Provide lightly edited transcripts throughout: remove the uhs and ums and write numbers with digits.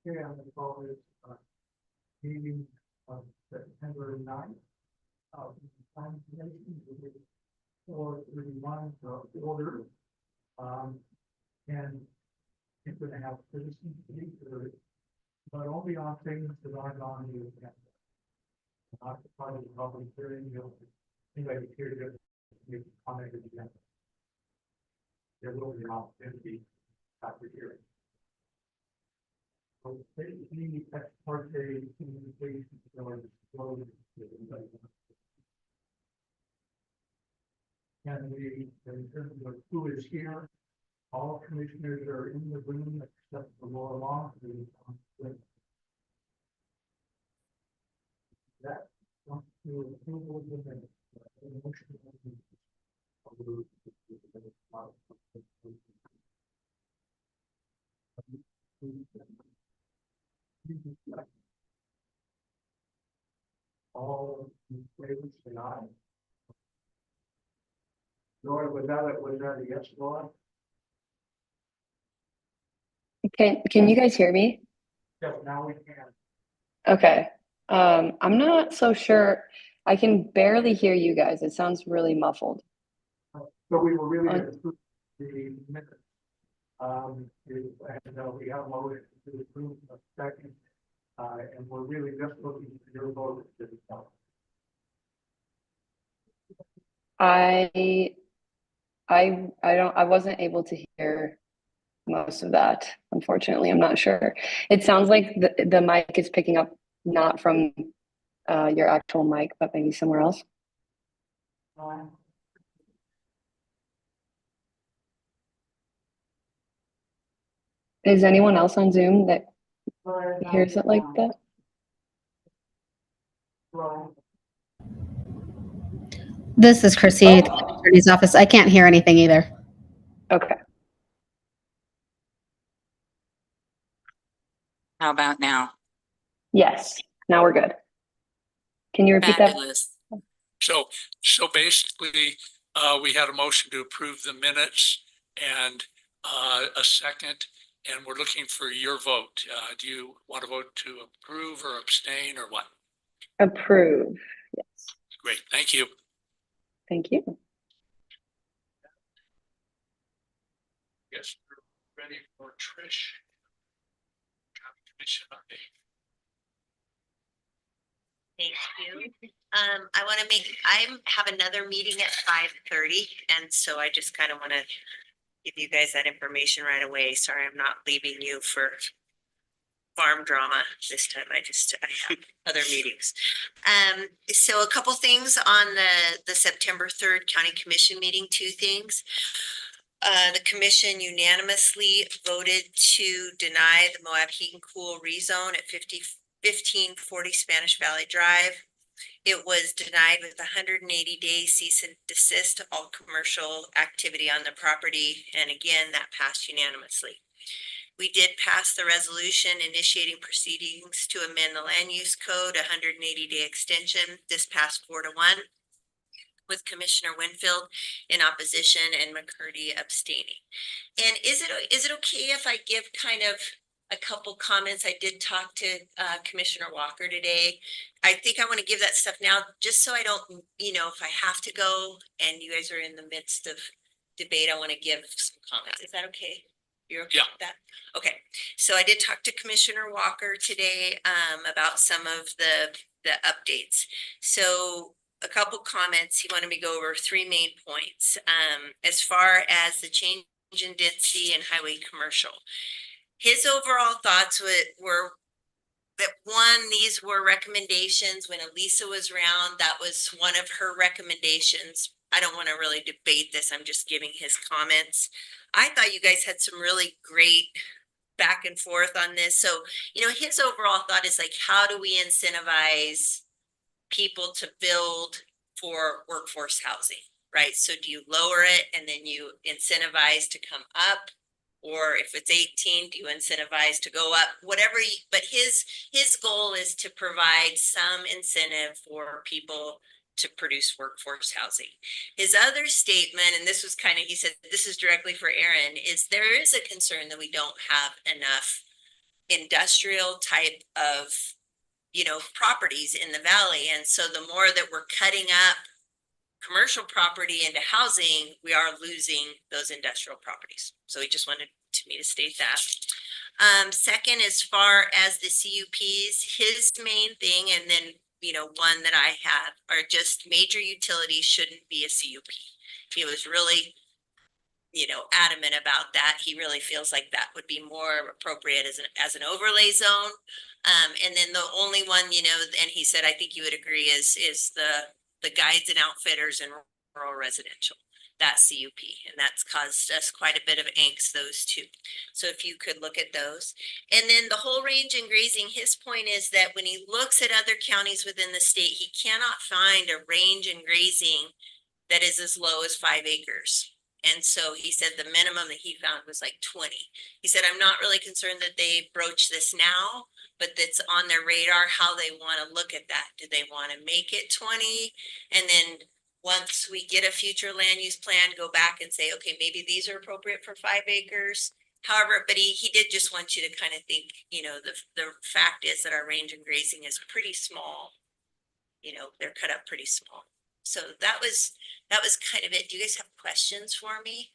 Yeah, I'm gonna call this, meeting of September 9th of the planning commission, which is 4:31 order. And it's gonna have citizens speak, but only on things that aren't on the agenda. Not the part of the public hearing, anybody here to make a comment at the end. There will be an opportunity after hearing. So, any ex parte communications or disclosure to anybody. And we, in terms of who is here, all commissioners are in the room except for Laura Long, who is on the list. That comes to approval of the minutes. The motion is approved. All in favor, say aye. Laura, was that a yes, Laura? Can you guys hear me? Yes, now we can. Okay. I'm not so sure. I can barely hear you guys. It sounds really muffled. So we were really going to approve the minutes. And we have a motion to approve a second, and we're really just looking for your vote to the council. I wasn't able to hear most of that, unfortunately. I'm not sure. It sounds like the mic is picking up not from your actual mic, but maybe somewhere else. Is anyone else on Zoom that hears it like that? This is Chrissy, the attorney's office. I can't hear anything either. Okay. How about now? Yes. Now we're good. Can you repeat Fabulous. that? So basically, we had a motion to approve the minutes and a second, and we're looking for your vote. Do you want to vote to approve or abstain or what? Approve. Yes. Great, thank you. Thank you. Yes, we're ready for Trish. Commission update. Thank you. I have another meeting at 5:30, and so I just kind of want to give you guys that information right away. Sorry, I'm not leaving you for farm drama this time. I have other meetings. So a couple things on the September 3rd County Commission meeting, two things. The commission unanimously voted to deny the Moab Heat and Cool rezone at 1540 Spanish Valley Drive. It was denied with 180-day cease and desist to all commercial activity on the property. And again, that passed unanimously. We did pass the resolution initiating proceedings to amend the land use code, 180-day extension. This passed 4-1. With Commissioner Winfield in opposition and McCurdy abstaining. And is it okay if I give kind of a couple comments? I did talk to Commissioner Walker today. I think I want to give that stuff now just so I don't, if I have to go and you guys are in the midst of debate, I want to give some comments. Is that okay? You're okay with that? Okay. So I did talk to Commissioner Walker today about some of the updates. So a couple comments. He wanted me to go over three main points. As far as the change in density and highway commercial, his overall thoughts were that one, these were recommendations when Elisa was around. That was one of her recommendations. I don't want to really debate this. I'm just giving his comments. I thought you guys had some really great back and forth on this. So, his overall thought is like, how do we incentivize people to build for workforce housing, right? So do you lower it and then you incentivize to come up? Or if it's 18, do you incentivize to go up? Whatever, but his goal is to provide some incentive for people to produce workforce housing. His other statement, and this was he said, this is directly for Aaron, is there is a concern that we don't have enough industrial type of, properties in the valley. And so the more that we're cutting up commercial property into housing, we are losing those industrial properties. So he just wanted me to state that. Second, as far as the CUPs, his main thing, and then, one that I have, are just major utilities shouldn't be a CUP. He was really, adamant about that. He really feels like that would be more appropriate as an overlay zone. And then the only one, and he said, I think you would agree, is the guides and outfitters in rural residential, that CUP, and that's caused us quite a bit of angst, those two. So if you could look at those. And then the whole range and grazing, his point is that when he looks at other counties within the state, he cannot find a range and grazing that is as low as 5 acres. And so he said the minimum that he found was like 20. He said, I'm not really concerned that they broach this now, but that's on their radar, how they want to look at that. Do they want to make it 20? And then once we get a future land use plan, go back and say, okay, maybe these are appropriate for 5 acres. However, but he did just want you to kind of think, the fact is that our range and grazing is pretty small. They're cut up pretty small. So that was kind of it. Do you guys have questions for me?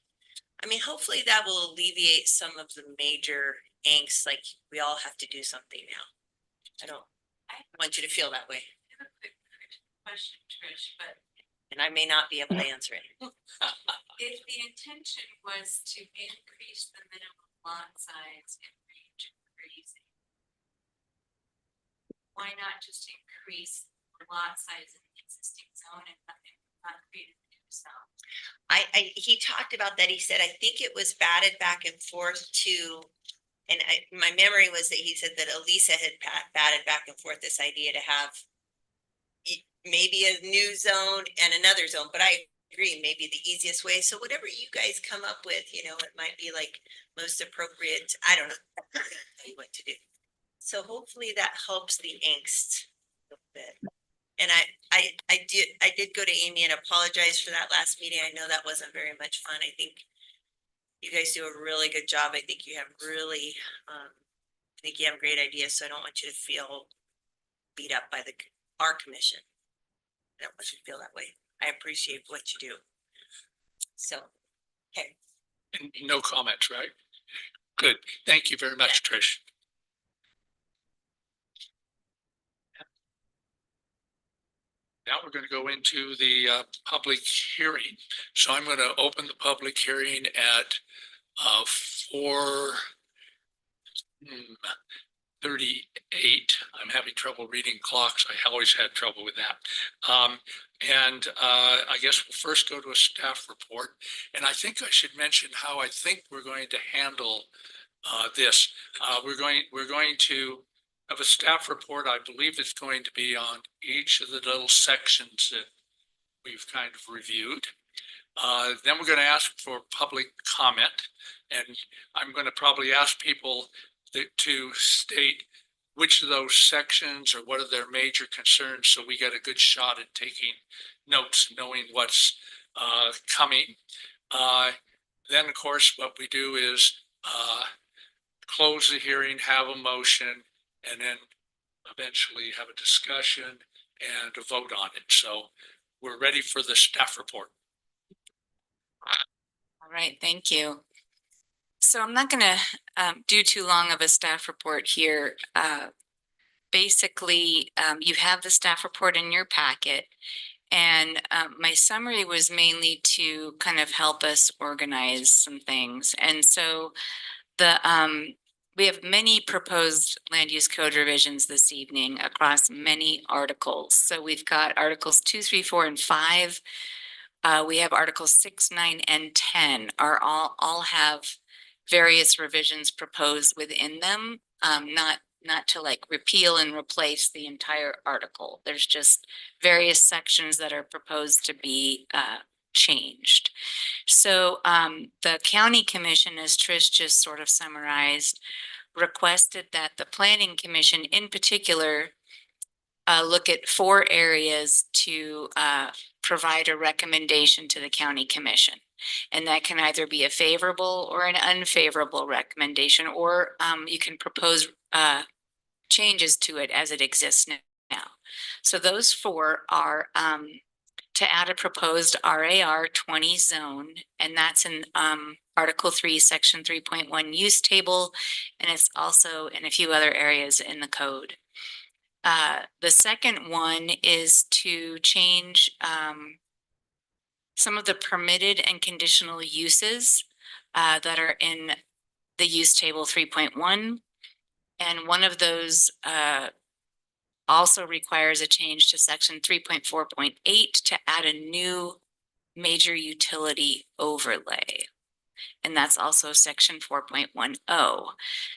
I mean, hopefully that will alleviate some of the major angst, like we all have to do something now. I don't want you to feel that way. I have a quick question, Trish, but And I may not be able to answer it. if the intention was to increase the minimum lot size and range of grazing, why not just increase the lot size in the existing zone and not create a new zone? He talked about that. He said, I think it was batted back and forth to, and my memory was that he said that Elisa had batted back and forth this idea to have maybe a new zone and another zone, but I agree, maybe the easiest way. So whatever you guys come up with, it might be like most appropriate. I don't know what to do. So hopefully that helps the angst a little bit. And I did go to Amy and apologize for that last meeting. I know that wasn't very much fun. I think you guys do a really good job. I think you have really, I think you have great ideas. So I don't want you to feel beat up by our commission. I don't want you to feel that way. I appreciate what you do. So, okay. And no comments, right? Good. Thank you very much, Trish. Now we're going to go into the public hearing. So I'm going to open the public hearing at 4:38. I'm having trouble reading clocks. I always had trouble with that. I guess we'll first go to a staff report. And I think I should mention how I think we're going to handle this. We're going to have a staff report. I believe it's going to be on each of the little sections that we've kind of reviewed. Then we're going to ask for public comment, and I'm going to probably ask people to state which of those sections or what are their major concerns, so we get a good shot at taking notes, knowing what's coming. Then, of course, what we do is close the hearing, have a motion, and then eventually have a discussion and a vote on it. So we're ready for the staff report. All right, thank you. So I'm not going to do too long of a staff report here. Basically, you have the staff report in your packet, and my summary was mainly to kind of help us organize some things. And so we have many proposed land use code revisions this evening across many articles. So we've got articles 2, 3, 4, and 5. We have articles 6, 9, and 10 are all have various revisions proposed within them, not to like repeal and replace the entire article. There's just various sections that are proposed to be changed. So the county commission, as Trish just sort of summarized, requested that the planning commission in particular look at 4 areas to provide a recommendation to the county commission. And that can either be a favorable or an unfavorable recommendation, or you can propose changes to it as it exists now. So those four are to add a proposed RAR 20 zone, and that's in Article 3, Section 3.1 use table, and it's also in a few other areas in the code. The second one is to change some of the permitted and conditional uses that are in the use table 3.1. And one of those also requires a change to section 3.4.8 to add a new major utility overlay. And that's also section 4.10.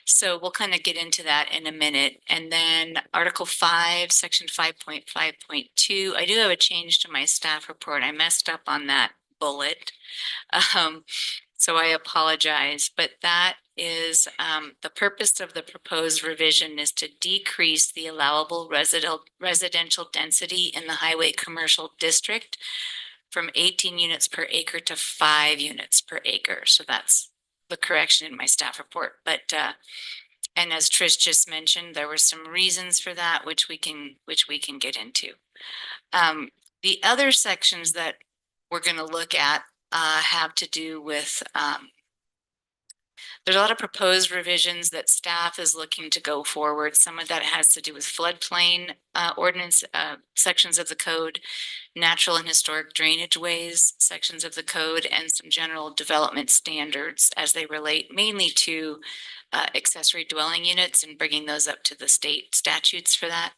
So we'll kind of get into that in a minute. And then Article 5, section 5.5.2, I do have a change to my staff report. I messed up on that bullet. So I apologize, but that is the purpose of the proposed revision is to decrease the allowable residential density in the highway commercial district from 18 units per acre to 5 units per acre. So that's the correction in my staff report. But and as Trish just mentioned, there were some reasons for that, which we can get into. The other sections that we're going to look at have to do with there's a lot of proposed revisions that staff is looking to go forward. Some of that has to do with floodplain ordinance sections of the code, natural and historic drainage ways sections of the code, and some general development standards as they relate mainly to accessory dwelling units and bringing those up to the state statutes for that.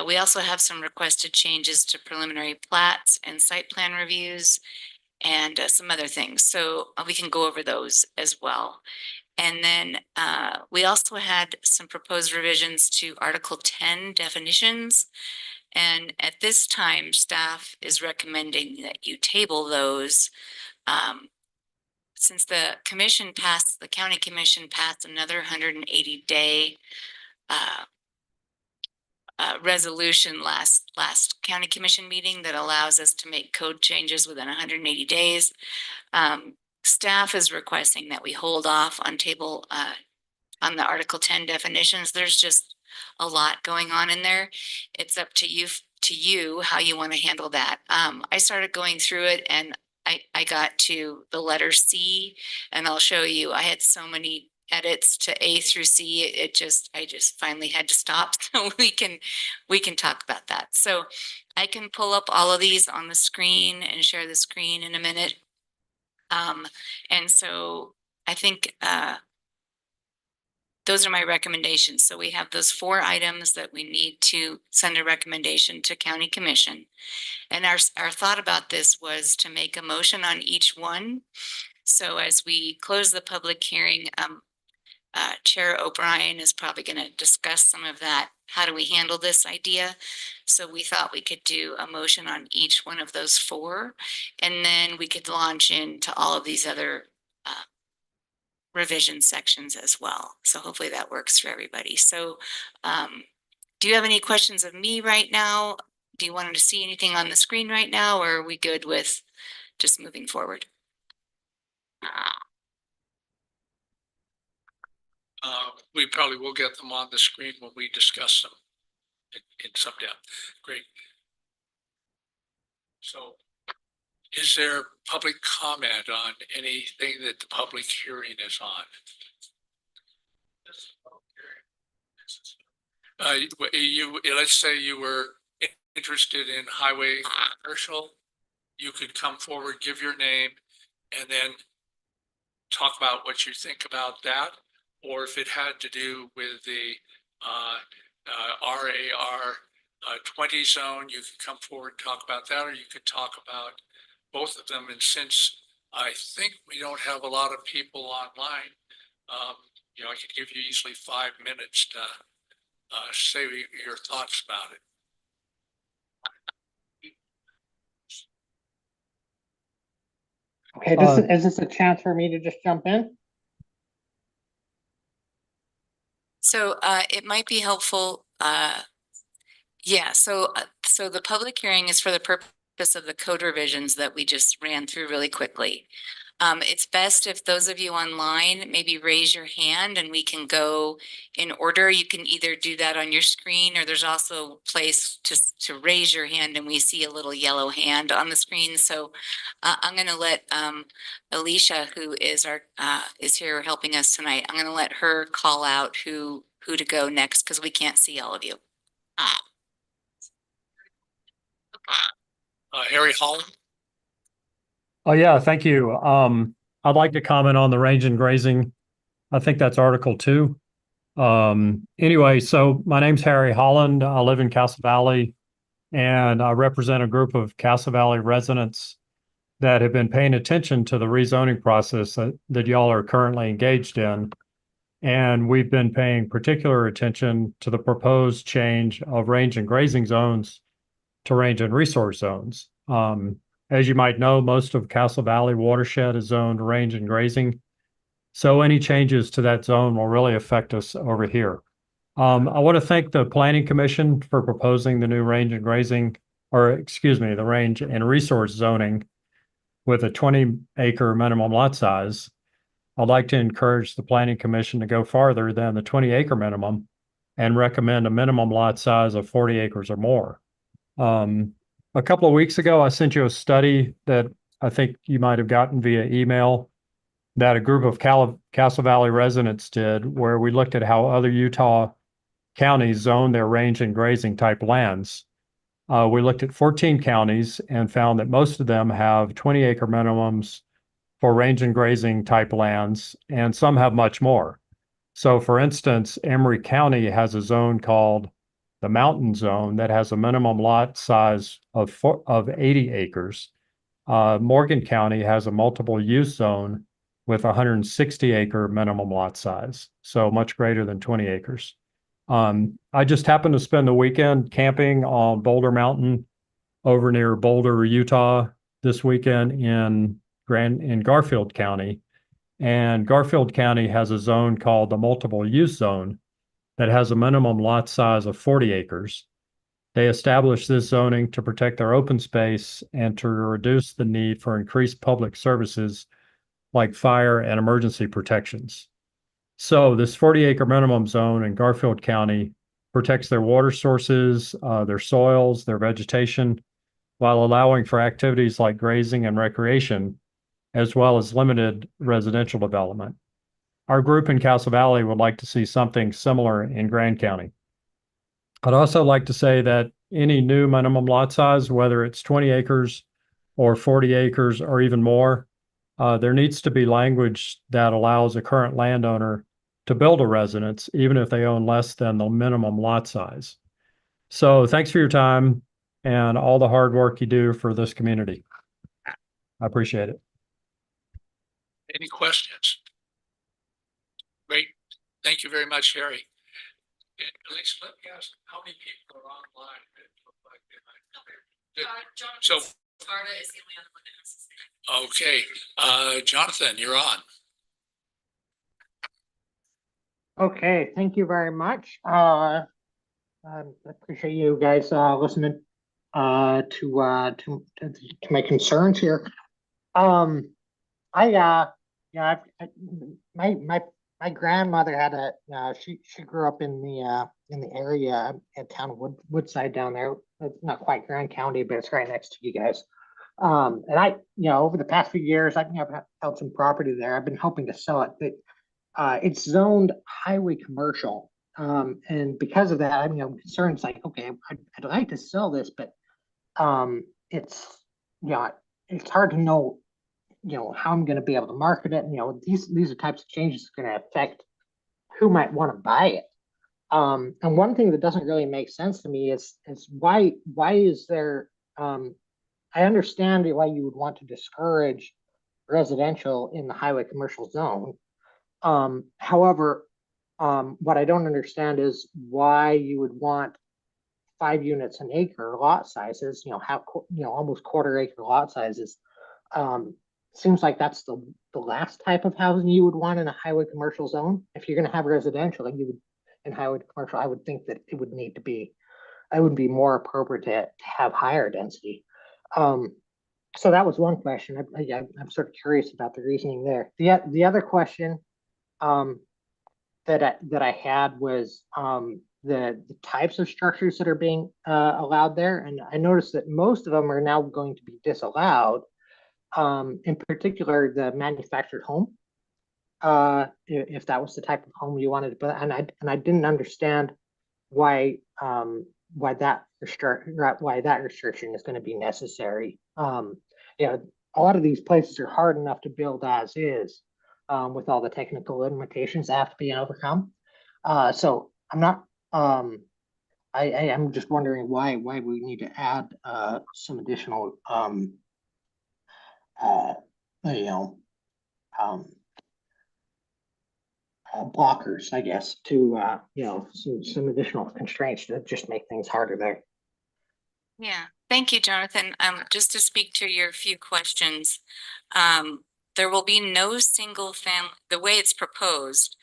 We also have some requested changes to preliminary plats and site plan reviews and some other things. So we can go over those as well. And then we also had some proposed revisions to Article 10 definitions. And at this time, staff is recommending that you table those. Since the county commission passed another 180-day resolution last county commission meeting that allows us to make code changes within 180 days. Staff is requesting that we hold off on on the Article 10 definitions. There's just a lot going on in there. It's up to you how you want to handle that. I started going through it and I got to the letter C, and I'll show you. I had so many edits to A through C. I just finally had to stop. So we can talk about that. So I can pull up all of these on the screen and share the screen in a minute. And so I think those are my recommendations. So we have those 4 items that we need to send a recommendation to county commission. And our thought about this was to make a motion on each one. So as we close the public hearing, Chair O'Brien is probably going to discuss some of that. How do we handle this idea? So we thought we could do a motion on each one of those 4, and then we could launch into all of these other revision sections as well. So hopefully that works for everybody. So do you have any questions of me right now? Do you want to see anything on the screen right now, or are we good with just moving forward? We probably will get them on the screen when we discuss them in some depth. Great. So is there public comment on anything that the public hearing is on? Let's say you were interested in highway commercial, you could come forward, give your name, and then talk about what you think about that. Or if it had to do with the RAR 20 zone, you could come forward and talk about that, or you could talk about both of them. And since I think we don't have a lot of people online, I could give you easily 5 minutes to say your thoughts about it. Okay, is this a chance for me to just jump in? So it might be helpful. Yeah, so the public hearing is for the purpose purpose of the code revisions that we just ran through really quickly. It's best if those of you online maybe raise your hand and we can go in order. You can either do that on your screen, or there's also a place to raise your hand, and we see a little yellow hand on the screen. So I'm going to let Alicia, who is is here helping us tonight, I'm going to let her call out who to go next, because we can't see all of you. Harry Holland. Oh, yeah, thank you. I'd like to comment on the range and grazing. I think that's Article 2. Anyway, so my name's Harry Holland. I live in Castle Valley, and I represent a group of Castle Valley residents that have been paying attention to the rezoning process that y'all are currently engaged in. And we've been paying particular attention to the proposed change of range and grazing zones to range and resource zones. As you might know, most of Castle Valley watershed is zoned range and grazing. So any changes to that zone will really affect us over here. I want to thank the Planning Commission for proposing the new range and grazing, or excuse me, the range and resource zoning with a 20-acre minimum lot size. I'd like to encourage the Planning Commission to go farther than the 20-acre minimum and recommend a minimum lot size of 40 acres or more. A couple of weeks ago, I sent you a study that I think you might have gotten via email that a group of Castle Valley residents did, where we looked at how other Utah counties zone their range and grazing type lands. We looked at 14 counties and found that most of them have 20-acre minimums for range and grazing type lands, and some have much more. So for instance, Emery County has a zone called the Mountain Zone that has a minimum lot size of 80 acres. Morgan County has a multiple use zone with 160-acre minimum lot size, so much greater than 20 acres. I just happened to spend the weekend camping on Boulder Mountain over near Boulder, Utah this weekend in Garfield County. And Garfield County has a zone called the multiple use zone that has a minimum lot size of 40 acres. They established this zoning to protect their open space and to reduce the need for increased public services like fire and emergency protections. So this 40-acre minimum zone in Garfield County protects their water sources, their soils, their vegetation, while allowing for activities like grazing and recreation, as well as limited residential development. Our group in Castle Valley would like to see something similar in Grand County. I'd also like to say that any new minimum lot size, whether it's 20 acres or 40 acres or even more, there needs to be language that allows a current landowner to build a residence, even if they own less than the minimum lot size. So thanks for your time and all the hard work you do for this community. I appreciate it. Any questions? Great. Thank you very much, Harry. At least let me ask, how many people are online? So, Sparta is the only other one that has to say. okay, Jonathan, you're on. Okay, thank you very much. I appreciate you guys listening to my concerns here. My grandmother had she grew up in the area at town of Woodside down there. It's not quite Grand County, but it's right next to you guys. And I, over the past few years, I've held some property there. I've been hoping to sell it, but it's zoned highway commercial. And because of that, I'm concerned. It's like, okay, I'd like to sell this, but it's it's hard to know how I'm going to be able to market it. These are types of changes that are going to affect who might want to buy it. And one thing that doesn't really make sense to me is why is there I understand why you would want to discourage residential in the highway commercial zone. However, what I don't understand is why you would want 5 units an acre lot sizes, almost quarter acre lot sizes. Seems like that's the last type of housing you would want in a highway commercial zone. If you're going to have residential, and you would in highway commercial, I would think that it would be more appropriate to have higher density. So that was one question. I'm sort of curious about the reasoning there. The other question, that I had was, the types of structures that are being, allowed there. And I noticed that most of them are now going to be disallowed. In particular, the manufactured home. If that was the type of home you wanted to put, and I didn't understand why, why that restriction is going to be necessary. You know, a lot of these places are hard enough to build as is, with all the technical limitations that have to be overcome. So I'm not, I am just wondering why we need to add, some additional, uh, you know, um, blockers, I guess, to, some additional constraints to just make things harder there. Yeah, thank you, Jonathan. Just to speak to your few questions, there will be no single family, the way it's proposed,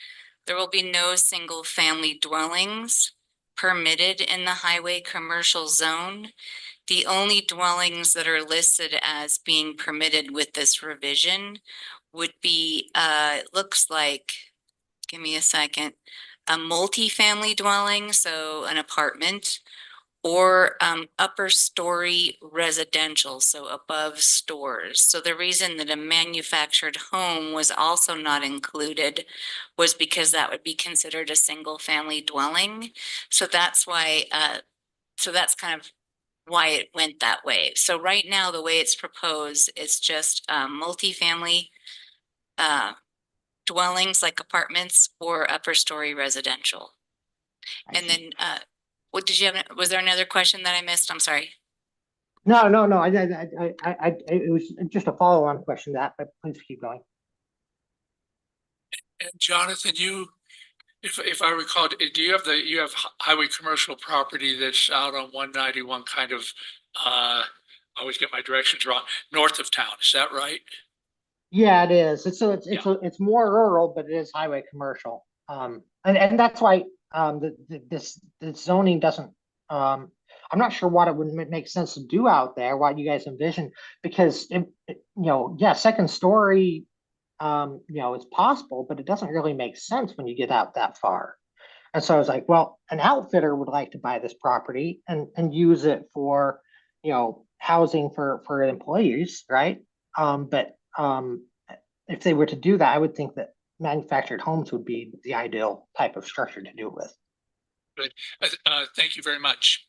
there will be no single family dwellings permitted in the highway commercial zone. The only dwellings that are listed as being permitted with this revision would be, it looks like, give me a second, a multifamily dwelling, so an apartment, or upper story residential, so above stores. So the reason that a manufactured home was also not included was because that would be considered a single family dwelling. So that's why, so that's kind of why it went that way. So right now, the way it's proposed, it's just multifamily dwellings like apartments or upper story residential. I And see. then, what did you have? Was there another question that I missed? I'm sorry. No, it was just a follow-on question to that, but please keep going. And Jonathan, if I recall, do you have you have highway commercial property that's out on 191 kind of, I always get my directions wrong, north of town, is that right? Yeah, it is. It's more rural, but it is highway commercial. And that's why, the zoning doesn't, I'm not sure what it would make sense to do out there, what you guys envision, because yeah, second story, it's possible, but it doesn't really make sense when you get out that far. And so I was like, well, an outfitter would like to buy this property and use it for, housing for employees, right? But if they were to do that, I would think that manufactured homes would be the ideal type of structure to do it with. Good. Thank you very much.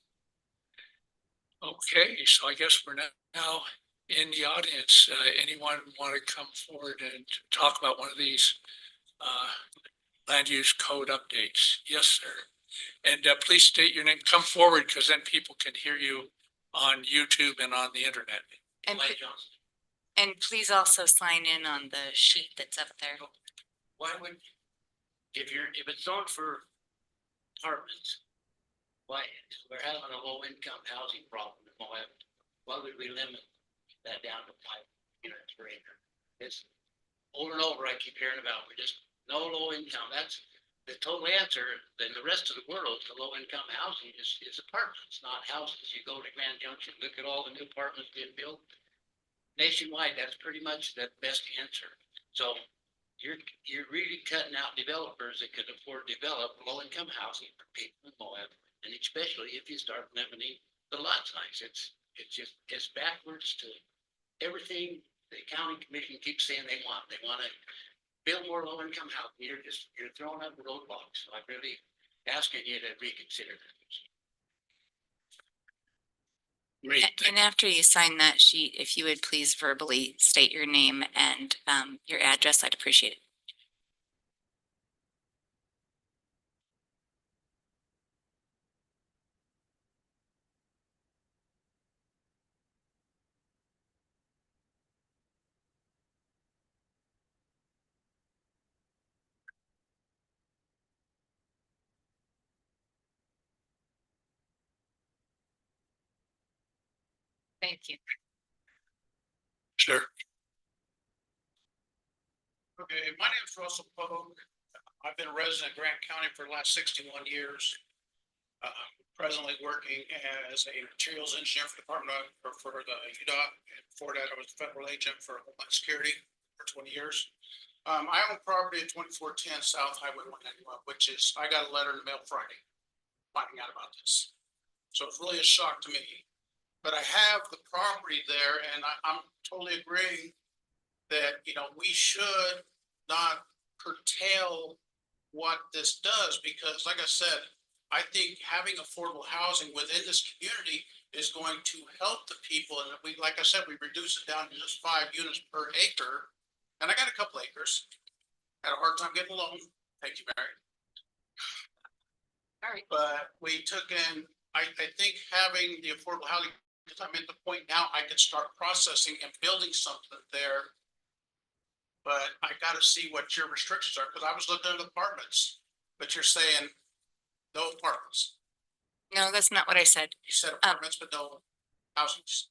Okay, so I guess we're now in the audience. Anyone want to come forward and talk about one of these land use code updates? Yes, sir. And please state your name. Come forward because then people can hear you on YouTube and on the internet. And, and please also sign in on the sheet that's up there. Why would, if it's zoned for apartments, why, we're having a low income housing problem in Moab, why would we limit that down to 5 units per acre? It's over and over I keep hearing about, we're just no low income, that's the total answer. Then the rest of the world to low income housing is apartments, not houses. You go to Grand Junction, look at all the new apartments being built nationwide, that's pretty much the best answer. So you're really cutting out developers that could afford to develop low income housing for people in Moab, and especially if you start limiting the lot size. It's backwards to everything the county commission keeps saying they want. They want to build more low income housing. You're throwing up roadblocks. So I'm really asking you to reconsider that. Great. And after you sign that sheet, if you would please verbally state your name and your address, I'd appreciate it. Thank you. Sure. Okay, my name is Russell Pogue. I've been a resident of Grant County for the last 61 years. presently working as a materials engineer for the Department of, or for the UDOT. And before that, I was a federal agent for Homeland Security for 20 years. I own property at 2410 South Highway 191, which is, I got a letter in the mail Friday finding out about this. So it's really a shock to me. But I have the property there, and I'm totally agreeing that, you know, we should not curtail what this does, because like I said, I think having affordable housing within this community is going to help the people. And we, like I said, we reduce it down to just 5 units per acre. And I got a couple acres. Had a hard time getting a loan. Thank you, Mary. All right. But we took in, I think having the affordable housing, because I'm at the point now I can start processing and building something there. But I gotta see what your restrictions are, because I was looking at apartments, but you're saying no apartments. No, that's not what I said. You said apartments, but no houses.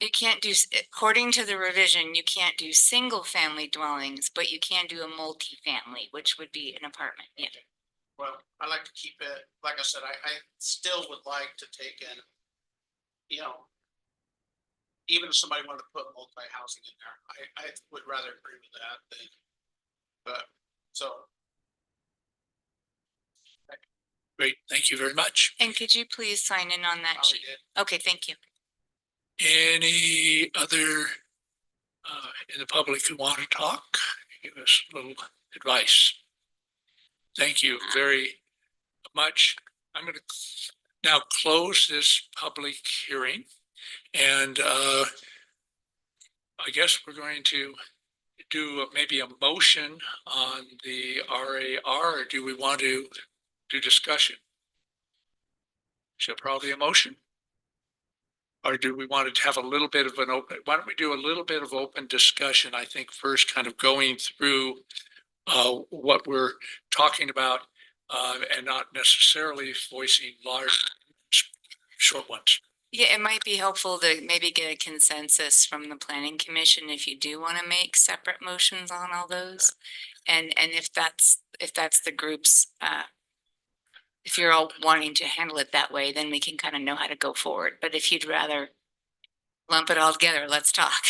You can't do, according to the revision, you can't do single family dwellings, but you can do a multifamily, which would be an apartment. Yeah. Well, I like to keep it, like I said, I still would like to take in, you know, even if somebody wanted to put multi-housing in there, I would rather agree with that than, but, so. Great, thank you very much. And could you please sign in on that I sheet? did. Okay, thank you. Any other in the public who want to talk? Give us a little advice. Thank you very much. I'm going to now close this public hearing, and I guess we're going to do maybe a motion on the RAR, or do we want to do discussion? So probably a motion. Or do we want to have a little bit of an open, why don't we do a little bit of open discussion? I think first kind of going through what we're talking about and not necessarily voicing large, short ones. Yeah, it might be helpful to maybe get a consensus from the planning commission if you do want to make separate motions on all those. And if that's the group's, if you're all wanting to handle it that way, then we can kind of know how to go forward. But if you'd rather lump it all together, let's talk.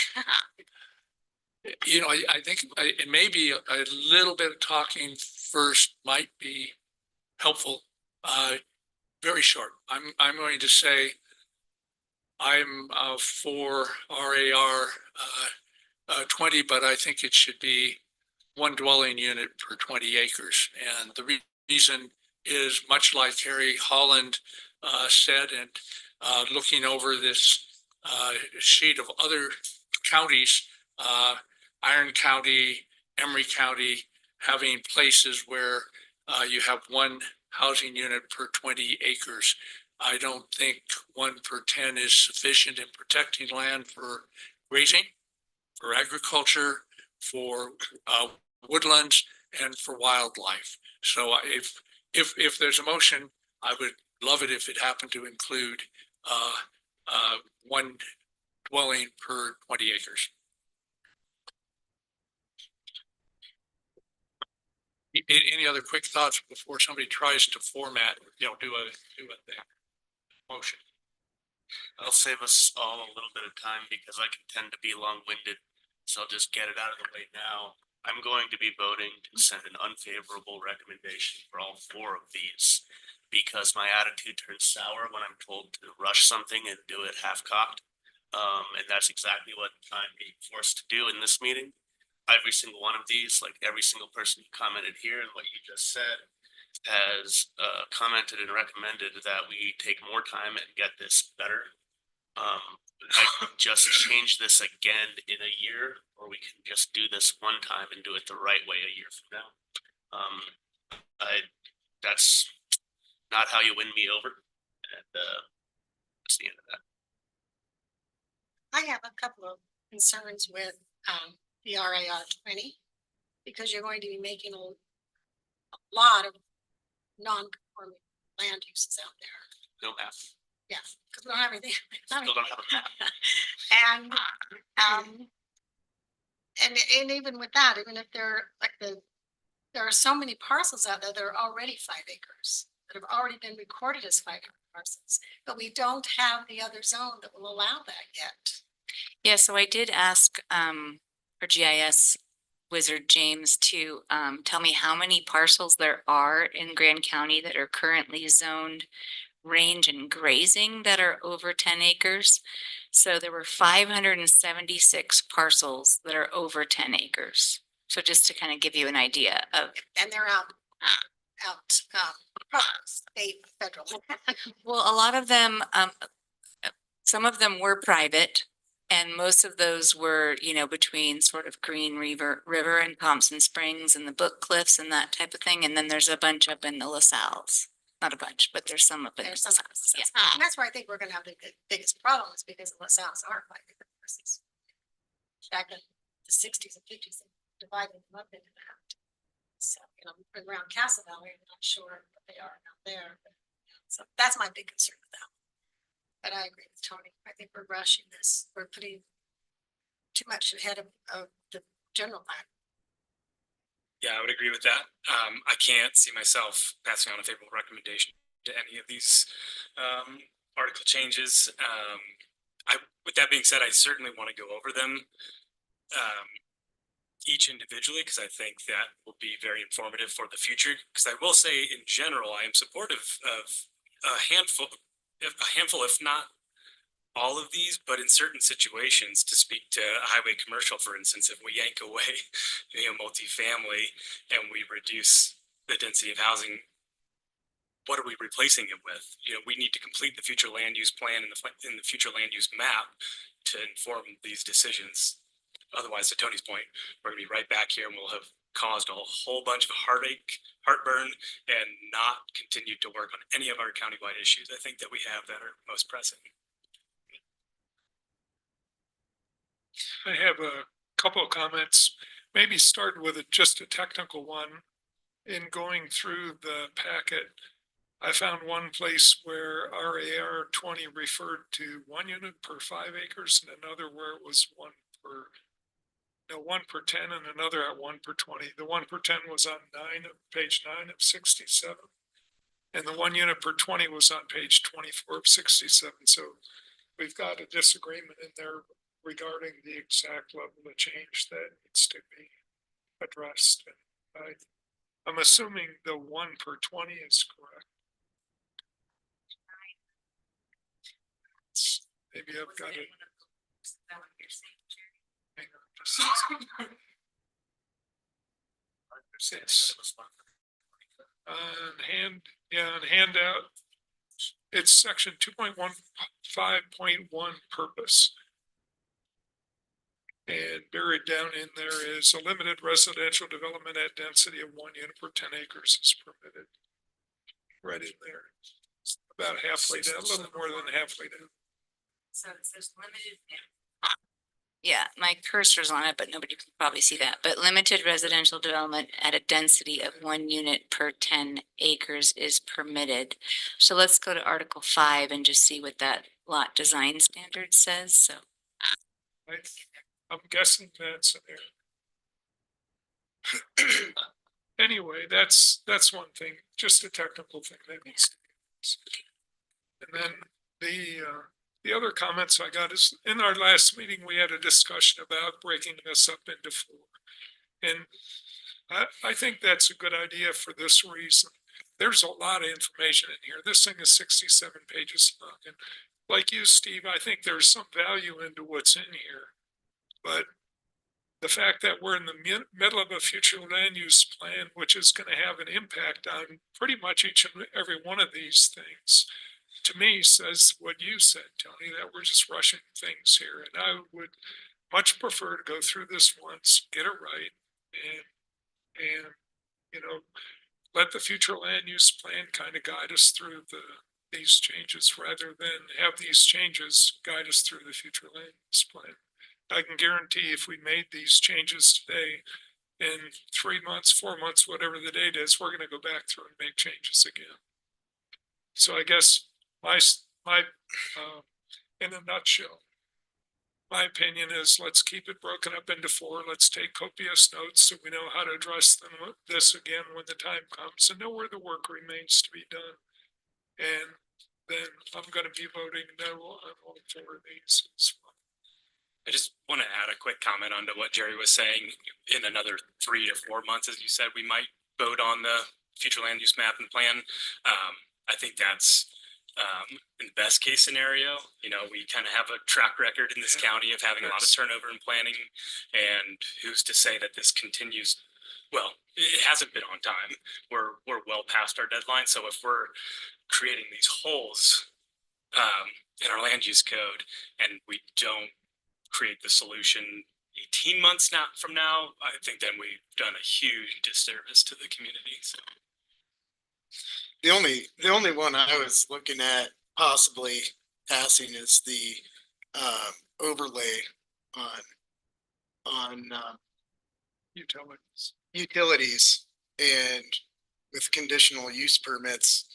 You know, I think it may be a little bit of talking first might be helpful. Very short. I'm going to say I'm for RAR 20, but I think it should be 1 dwelling unit per 20 acres. And the reason is much like Harry Holland said, and looking over this sheet of other counties, Iron County, Emery County, having places where you have 1 housing unit per 20 acres. I don't think 1 per 10 is sufficient in protecting land for grazing, for agriculture, for woodlands, and for wildlife. So if there's a motion, I would love it if it happened to include 1 dwelling per 20 acres. Any other quick thoughts before somebody tries to format, do a thing? Motion. I'll save us all a little bit of time because I can tend to be long-winded, so I'll just get it out of the way now. I'm going to be voting to send an unfavorable recommendation for all 4 of these because my attitude turns sour when I'm told to rush something and do it half-cocked. And that's exactly what I'm being forced to do in this meeting. Every single one of these, like every single person who commented here and what you just said, has commented and recommended that we take more time and get this better. I could just change this again in a year, or we can just do this one time and do it the right way a year from now. That's not how you win me over, and that's the end of that. I have a couple of concerns with the RAR 20 because you're going to be making a lot of non-conforming land uses out there. No map. Yeah, because we don't have anything. Still don't have a map. And even with that, even if they're like there are so many parcels out there that are already 5 acres. that have already been recorded as 500 parcels, but we don't have the other zone that will allow that yet. Yeah, so I did ask our GIS wizard James to tell me how many parcels there are in Grand County that are currently zoned range and grazing that are over 10 acres. So there were 576 parcels that are over 10 acres. So just to kind of give you an idea of, And they're out, state, federal. well, a lot of them, some of them were private. And most of those were, you know, between sort of Green River and Thompson Springs and the Book Cliffs and that type of thing. And then there's a bunch up in the LaSalle's. Not a bunch, but there's some up in the There's some, LaSalle's. Yeah. and that's where I think we're gonna have the biggest problems because the LaSalle's aren't like the versus. Back in the 60s and 50s, they divided them up into that. So, you know, around Castle Valley, I'm not sure what they are out there. So that's my big concern with that. But I agree with Tony. I think we're rushing this. We're putting too much ahead of the general plan. Yeah, I would agree with that. I can't see myself passing on a favorable recommendation to any of these article changes. With that being said, I certainly want to go over them each individually because I think that will be very informative for the future. Because I will say, in general, I am supportive of a handful, if not all of these, but in certain situations, to speak to highway commercial, for instance, if we yank away, multifamily, and we reduce the density of housing, what are we replacing it with? We need to complete the future land use plan and the future land use map to inform these decisions. Otherwise, to Tony's point, we're gonna be right back here and we'll have caused a whole bunch of heartburn, and not continued to work on any of our countywide issues I think that we have that are most pressing. I have a couple of comments, maybe start with just a technical one. In going through the packet, I found one place where RAR 20 referred to 1 unit per 5 acres and another where it was 1 per 10 and another at 1 per 20. The 1 per 10 was on page 9 of 67. And the 1 unit per 20 was on page 24 of 67. So we've got a disagreement in there regarding the exact level of change that needs to be addressed. And I'm assuming the 1 per 20 is correct. Maybe I've got it. It's on handout. It's section 2.15.1 purpose. And buried down in there is a limited residential development at density of 1 unit per 10 acres is permitted. Right in there. It's about halfway down, a little more than halfway down. So it says limited. Yeah, my cursor's on it, but nobody can probably see that. But limited residential development at a density of 1 unit per 10 acres is permitted. So let's go to Article 5 and just see what that lot design standard says. So I'm guessing that's an error. Anyway, that's one thing, just a technical thing that needs to be. And then the other comments I got is in our last meeting, we had a discussion about breaking this up into 4. And I think that's a good idea for this reason. There's a lot of information in here. This thing is 67 pages long. And like you, Steve, I think there's some value into what's in here. But the fact that we're in the middle of a future land use plan, which is going to have an impact on pretty much each and every one of these things, to me says what you said, Tony, that we're just rushing things here. And I would much prefer to go through this once, get it right, and let the future land use plan kind of guide us through these changes rather than have these changes guide us through the future land use plan. I can guarantee if we made these changes today, in 3 months, 4 months, whatever the date is, we're going to go back through and make changes again. So I guess my in a nutshell, my opinion is let's keep it broken up into 4. Let's take copious notes so we know how to address this again when the time comes and know where the work remains to be done. And then I'm gonna be voting no on all four of these as well. I just want to add a quick comment onto what Jerry was saying. In another 3 to 4 months, as you said, we might vote on the future land use map and plan. I think that's in the best case scenario. You know, we kind of have a track record in this county of having a lot of turnover in planning, and who's to say that this continues? Well, it hasn't been on time. We're well past our deadline. So if we're creating these holes in our land use code and we don't create the solution 18 months from now, I think then we've done a huge disservice to the community. So the only one I was looking at possibly passing is the overlay on utilities and with conditional use permits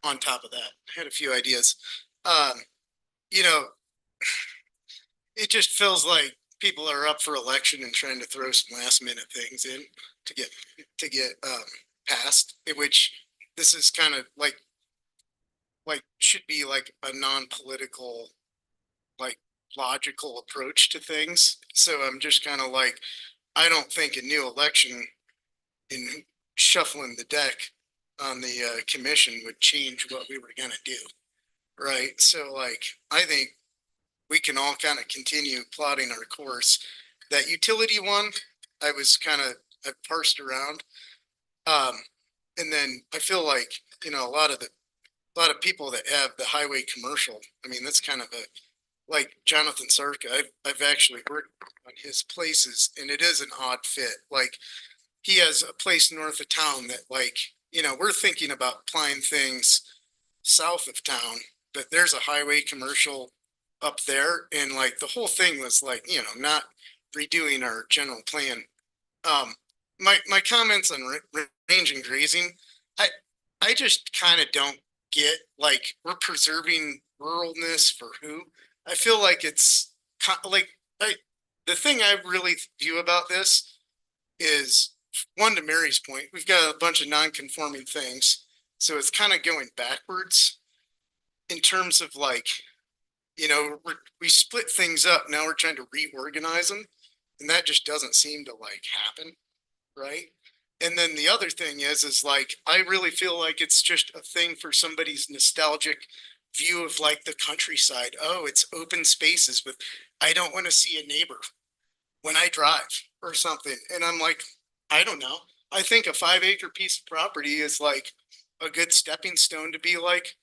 on top of that. I had a few ideas. You know, it just feels like people are up for election and trying to throw some last minute things in to get passed, which this is kind of like should be like a non-political, like logical approach to things. So I'm just kind of like, I don't think a new election in shuffling the deck on the commission would change what we were gonna do. Right. So like, I think we can all kind of continue plotting our course. That utility one, I parsed around. And then I feel like, you know, a lot of people that have the highway commercial, I mean, that's kind of like Jonathan Sarka. I've actually worked on his places, and it is an odd fit. Like, he has a place north of town that, like, you know, we're thinking about applying things south of town, but there's a highway commercial up there, and like the whole thing was like, you know, not redoing our general plan. My comments on range and grazing, I just kind of don't get, like, we're preserving ruralness for who? I feel like it's like, the thing I really view about this is, one, to Mary's point, we've got a bunch of non-conforming things. So it's kind of going backwards in terms of, like, you know, we split things up. Now we're trying to reorganize them. And that just doesn't seem to like happen. Right. And then the other thing is like, I really feel like it's just a thing for somebody's nostalgic view of like the countryside. Oh, it's open spaces with, I don't want to see a neighbor when I drive or something. And I'm like, I don't know. I think a 5-acre piece of property is like a good stepping stone to be like,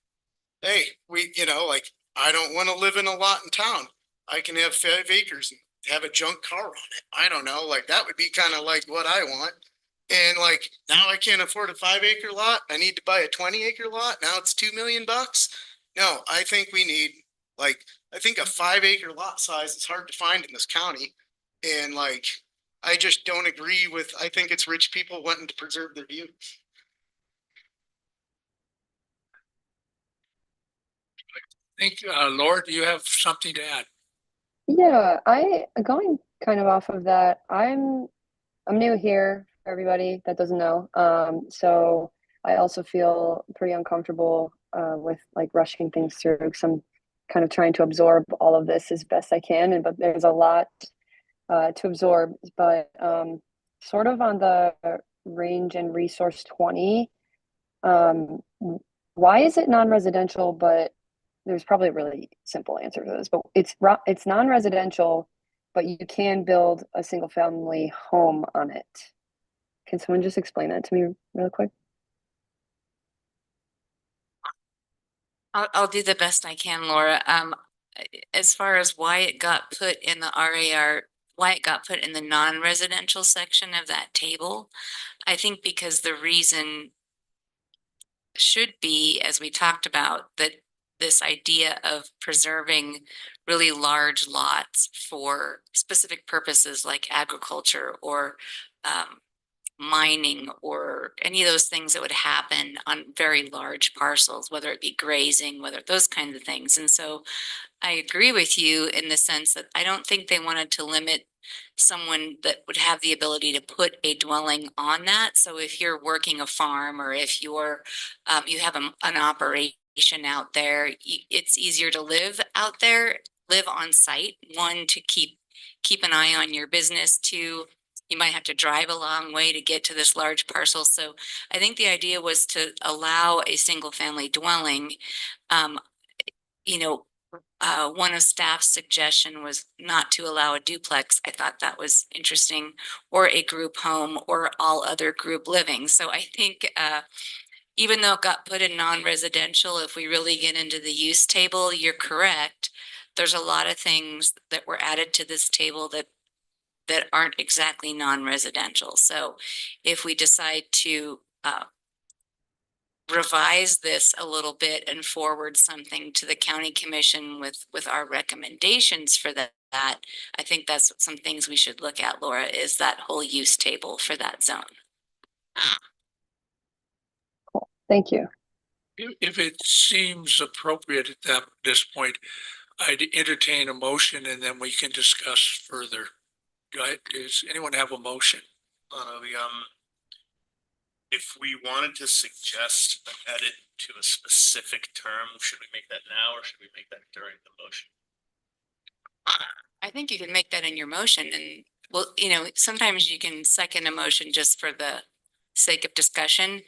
hey, you know, like, I don't want to live in a lot in town. I can have 5 acres and have a junk car on it. I don't know. Like, that would be kind of like what I want. And like, now I can't afford a 5-acre lot. I need to buy a 20-acre lot. Now it's $2 million. No, I think we need, like, I think a 5-acre lot size is hard to find in this county. And like, I just don't agree with, I think it's rich people wanting to preserve their view. I think, Laura, do you have something to add? Yeah, going kind of off of that, I'm new here for everybody that doesn't know. So I also feel pretty uncomfortable with like rushing things through, because I'm kind of trying to absorb all of this as best I can, but there's a lot to absorb. But sort of on the range and resource 20, why is it non-residential? But there's probably a really simple answer to this, but it's non-residential, but you can build a single family home on it. Can someone just explain that to me real quick? I'll do the best I can, Laura. As far as why it got put in the RAR, why it got put in the non-residential section of that table, I think because the reason should be, as we talked about, that this idea of preserving really large lots for specific purposes like agriculture or mining or any of those things that would happen on very large parcels, whether it be grazing, whether those kinds of things. And so I agree with you in the sense that I don't think they wanted to limit someone that would have the ability to put a dwelling on that. So if you're working a farm or if you're, you have an operation out there, it's easier to live out there, live on site. One, to keep an eye on your business. Two, you might have to drive a long way to get to this large parcel. So I think the idea was to allow a single family dwelling. You know, one of staff's suggestion was not to allow a duplex. I thought that was interesting, or a group home, or all other group living. So I think, even though it got put in non-residential, if we really get into the use table, you're correct. There's a lot of things that were added to this table that aren't exactly non-residential. So if we decide to revise this a little bit and forward something to the county commission with our recommendations for that, I think that's some things we should look at, Laura, is that whole use table for that zone. Thank you. If it seems appropriate at this point, I'd entertain a motion and then we can discuss further. Does anyone have a motion? If we wanted to suggest an edit to a specific term, should we make that now or should we make that during the motion? I think you can make that in your motion, and well, you know, sometimes you can second a motion just for the sake of discussion.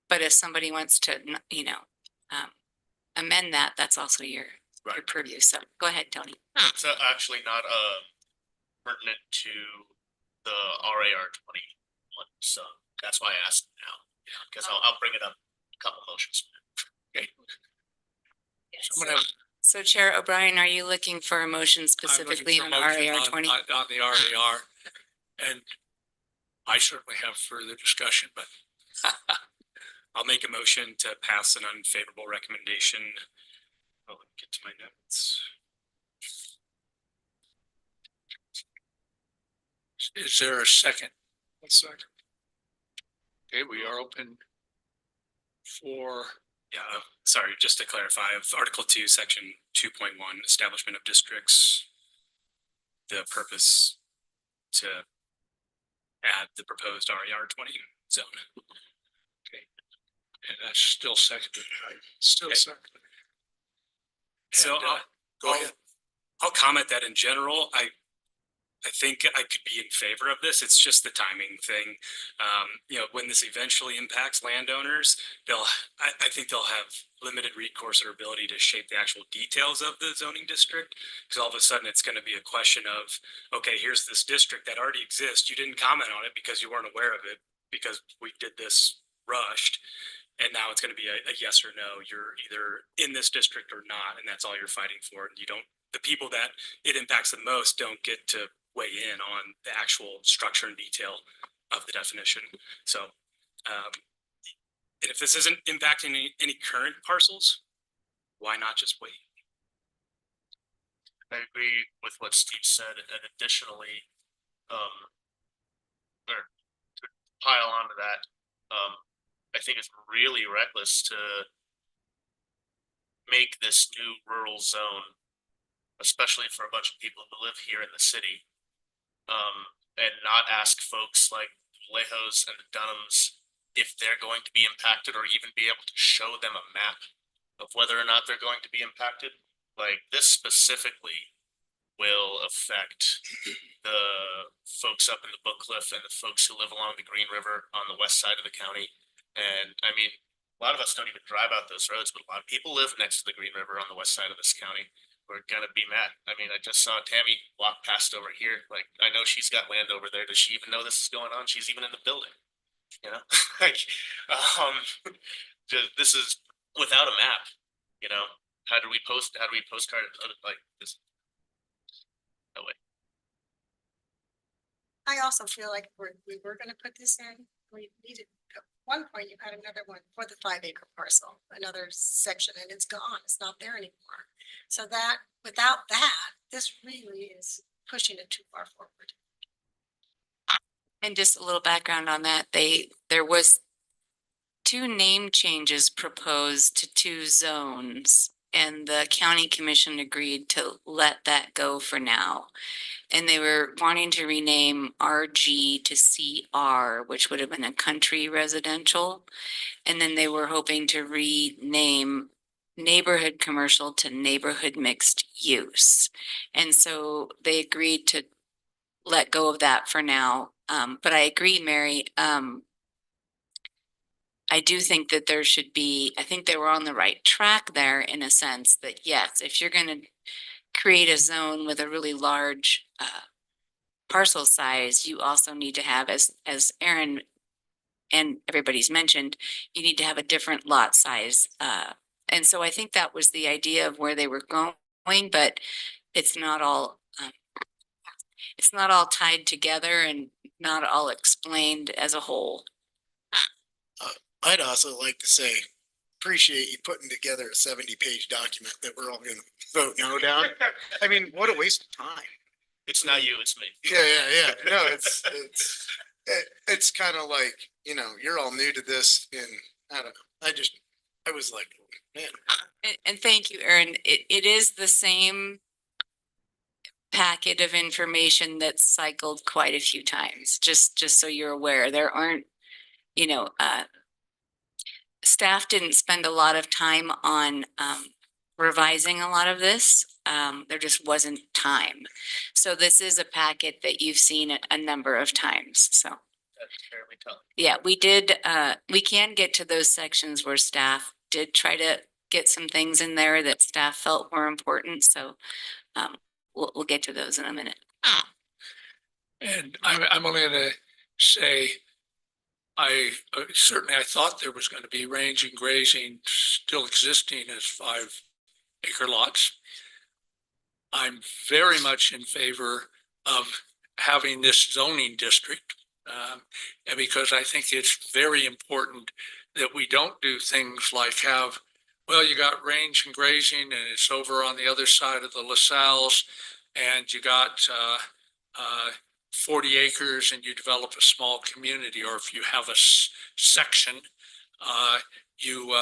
But if somebody wants to, you know, amend that, that's also your purview. So go ahead, Tony. It's actually not pertinent to the RAR 21, so that's why I asked now, because I'll bring it up a couple motions. Okay. So Chair O'Brien, are you looking for a motion specifically on RAR 20? On the RAR, and I certainly have further discussion, but I'll make a motion to pass an unfavorable recommendation. I'll get to my notes. Is there a second? One second. Okay, we are open for. Yeah, sorry, just to clarify, of Article 2, Section 2.1, establishment of districts, the purpose to add the proposed RAR 20 zone. Okay, and that's still seconded, right? Still Okay. second. So Go ahead. I'll comment that in general, I think I could be in favor of this. It's just the timing thing. You know, when this eventually impacts landowners, I think they'll have limited recourse or ability to shape the actual details of the zoning district. Because all of a sudden it's going to be a question of, okay, here's this district that already exists. You didn't comment on it because you weren't aware of it because we did this rushed. And now it's going to be a yes or no. You're either in this district or not, and that's all you're fighting for. And you don't, the people that it impacts the most don't get to weigh in on the actual structure and detail of the definition. So, and if this isn't impacting any current parcels, why not just wait? I agree with what Steve said, and additionally, or to pile onto that, I think it's really reckless to make this new rural zone, especially for a bunch of people who live here in the city, and not ask folks like Lejos and the Dunhams if they're going to be impacted, or even be able to show them a map of whether or not they're going to be impacted. Like, this specifically will affect the folks up in the Book Cliff and the folks who live along the Green River on the west side of the county. And I mean, a lot of us don't even drive out those roads, but a lot of people live next to the Green River on the west side of this county. We're gonna be mad. I mean, I just saw Tammy walk past over here. Like, I know she's got land over there. Does she even know this is going on? She's even in the building, you know? Like, this is without a map, you know? How do we postcard it like this? No way. I also feel like we were gonna put this in, we needed, at one point you had another one for the 5-acre parcel, another section, and it's gone, it's not there anymore. So that, without that, this really is pushing it too far forward. And just a little background on that, there was two name changes proposed to two zones, and the county commission agreed to let that go for now. And they were wanting to rename RG to CR, which would have been a country residential. And then they were hoping to rename neighborhood commercial to neighborhood mixed use. And so they agreed to let go of that for now. But I agree, Mary. I do think that there should be, I think they were on the right track there in a sense that yes, if you're going to create a zone with a really large parcel size, you also need to have, as Aaron and everybody's mentioned, you need to have a different lot size. And so I think that was the idea of where they were going, but it's not all tied together and not all explained as a whole. I'd also like to say, appreciate you putting together a 70-page document that we're all gonna vote no down. I mean, what a waste of time. It's not you, it's me. Yeah. No, it's kind of like, you're all new to this and I don't know. I was like, man. And thank you, Aaron. It is the same packet of information that's cycled quite a few times, just so you're aware. There aren't, staff didn't spend a lot of time on revising a lot of this. There just wasn't time. So this is a packet that you've seen a number of times, so. That's fairly tough. Yeah, we did, we can get to those sections where staff did try to get some things in there that staff felt were important, so we'll get to those in a minute. And I'm only gonna say, I thought there was gonna be range and grazing still existing as 5-acre lots. I'm very much in favor of having this zoning district. And because I think it's very important that we don't do things like you got range and grazing and it's over on the other side of the LaSalle's and you got 40 acres and you develop a small community, or if you have a section, you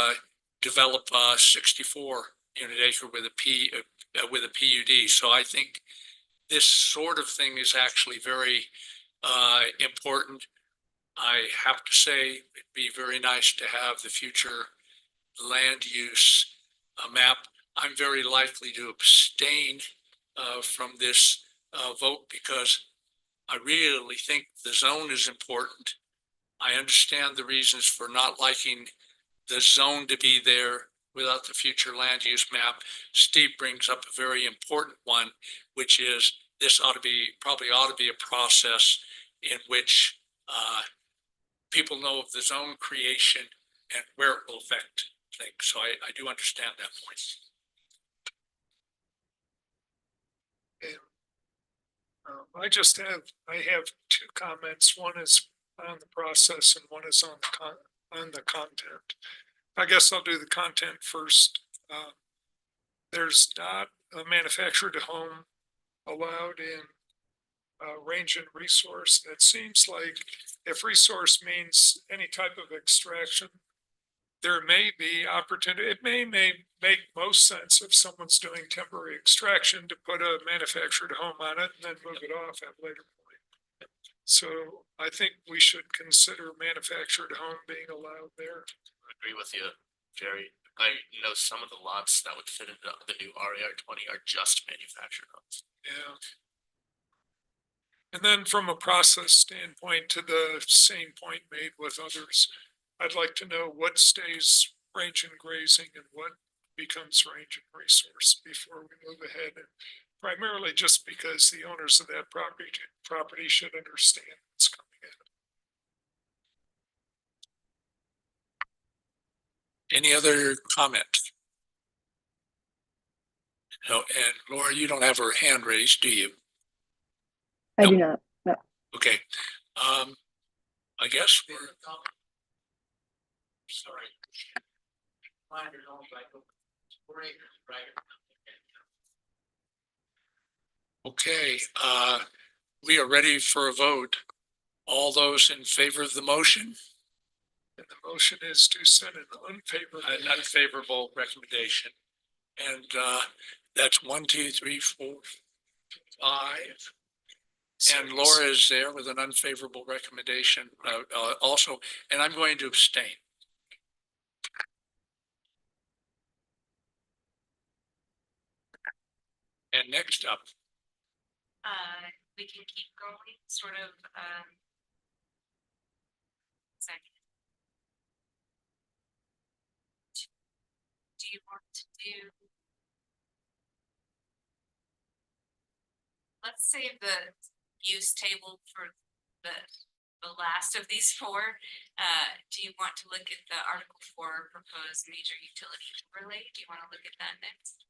develop a 64 unit acre with a PUD. So I think this sort of thing is actually very important. I have to say it'd be very nice to have the future land use map. I'm very likely to abstain from this vote because I really think the zone is important. I understand the reasons for not liking the zone to be there without the future land use map. Steve brings up a very important one, which is this probably ought to be a process in which people know of the zone creation and where it will affect things. So I do understand that point. I have two comments. One is on the process and one is on the content. I guess I'll do the content first. There's not a manufactured home allowed in range and resource. It seems like if resource means any type of extraction, there may be opportunity. It may make most sense if someone's doing temporary extraction to put a manufactured home on it and then move it off at a later point. So I think we should consider manufactured home being allowed there. I agree with you, Jerry. I know some of the lots that would fit into the new RAR 20 are just manufactured homes. Yeah. And then from a process standpoint, to the same point made with others, I'd like to know what stays range and grazing and what becomes range and resource before we move ahead. And primarily just because the owners of that property should understand what's coming in. Any other comments? No, and Laura, you don't have her hand raised, do you? I do not. No. Okay. I guess we're. Sorry. Okay, we are ready for a vote. All those in favor of the motion? And the motion is to send an unfavorable. An unfavorable recommendation. And that's 1, 2, 3, 4, 5. And Laura is there with an unfavorable recommendation also, and I'm going to abstain. And next up, We can keep going, sort of, second. Do you want to do? Let's save the use table for the last of these four. Do you want to look at the Article 4 proposed major utility overlay? Do you want to look at that next?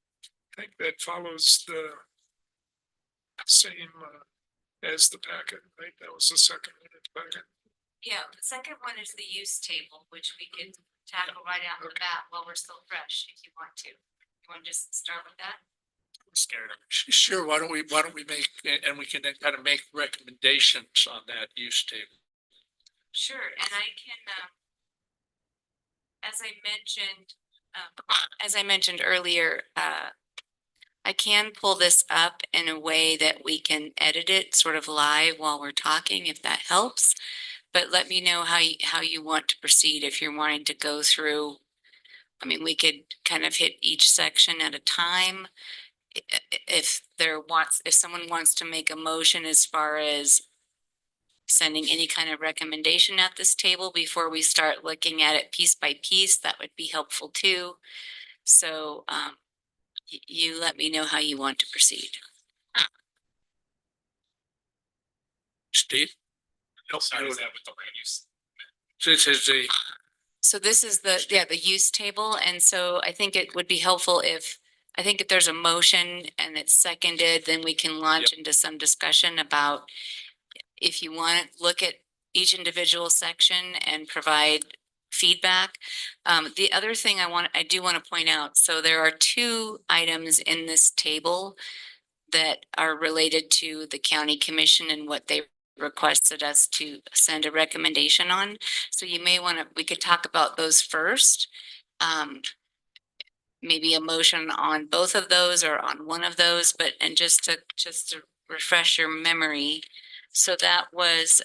I think that follows the same as the packet, right? That was the second one in the packet. Yeah, the second one is the use table, which we can tackle right out of the bat while we're still fresh, if you want to. You want to just start with that? I'm scared of it. Sure, why don't we make, and we can then kind of make recommendations on that use table. Sure, and I can, as I mentioned earlier, I can pull this up in a way that we can edit it sort of live while we're talking, if that helps. But let me know how you want to proceed. If you're wanting to go through, I mean, we could kind of hit each section at a time. If someone wants to make a motion as far as sending any kind of recommendation at this table before we start looking at it piece by piece, that would be helpful too. So you let me know how you want to proceed. Steve? Sorry, is that with the land use? This is the, So this is the use table. And so I think it would be helpful if there's a motion and it's seconded, then we can launch into some discussion about if you want to look at each individual section and provide feedback. The other thing I do want to point out, so there are 2 items in this table that are related to the county commission and what they requested us to send a recommendation on. So you may want to, we could talk about those first. Maybe a motion on both of those or on one of those, and just to refresh your memory. So that was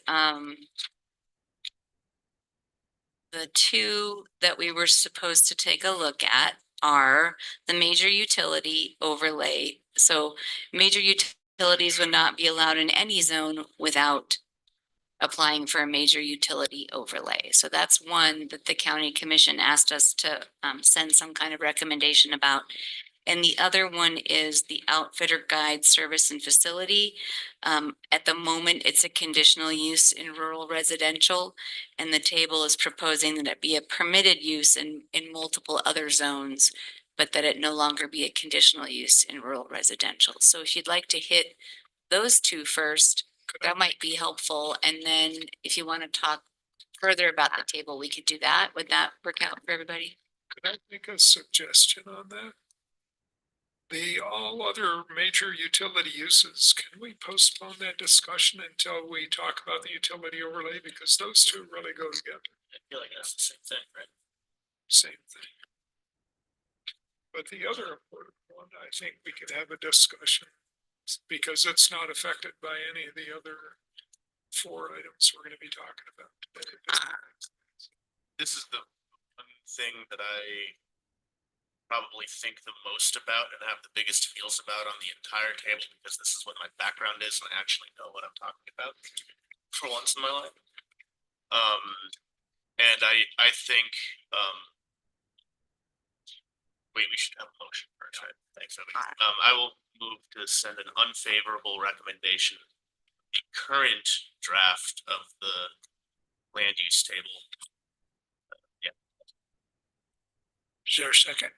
the 2 that we were supposed to take a look at are the major utility overlay. So major utilities would not be allowed in any zone without applying for a major utility overlay. So that's one that the county commission asked us to send some kind of recommendation about. And the other one is the outfitter guide service and facility. At the moment, it's a conditional use in rural residential, and the table is proposing that it be a permitted use in multiple other zones, but that it no longer be a conditional use in rural residential. So if you'd like to hit those 2 first, that might be helpful. And then if you want to talk further about the table, we could do that. Would that work out for everybody? Could I make a suggestion on that? The all other major utility uses, can we postpone that discussion until we talk about the utility overlay? Because those 2 really go together. I feel like that's the same thing, right? Same thing. But the other important one, I think we could have a discussion because it's not affected by any of the other 4 items we're going to be talking about today. This is the one thing that I probably think the most about and have the biggest feels about on the entire table, because this is what my background is and I actually know what I'm talking about for once in my life. And I think wait, we should have a motion first, right? Thanks, everybody. I will move to send an unfavorable recommendation, the current draft of the land use table. is there a second?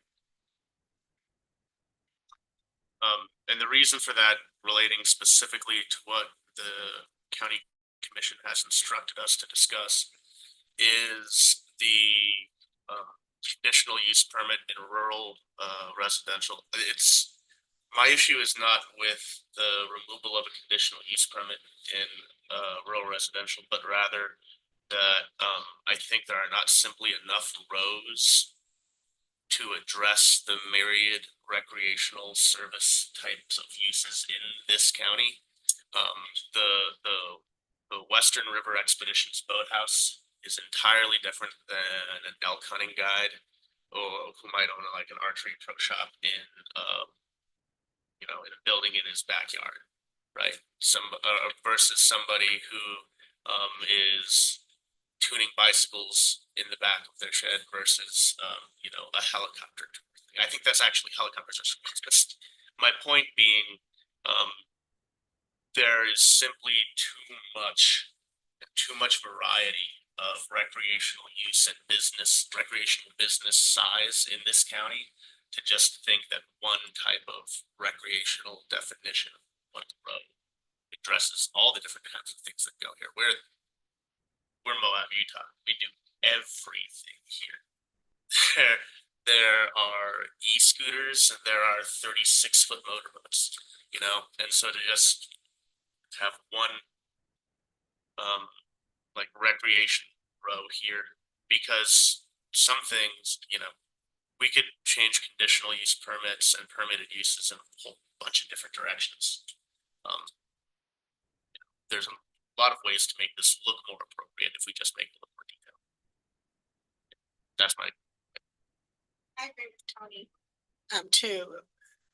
And the reason for that, relating specifically to what the county commission has instructed us to discuss, is the conditional use permit in rural residential. It's my issue is not with the removal of a conditional use permit in rural residential, but rather that I think there are not simply enough rows to address the myriad recreational service types of uses in this county. The Western River Expeditions Boathouse is entirely different than an elk hunting guide or who might own like an archery pro shop in in a building in his backyard, right? Versus somebody who is tuning bicycles in the back of their shed versus a helicopter. I think that's actually helicopters are just my point being there is simply too much variety of recreational use and recreational business size in this county to just think that one type of recreational definition of what the road addresses all the different kinds of things that go here. We're Moab, Utah. We do everything here. There are e-scooters and there are 36-foot motorboats, and so to just have one like recreation row here, because some things, we could change conditional use permits and permitted uses in a whole bunch of different directions. There's a lot of ways to make this look more appropriate if we just make it look more detailed. That's my. I agree with Tony, too.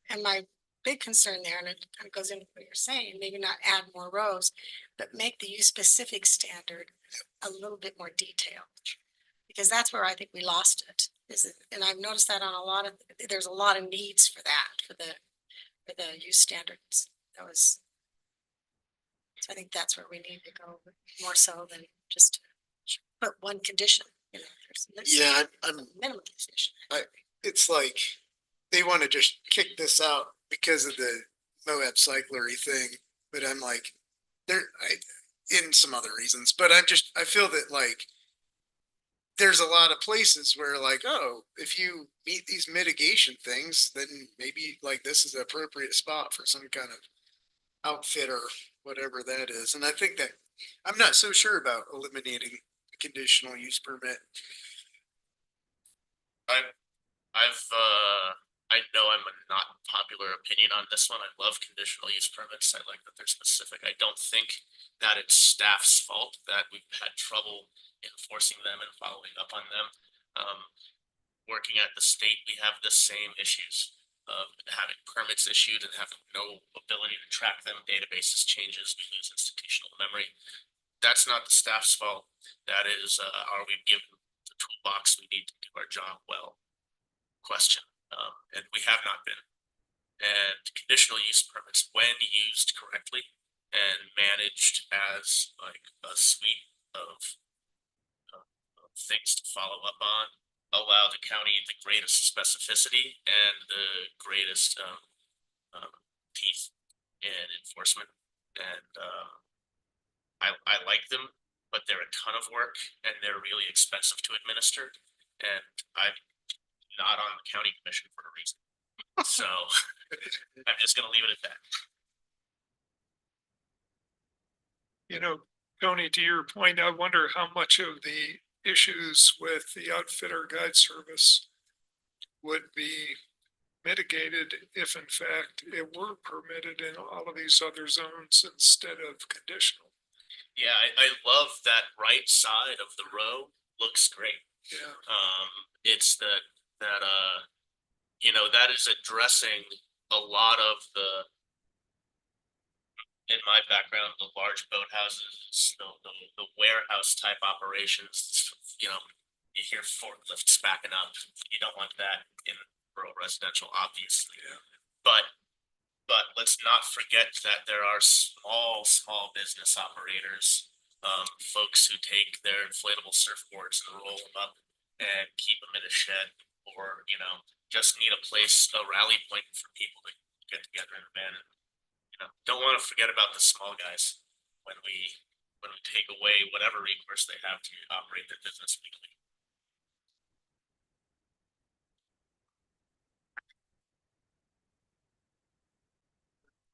And my big concern there, and it kind of goes into what you're saying, maybe not add more rows, but make the use specific standard a little bit more detailed. Because that's where I think we lost it. And I've noticed that on there's a lot of needs for that, for the use standards. So I think that's where we need to go more so than just put one condition. Yeah, I'm minimum condition. it's like they want to just kick this out because of the Moab cyclery thing, but I'm like, in some other reasons, but I feel that like there's a lot of places where like, oh, if you meet these mitigation things, then maybe like this is the appropriate spot for some kind of outfit or whatever that is. And I think that I'm not so sure about eliminating a conditional use permit. I know I'm a not popular opinion on this one. I love conditional use permits. I like that they're specific. I don't think that it's staff's fault that we've had trouble enforcing them and following up on them. Working at the state, we have the same issues of having permits issued and having no ability to track them. Databases changes, we lose institutional memory. That's not the staff's fault. That is, are we given the toolbox we need to do our job well? Question. And we have not been. And conditional use permits, when used correctly and managed as like a suite of things to follow up on, allow the county the greatest specificity and the greatest teeth in enforcement. And I like them, but they're a ton of work and they're really expensive to administer. And I'm not on the county commission for a reason. So I'm just going to leave it at that. Tony, to your point, I wonder how much of the issues with the outfitter guide service would be mitigated if in fact it were permitted in all of these other zones instead of conditional. Yeah, I love that right side of the row. Looks great. Yeah. It's that that is addressing a lot of in my background, the large boathouses, the warehouse type operations, you hear forklifts backing up. You don't want that in rural residential, obviously. Yeah. But let's not forget that there are small business operators, folks who take their inflatable surfboards and roll them up and keep them in a shed, or just need a place, a rally point for people to get together in a van. Don't want to forget about the small guys when we take away whatever recourse they have to operate their business legally.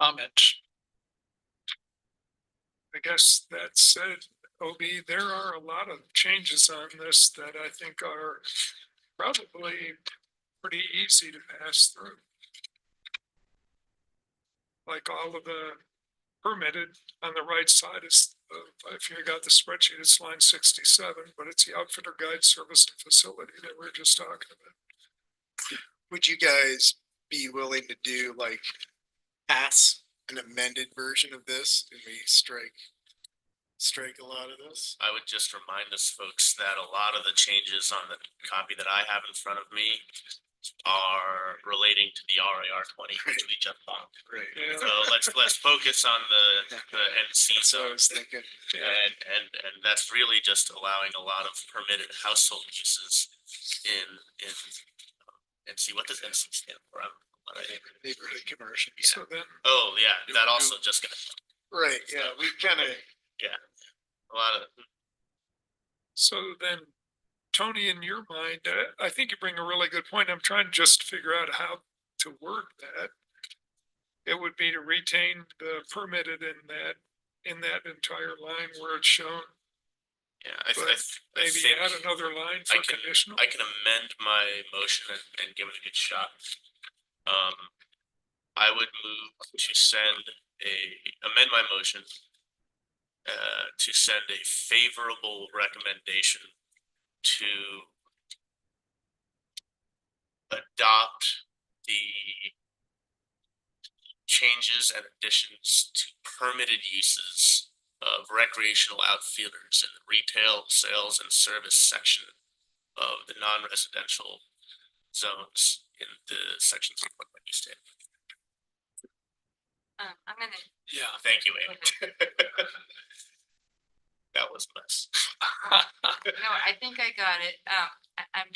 comments? I guess that said, Obi, there are a lot of changes on this that I think are probably pretty easy to pass through. Like all of the permitted on the right side is, if you got the spreadsheet, it's line 67, but it's the outfitter guide service and facility that we we're just talking about. Would you guys be willing to do like pass an amended version of this and we strike a lot of this? I would just remind us folks that a lot of the changes on the copy that I have in front of me are relating to the RAR 20, which we just talked. Right. Yeah. So let's focus on the NC So I zone. was thinking, And that's really just allowing a lot of permitted household uses in NC. What does NC stand for? neighborhood commercial. So then, Oh, yeah, that also just got, Right, yeah, we kind of, a lot of, so then, Tony, in your mind, I think you bring a really good point. I'm trying just to figure out how to word that. It would be to retain the permitted in that entire line where it's shown. yeah, But I maybe think add another line I for conditional. I can amend my motion and give it a good shot. I would move to amend my motion to send a favorable recommendation to adopt the changes and additions to permitted uses of recreational outfitters in the retail, sales, and service section of the non-residential zones in the sections of what you said. I'm gonna, Yeah, thank you, Amy. That was a mess. no, I think I got it. I'm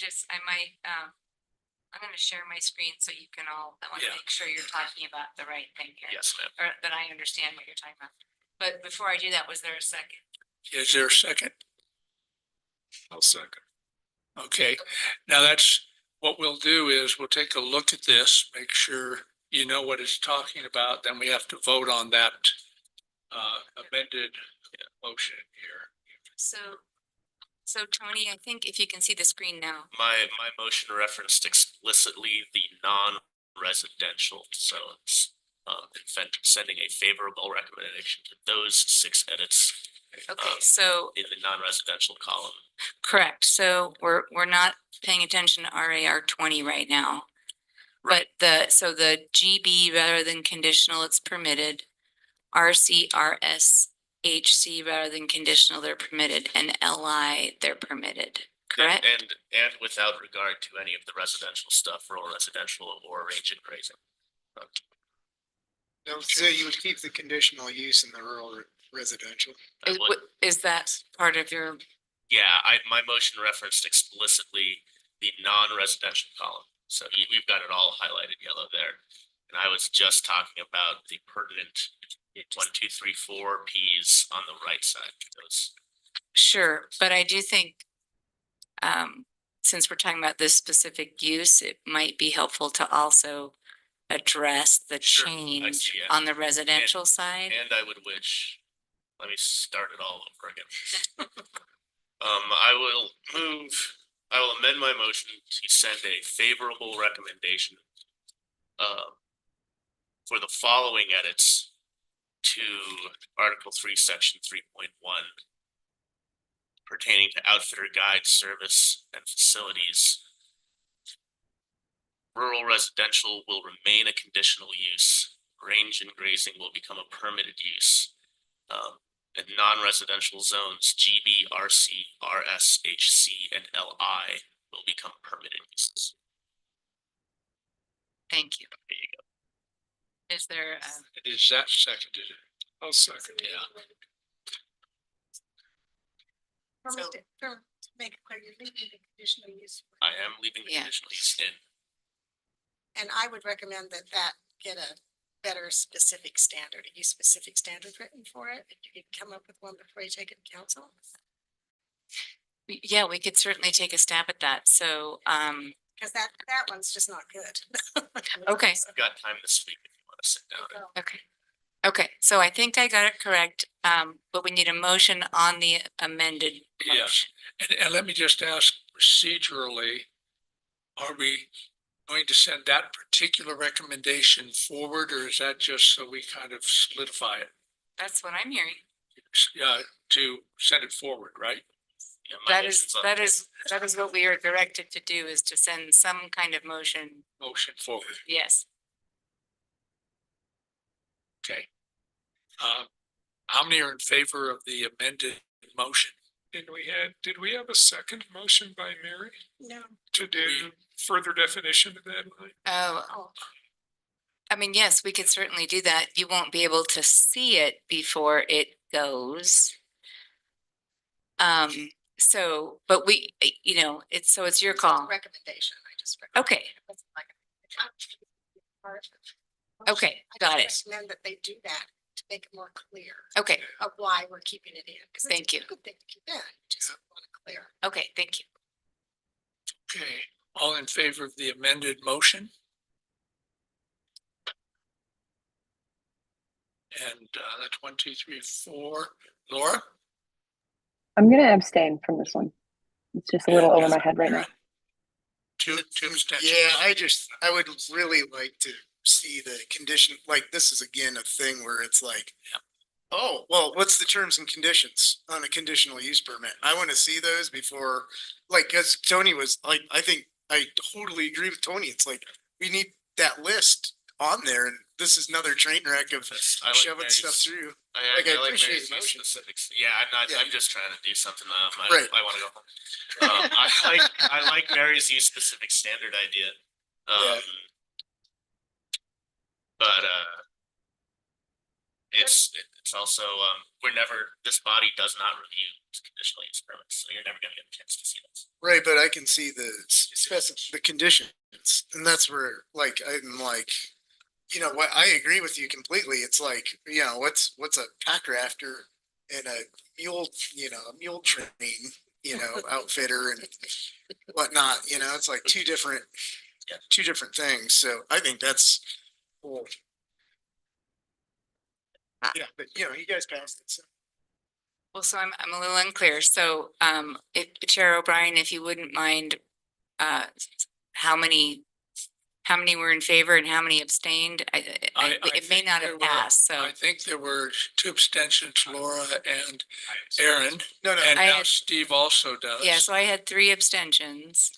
gonna share my screen so you can all, I want to Yeah. make sure you're talking about the right thing here. Yes, ma'am. Or that I understand what you're talking about. But before I do that, was there a second? Is there a second? I'll second. Okay, now that's, what we'll do is we'll take a look at this, make sure you know what it's talking about, then we have to vote on that amended motion here. So Tony, I think if you can see the screen now. My motion referenced explicitly the non-residential zones. Sending a favorable recommendation to those 6 edits. Okay, so In the non-residential column. correct. So we're not paying attention to RAR 20 right now. But so the GB rather than conditional, it's permitted. RC, RS, HC rather than conditional, they're permitted, and LI, they're permitted, correct? And without regard to any of the residential stuff, rural residential or range and grazing. so you would keep the conditional use in the rural residential. Is that part of your, Yeah, my motion referenced explicitly the non-residential column. So we've got it all highlighted yellow there. And I was just talking about the pertinent 1, 2, 3, 4 Ps on the right side. Those. sure, but I do think, since we're talking about this specific use, it might be helpful to also address the Sure, I change see, yeah. on the residential side. And I would wish, let me start it all over again. I will amend my motion to send a favorable recommendation for the following edits to Article 3, Section 3.1 pertaining to outfitter guide service and facilities. Rural residential will remain a conditional use. Range and grazing will become a permitted use. And non-residential zones, GB, RC, RS, HC, and LI will become permitted uses. Thank you. There you go. Is there, Is that seconded? I'll second. Yeah. To make it clear, you're leaving the conditional use. I am leaving the Yeah. conditional use in. And I would recommend that get a better specific standard, a use specific standard written for it. If you could come up with one before you take it to council. yeah, we could certainly take a stab at that. So, Because that one's just not good. okay, I've got time this week if you want to sit down. okay. Okay, so I think I got it correct, but we need a motion on the amended Yes. motion. And let me just ask procedurally, are we going to send that particular recommendation forward, or is that just so we kind of solidify it? That's what I'm hearing. To send it forward, right? Yeah, my That is, motion's on that the is, that is what we are directed to do, is to send some kind of motion. Motion forward, Yes. okay. How many are in favor of the amended motion? Did we have a second motion by Mary No. to do further definition of that line? Oh, I mean, yes, we could certainly do that. You won't be able to see it before it goes. So, but we, you know, it's your call. Recommendation, I just. Okay, okay, got it. Recommend that they do that to make it more clear. Okay, Of why we're keeping it in. 'Cause it's Thank a you. Good thing to keep in, just want to clear. okay, thank you. Okay, all in favor of the amended motion? And that's 1, 2, 3, 4. Laura? I'm gonna abstain from this one. It's just a little over my head right now. Two abstentions. Yeah, I would really like to see the condition, like, this is again a thing where it's like, oh, well, what's the terms and conditions on a conditional use permit? I want to see those before, like, cause Tony was like, I think I totally agree with Tony. It's like, we need that list on there, and this is another train wreck of I like shoving Mary's- stuff through. I Like, I like appreciate Mary's the motion. specifics. Yeah, I'm not, Yeah. I'm just trying to do something. Right. I want to go home. I like Mary's use specific standard idea. Yeah. But, it's also, this body does not review conditional use permits, so you're never gonna get a chance to see those. Right, but I can see the conditions, and that's where, like, I'm like, you know what, I agree with you completely. It's like, you know, what's a pack rafter and a mule train, outfitter and whatnot, it's like two different things. So I think that's cool. Yeah, but you guys passed it, so. Well, so I'm a little unclear. So, if Chair O'Brien, if you wouldn't mind, how many were in favor and how many abstained? It may think not there have were- passed, so. I think there were 2 abstentions, Laura and Aaron. No, And I now had- Steve also does. Yeah, so I had 3 abstentions.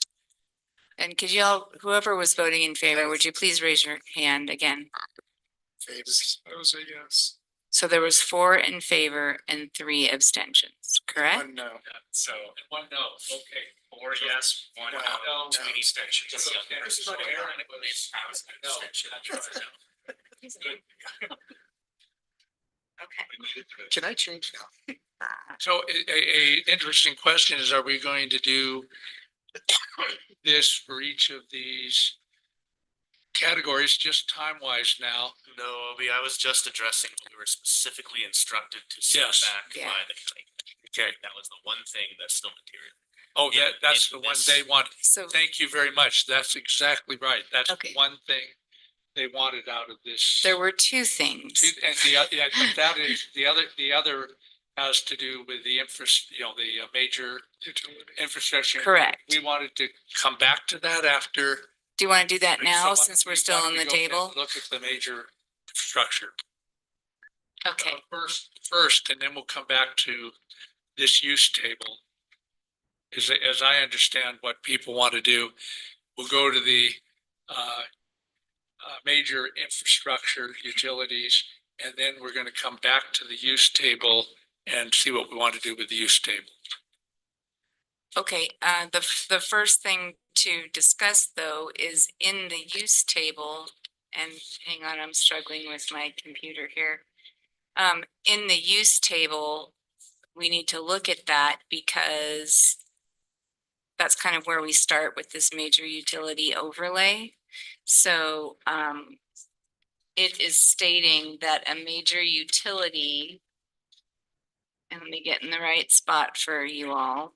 And could y'all, whoever was voting in favor, would you please raise your hand again? Favors. That was a yes. So there was 4 in favor and 3 abstentions, correct? One no. So, one no, okay, 4 yes, 1 No, no, no. 2 abstentions. This is what Aaron was- No, that's right. Good. Okay. Can I change now? So a interesting question is, are we going to do this for each of these categories, just time-wise now? No, I was just addressing what we were specifically instructed to send Yes. back Yeah. by the county. Okay. That was the one thing that's still material. Oh, Yeah, that's in the one this- they want. So, Thank you very much. That's exactly right. That's Okay. one thing they wanted out of this. there were 2 things. And but that is, the other has to do with the the major Utility. infrastructure. Correct. We wanted to come back to that after. Do you want to do that So now, why since don't we're we- still why don't on we the go ahead and table? Look at the major structure. Okay, First, and then we'll come back to this use table. As I understand what people want to do, we'll go to the major infrastructure utilities, and then we're going to come back to the use table and see what we want to do with the use table. okay, the first thing to discuss though is in the use table, and hang on, I'm struggling with my computer here. In the use table, we need to look at that because that's kind of where we start with this major utility overlay. So, it is stating that a major utility, and let me get in the right spot for you all.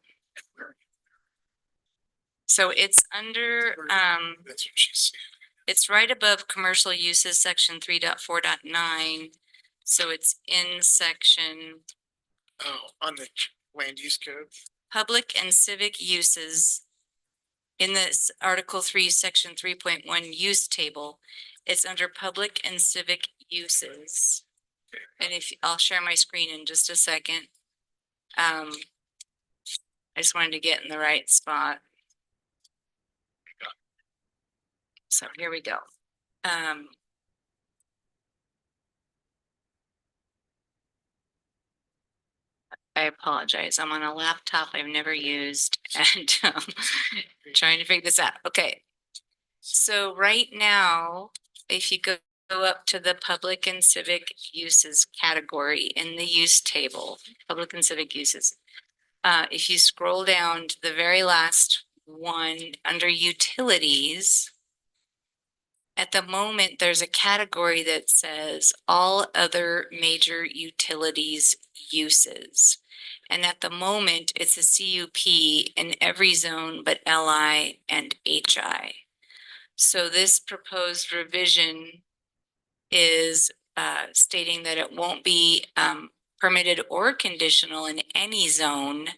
So it's under, That's what she's saying. it's right above commercial uses, section 3.4.9. So it's in section Oh, on the land use code. public and civic uses. In this Article 3, Section 3.1 use table, it's under public and civic uses. And if I'll share my screen in just a second. I just wanted to get in the right spot. So here we go. I apologize. I'm on a laptop I've never used and trying to figure this out. Okay. So right now, if you go up to the public and civic uses category in the use table, public and civic uses. If you scroll down to the very last one under utilities, at the moment, there's a category that says all other major utilities uses. And at the moment, it's a CUP in every zone but LI and HI. So this proposed revision is stating that it won't be permitted or conditional in any zone.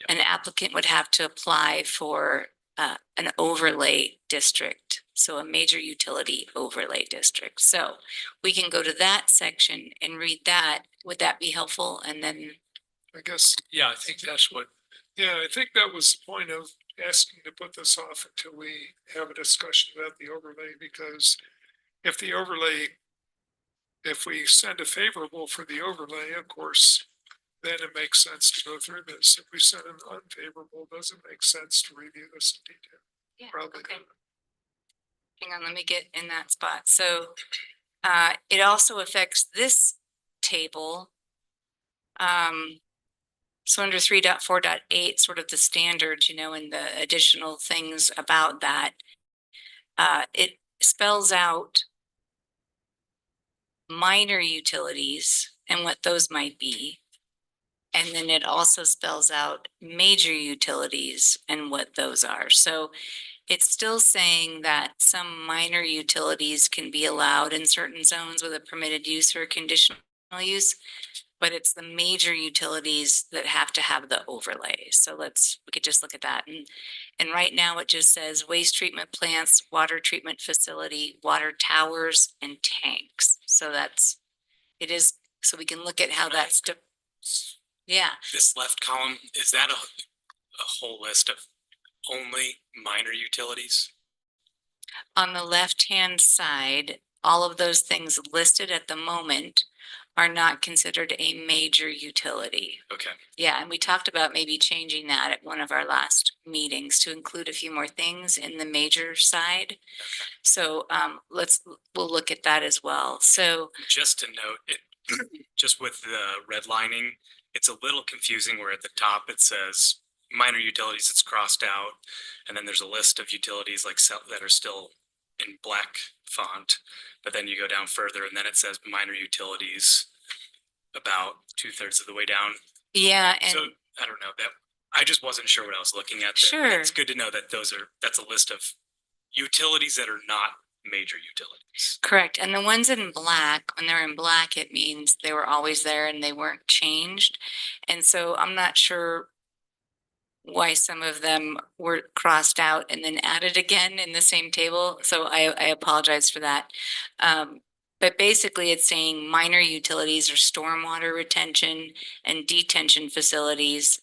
An applicant would have to apply for an overlay district. So a major utility overlay district. So we can go to that section and read that. Would that be helpful? And then I guess, Yeah, I think that's what, yeah, I think that was the point of asking to put this off until we have a discussion about the overlay, because if the overlay, if we send a favorable for the overlay, of course, then it makes sense to go through this. If we send an unfavorable, does it make sense to review this in detail? yeah, Probably okay. not. Hang on, let me get in that spot. So it also affects this table. So under 3.4.8, sort of the standards, you know, and the additional things about that, it spells out minor utilities and what those might be. And then it also spells out major utilities and what those are. So it's still saying that some minor utilities can be allowed in certain zones with a permitted use or conditional use, but it's the major utilities that have to have the overlay. So we could just look at that. And right now it just says waste treatment plants, water treatment facility, water towers, and tanks. So it is, so we can look at how that's, yeah. This left column, is that a whole list of only minor utilities? On the left-hand side, all of those things listed at the moment are not considered a major utility. Okay. Yeah, and we talked about maybe changing that at one of our last meetings to include a few more things in the major side. So we'll look at that as well. So Just to note, just with the redlining, it's a little confusing where at the top it says minor utilities, it's crossed out. And then there's a list of utilities like that are still in black font. But then you go down further and then it says minor utilities about 2/3 of the way down. yeah, and So I don't know that, I just wasn't sure what I was looking at. There. Sure. It's good to know that that's a list of utilities that are not major utilities. correct. And the ones in black, when they're in black, it means they were always there and they weren't changed. And so I'm not sure why some of them were crossed out and then added again in the same table. So I apologize for that. But basically it's saying minor utilities are stormwater retention and detention facilities,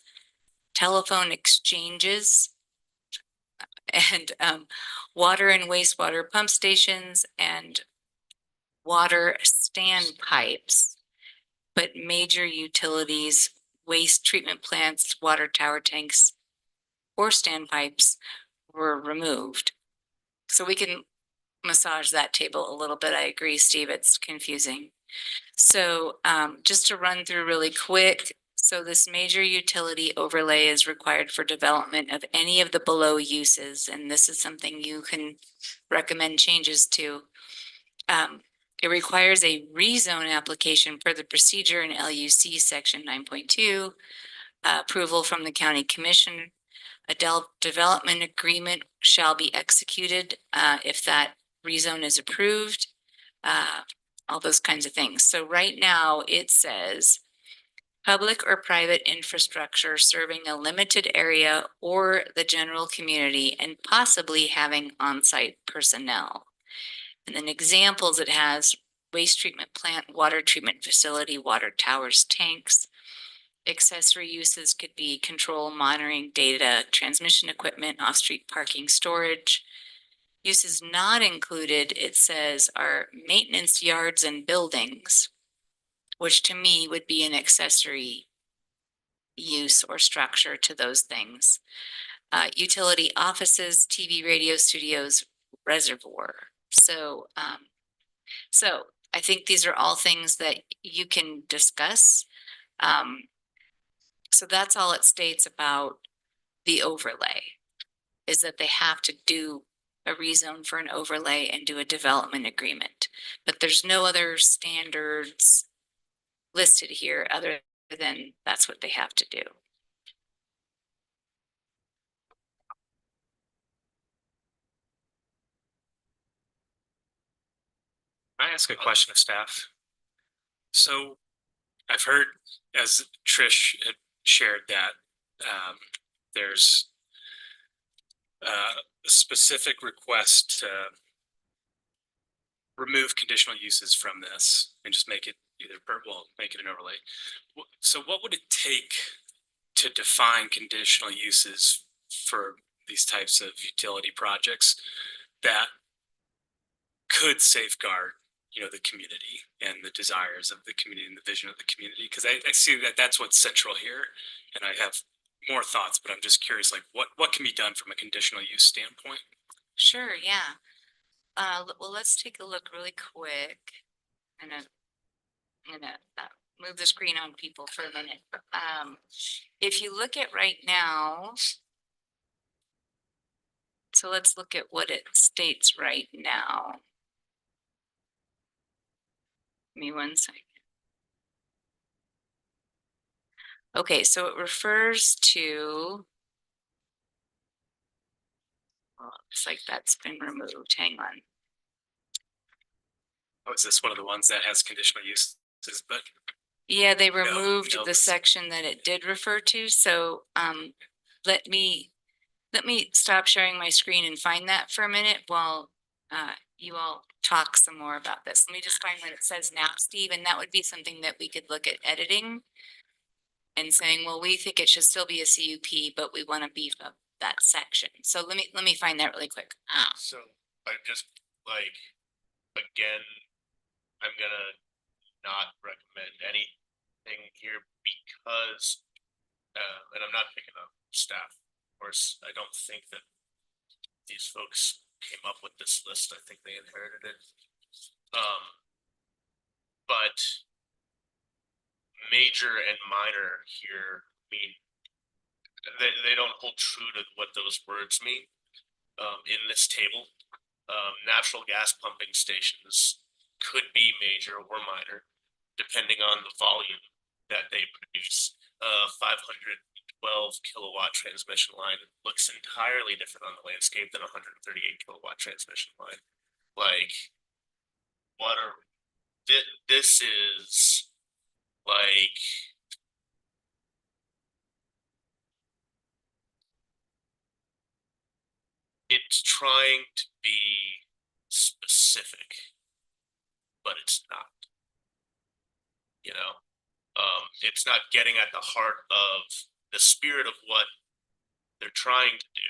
telephone exchanges, and water and wastewater pump stations and water standpipes. But major utilities, waste treatment plants, water tower tanks, or standpipes were removed. So we can massage that table a little bit. I agree, Steve, it's confusing. So just to run through really quick. So this major utility overlay is required for development of any of the below uses. And this is something you can recommend changes to. It requires a rezone application per the procedure in LUC section 9.2, approval from the county commission. A development agreement shall be executed if that rezone is approved. all those kinds of things. So right now it says public or private infrastructure serving a limited area or the general community and possibly having on-site personnel. And then examples, it has waste treatment plant, water treatment facility, water towers, tanks. Accessory uses could be control, monitoring, data, transmission equipment, off-street parking, storage. Uses not included, it says, are maintenance yards and buildings, which to me would be an accessory use or structure to those things. Utility offices, TV, radio studios, reservoir. So I think these are all things that you can discuss. So that's all it states about the overlay, is that they have to do a rezone for an overlay and do a development agreement. But there's no other standards listed here other than that's what they have to do. Can I ask a question of staff? So I've heard, as Trish had shared, that there's a specific request to remove conditional uses from this and just make it either, make it an overlay. So what would it take to define conditional uses for these types of utility projects that could safeguard, you know, the community and the desires of the community and the vision of the community? Because I see that that's what's central here, and I have more thoughts, but I'm just curious, like what can be done from a conditional use standpoint? Sure, yeah. Well, let's take a look really quick. I'm gonna move the screen on people for a minute. If you look at right now, so let's look at what it states right now. Give me 1 second. Okay, so it refers to, well, looks like that's been removed. Hang on. Oh, is this one of the ones that has conditional uses? But Yeah, they removed no, the section that it did refer to. So let me stop sharing my screen and find that for a minute while you all talk some more about this. Let me just find what it says now, Steve, and that would be something that we could look at editing and saying, well, we think it should still be a CUP, but we want to beef up that section. So let me find that really quick. So I just like, again, I'm gonna not recommend anything here because, and I'm not picking up staff. Of course, I don't think that these folks came up with this list. I think they inherited it. But major and minor here mean they don't hold true to what those words mean in this table. Natural gas pumping stations could be major or minor depending on the volume that they produce. 512 kilowatt transmission line looks entirely different on the landscape than 138 kilowatt transmission line. Like, what are this is like it's trying to be specific, but it's not. You know, it's not getting at the heart of the spirit of what they're trying to do.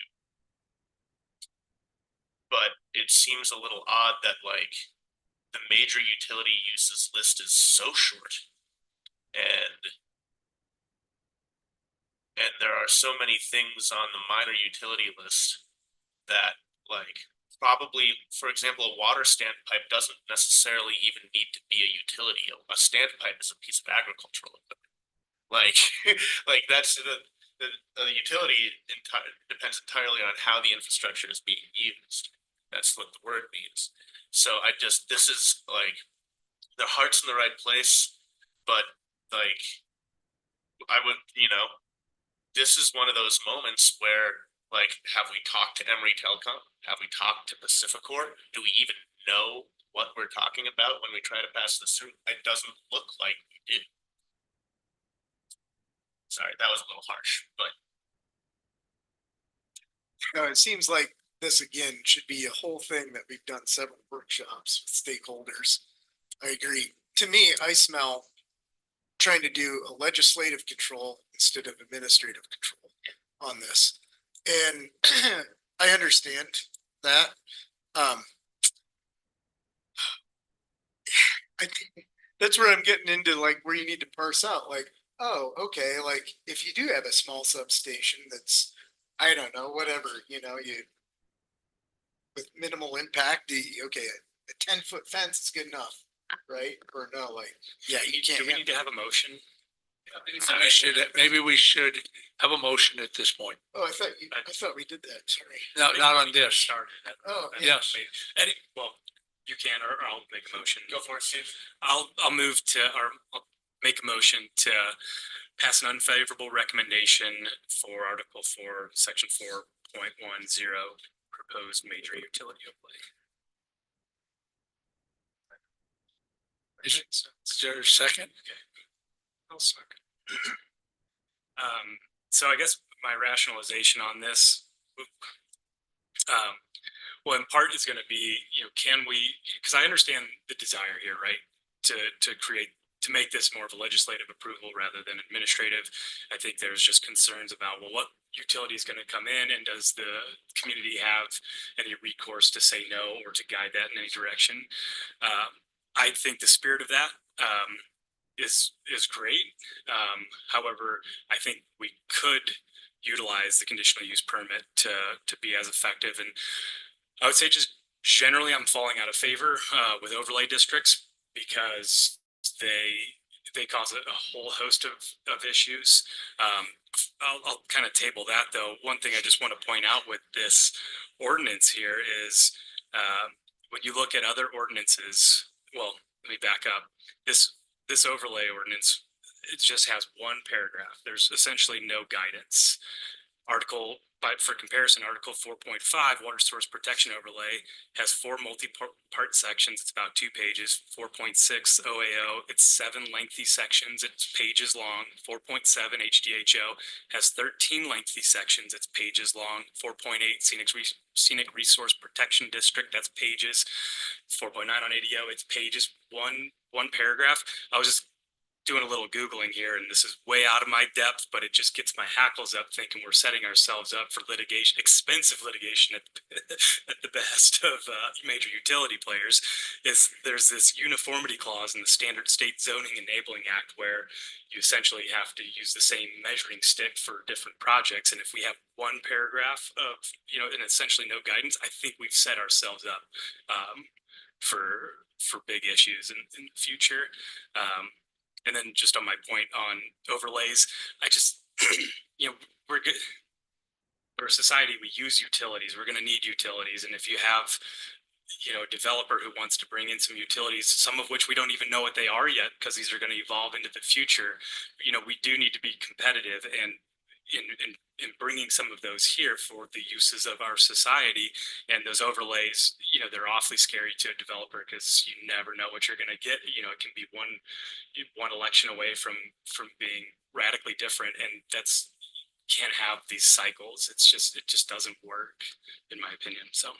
But it seems a little odd that like the major utility uses list is so short, and there are so many things on the minor utility list that like probably, for example, a water standpipe doesn't necessarily even need to be a utility. A standpipe is a piece of agricultural equipment. Like, like that's the utility depends entirely on how the infrastructure is being used. That's what the word means. So this is like, their heart's in the right place, but like, I would, this is one of those moments where, like, have we talked to Emory Telecom? Have we talked to Pacificor? Do we even know what we're talking about when we try to pass this through. It doesn't look like we did. Sorry, that was a little harsh, but It seems like this again should be a whole thing that we've done several workshops with stakeholders. I agree. To me, I smell trying to do a legislative control instead of administrative control on this. And I understand that. I think that's where I'm getting into, like, where you need to parse out, like, oh, okay, like if you do have a small substation that's, I don't know, whatever, you know, you with minimal impact, okay, a 10-foot fence is good enough, right? Or no, like, yeah, you can't. Do we need to have a motion? Maybe we should have a motion at this point. Oh, I thought we did that, sorry. No, not on this. Started. Oh, Yes. Eddie, well, you can, or I'll make a motion. Go for it, Steve. I'll move to, or I'll make a motion to pass an unfavorable recommendation for Article 4, Section 4.10, proposed major utility overlay. Is there a second? Okay. I'll second. So I guess my rationalization on this, well, in part is going to be, you know, can we, because I understand the desire here, right? To make this more of a legislative approval rather than administrative. I think there's just concerns about, well, what utility is going to come in, and does the community have any recourse to say no or to guide that in any direction? I think the spirit of that is great. However, I think we could utilize the conditional use permit to be as effective. And I would say just generally I'm falling out of favor with overlay districts because they cause a whole host of issues. I'll kind of table that though. One thing I just want to point out with this ordinance here is when you look at other ordinances, well, let me back up. This overlay ordinance, it just has one paragraph. There's essentially no guidance. But for comparison, Article 4.5, Water Source Protection Overlay, has 4 multi-part sections. It's about 2 pages. 4.6 OAO, it's 7 lengthy sections. It's pages long. 4.7 HDHO has 13 lengthy sections. It's pages long. 4.8 Scenic Resource Protection District, that's pages. 4.9 on ADO, it's pages. One paragraph. I was just doing a little Googling here, and this is way out of my depth, but it just gets my hackles up thinking we're setting ourselves up for litigation, expensive litigation at the best of major utility players. There's this uniformity clause in the Standard State Zoning Enabling Act where you essentially have to use the same measuring stick for different projects. And if we have one paragraph of, you know, and essentially no guidance, I think we've set ourselves up for big issues in the future. And then just on my point on overlays, I just, you know, we're a society, we use utilities, we're going to need utilities. And if you have, you know, a developer who wants to bring in some utilities, some of which we don't even know what they are yet, because these are going to evolve into the future, you know, we do need to be competitive and in bringing some of those here for the uses of our society. And those overlays, you know, they're awfully scary to a developer because you never know what you're going to get. You know, it can be one election away from being radically different, and that's can't have these cycles. It just doesn't work, in my opinion. So.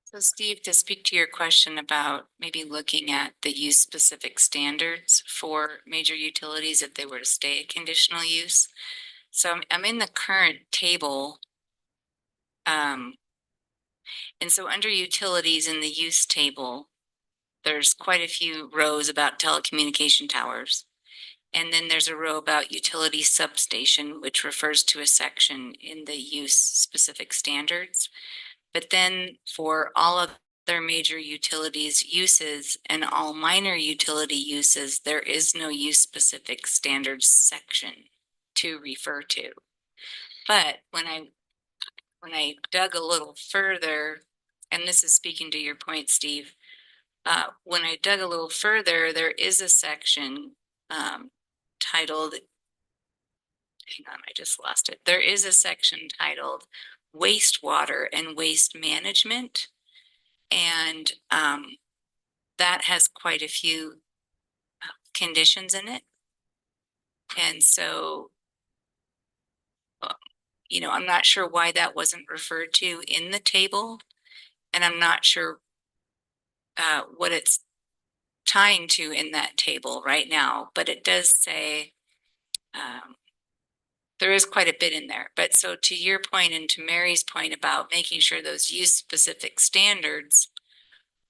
So Steve, to speak to your question about maybe looking at the use specific standards for major utilities if they were to stay a conditional use. So I'm in the current table. And so under utilities in the use table, there's quite a few rows about telecommunication towers. And then there's a row about utility substation, which refers to a section in the use specific standards. But then for all other major utilities uses and all minor utility uses, there is no use specific standards section to refer to. But when I dug a little further, and this is speaking to your point, Steve, when I dug a little further, there is a section titled, hang on, I just lost it. There is a section titled wastewater and waste management. And that has quite a few conditions in it. And so, you know, I'm not sure why that wasn't referred to in the table. And I'm not sure what it's tying to in that table right now, but it does say there is quite a bit in there. But so to your point and to Mary's point about making sure those use specific standards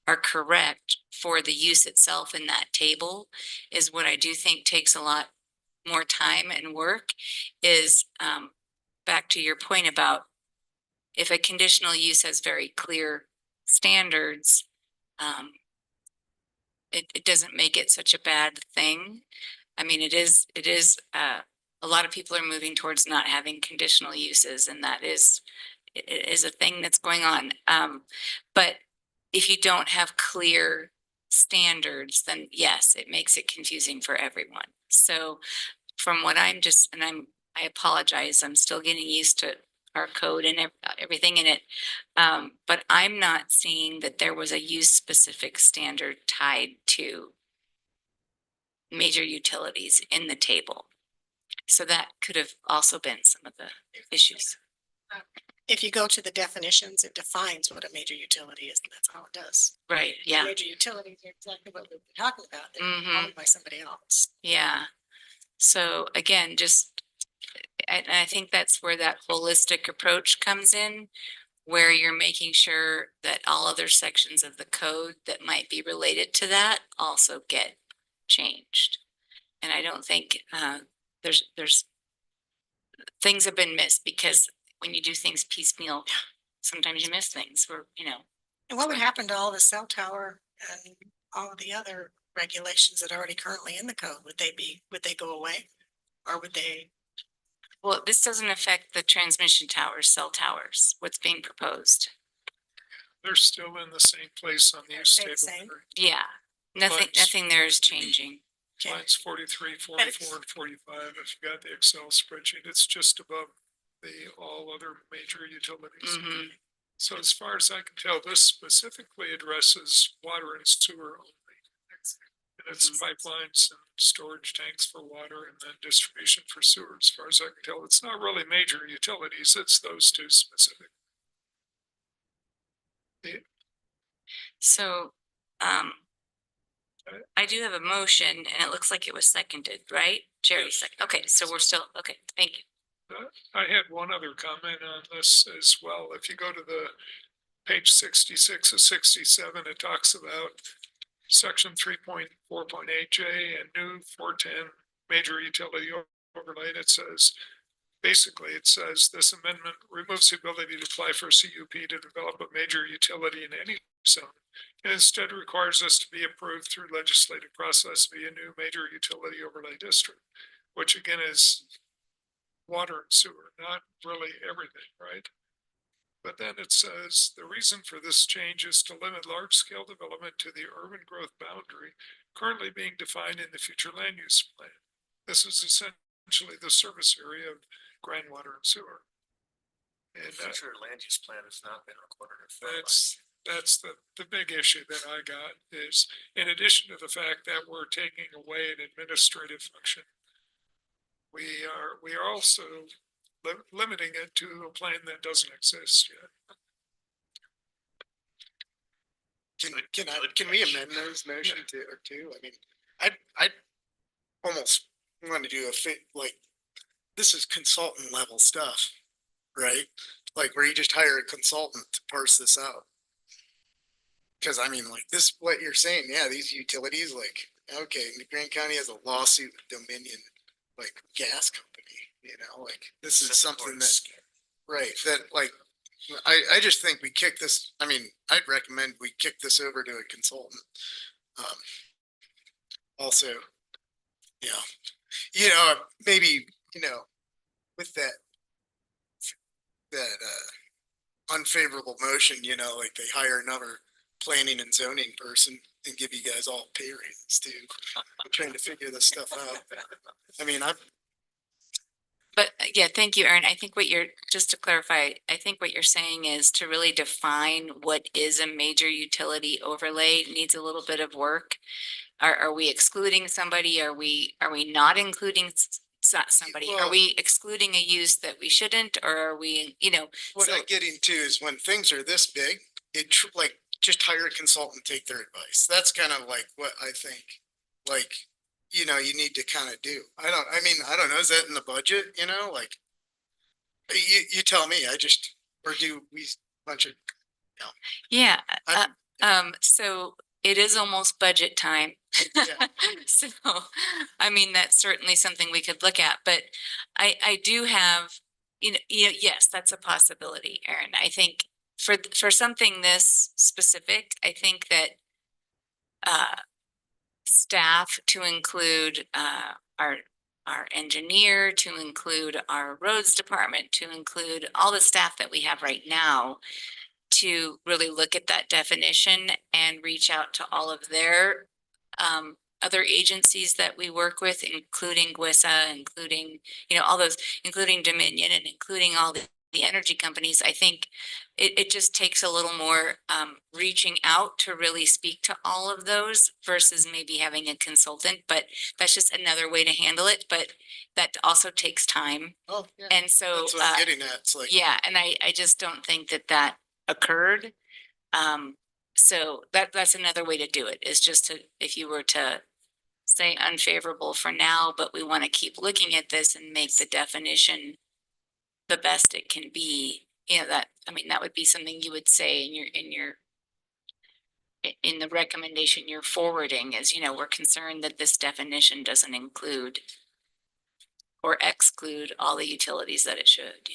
are correct for the use itself in that table is what I do think takes a lot more time and work is back to your point about if a conditional use has very clear standards, it doesn't make it such a bad thing. I mean, it is a lot of people are moving towards not having conditional uses, and that is a thing that's going on. But if you don't have clear standards, then yes, it makes it confusing for everyone. So from what I apologize, I'm still getting used to our code and everything in it. But I'm not seeing that there was a use specific standard tied to major utilities in the table. So that could have also been some of the issues. If you go to the definitions, it defines what a major utility is, and that's all it does. Right, yeah. Major utilities are exactly what we've been talking about. They're Mhm. owned by somebody else. Yeah. So again, I think that's where that holistic approach comes in, where you're making sure that all other sections of the code that might be related to that also get changed. And I don't think there's things have been missed because when you do things piecemeal, sometimes you miss things or, you know. And what would happen to all the cell tower and all of the other regulations that are already currently in the code? Would they go away? Or would they? Well, this doesn't affect the transmission towers, cell towers, what's being proposed. They're still in the same place on the use Stay the table. same? Yeah, nothing there is changing. Lines 43, 44, and 45, if you got the Excel spreadsheet, it's just above the all other major utilities. Mhm. So as far as I can tell, this specifically addresses water and sewer only. And it's pipelines and storage tanks for water and then distribution for sewer. As far as I can tell, it's not really major utilities, it's those two specific. So, I do have a motion and it looks like it was seconded, right? Jerry, okay, so we're still, okay, thank you. I had one other comment on this as well. If you go to the page 66 of 67, it talks about section 3.4.8J and new 410 major utility overlay. And it says, basically, it says this amendment removes the ability to apply for a CUP to develop a major utility in any zone. And instead requires us to be approved through legislative process via new major utility overlay district, which again is water and sewer, not really everything, right? But then it says the reason for this change is to limit large-scale development to the urban growth boundary currently being defined in the future land use plan. This is essentially the service area of Grand Water and Sewer. And Future land use plan has not been recorded. that's the big issue that I got is, in addition to the fact that we're taking away an administrative function, we are also limiting it to a plan that doesn't exist yet. Can we amend those motion to, or two? I mean, I almost want to do a fit, like, this is consultant level stuff, right? Like where you just hire a consultant to parse this out. Cause I mean, like this, what you're saying, yeah, these utilities, like, okay, Grant County has a lawsuit with Dominion, like gas company, you know, like this is something that, right, that like, I just think we kick this, I mean, I'd recommend we kick this over to a consultant. Also, maybe, with that unfavorable motion, like they hire another planning and zoning person and give you guys all pay raises too. I'm trying to figure this stuff out. I mean, But yeah, thank you, Erin. I think what you're, just to clarify, I think what you're saying is to really define what is a major utility overlay needs a little bit of work. Are we excluding somebody? Are we not including somebody? Are Well- we excluding a use that we shouldn't, or are we, What so- I'm getting to is when things are this big, like, just hire a consultant, take their advice. That's kind of like what I think, like, you need to kind of do. I don't know, is that in the budget, like? You tell me, or do we bunch of, Yeah, I'm- so it is almost budget time. Yeah. So, I mean, that's certainly something we could look at, but I do have, yes, that's a possibility, Erin. I think for something this specific, I think that staff, to include our engineer, to include our roads department, to include all the staff that we have right now, to really look at that definition and reach out to all of their other agencies that we work with, including GWISA, including, all those, including Dominion, and including all the energy companies. I think it just takes a little more reaching out to really speak to all of those versus maybe having a consultant, but that's just another way to handle it. But that also takes time. Oh, yeah. And so, That's what I'm getting at. It's like. yeah, and I just don't think that occurred. So that's another way to do it, is just to, if you were to say unfavorable for now, but we want to keep looking at this and make the definition the best it can be, that would be something you would say in the recommendation you're forwarding is, we're concerned that this definition doesn't include or exclude all the utilities that it should,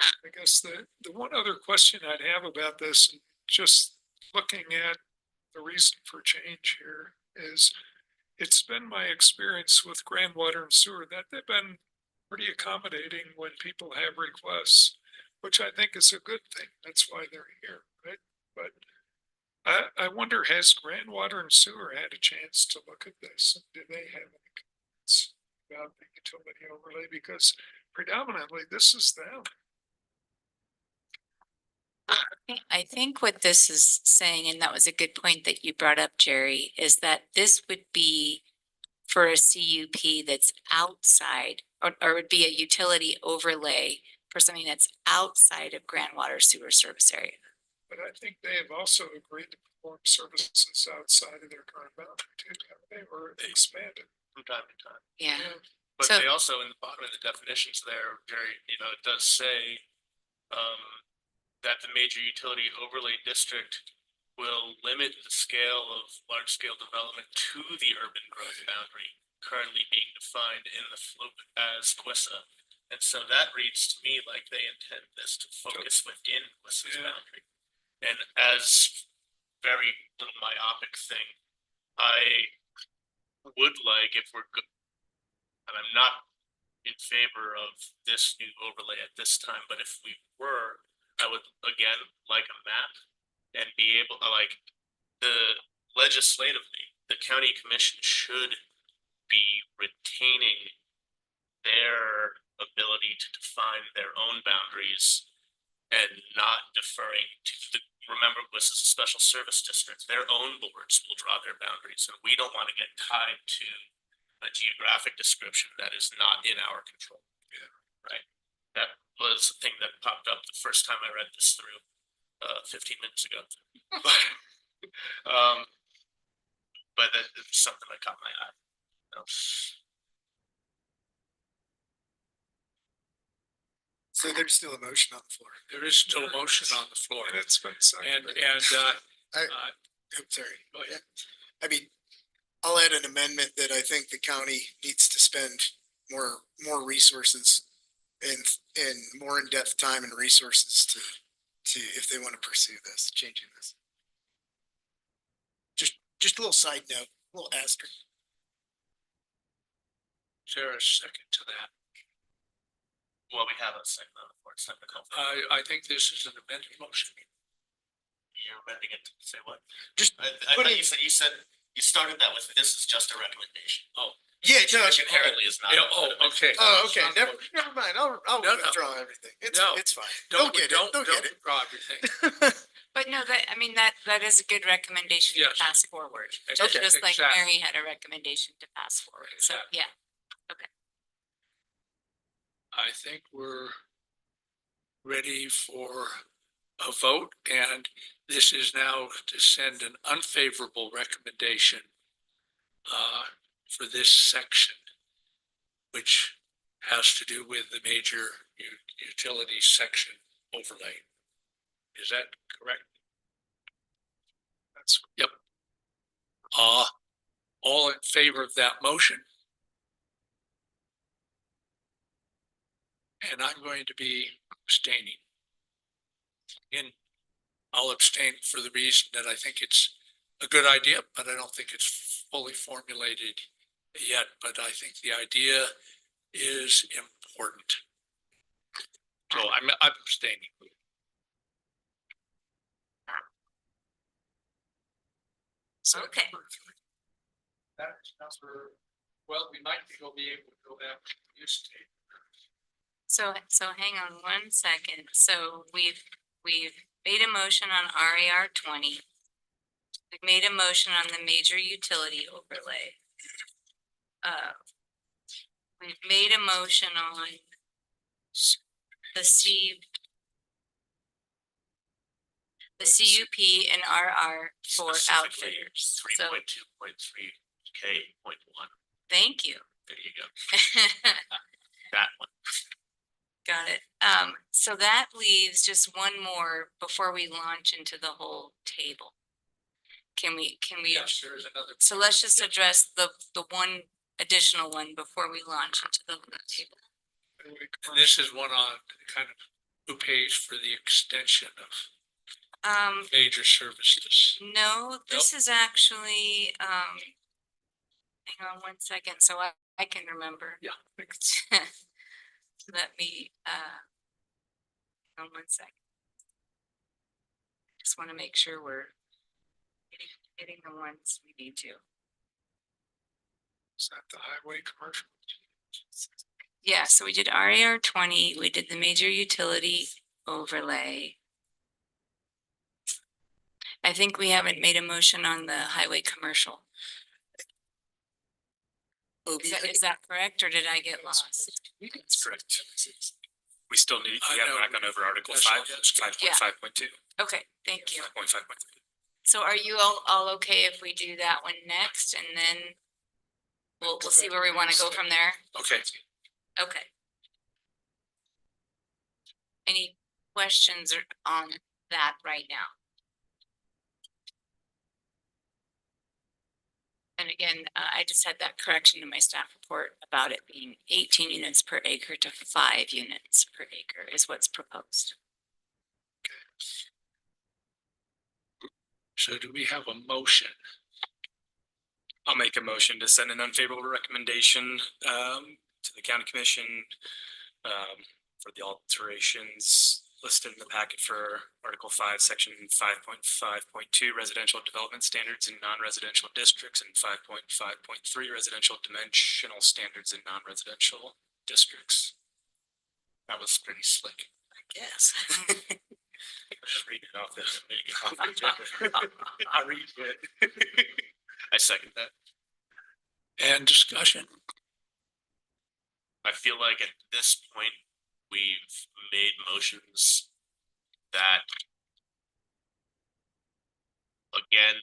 I guess the one other question I'd have about this, and just looking at the reason for change here, is it's been my experience with Grand Water and Sewer that they've been pretty accommodating when people have requests, which I think is a good thing. That's why they're here, right? But I wonder, has Grand Water and Sewer had a chance to look at this? And do they have any comments about the utility overlay? Because predominantly this is them. I think what this is saying, and that was a good point that you brought up, Jerry, is that this would be for a CUP that's outside, or would be a utility overlay for something that's outside of Grand Water Sewer Service Area. But I think they have also agreed to perform services outside of their current boundary too, haven't they, or expanded. From time to time. Yeah. But So- they also, in the bottom of the definitions there, Jerry, it does say that the major utility overlay district will limit the scale of large-scale development to the urban growth boundary currently being defined in the FLOP as QUISA. And so that reads to me like they intend this to focus within QUISA's boundary. And as very little myopic thing, I would like, if we're good, and I'm not in favor of this new overlay at this time, but if we were, I would again like a map and be able to, like, legislatively, the county commission should be retaining their ability to define their own boundaries and not deferring to remember, this is a special service district. Their own boards will draw their boundaries, and we don't want to get tied to a geographic description that is not in our control. Yeah. Right. That was the thing that popped up the first time I read this through 15 minutes ago. But it's something that caught my eye. So there's still a motion on the floor. There is still a motion on the floor. And it's been seconded. I'm sorry. Go ahead. I'll add an amendment that I think the county needs to spend more resources and more in-depth time and resources to if they want to pursue this, changing this. Just a little side note, a little asterisk. Is there a second to that? Well, we have a second on the floor. It's time to call. I think this is an amended motion. You're amending it to say what? Just I put thought in- you said You started that with, this is just a recommendation. Oh. Yeah, no, Which inherently is not. Yeah, oh, okay. oh, okay, never mind, I'll No, no. withdraw everything. No. It's fine. Don't get it, don't get it. Withdraw everything. But no, that is a good recommendation to Yes. pass forward. Okay, Just like exactly. Mary had a recommendation to pass forward. So, Exactly. yeah. I think we're ready for a vote, and this is now to send an unfavorable recommendation for this section, which has to do with the major utilities section overlay. Is that correct? That's, yep. All in favor of that motion? And I'm going to be abstaining. And I'll abstain for the reason that I think it's a good idea, but I don't think it's fully formulated yet. But I think the idea is important. So I'm abstaining. So Okay. That's for, well, we might be able to go back to the use state. So hang on 1 second. So we've made a motion on RAR 20. We've made a motion on the major utility overlay. We've made a motion on the CUP and RR for outfitters. So 3.2.3K.1. thank you. There you go. That one. Got it. So that leaves just one more before we launch into the whole table. Can we, Yes, there is another. so let's just address the one additional one before we launch into the whole table. And this is one on kind of who pays for the extension of major services. No, this is actually, hang on 1 second, so I can remember. Yeah. Let me, hang on 1 second. Just want to make sure we're hitting the ones we need to. Is that the highway commercial? Yeah, so we did RAR 20, we did the major utility overlay. I think we haven't made a motion on the highway commercial. Is that correct, or did I get lost? That's correct. We still need, I we have know. back on over Article That's 5, all, that's good. 5.5.2. Okay, thank you. 5.5.3. So are you all okay if we do that one next, and then we'll see where we want to go from there? Okay. Okay. Any questions on that right now? And again, I just had that correction in my staff report about it being 18 units per acre to 5 units per acre is what's proposed. So do we have a motion? I'll make a motion to send an unfavorable recommendation to the county commission for the alterations listed in the packet for Article 5, Section 5.5.2 residential development standards in non-residential districts and 5.5.3 residential dimensional standards in non-residential districts. That was pretty slick. I guess. Just read it off this. I'll read it. I second that. And discussion? I feel like at this point, we've made motions that, again,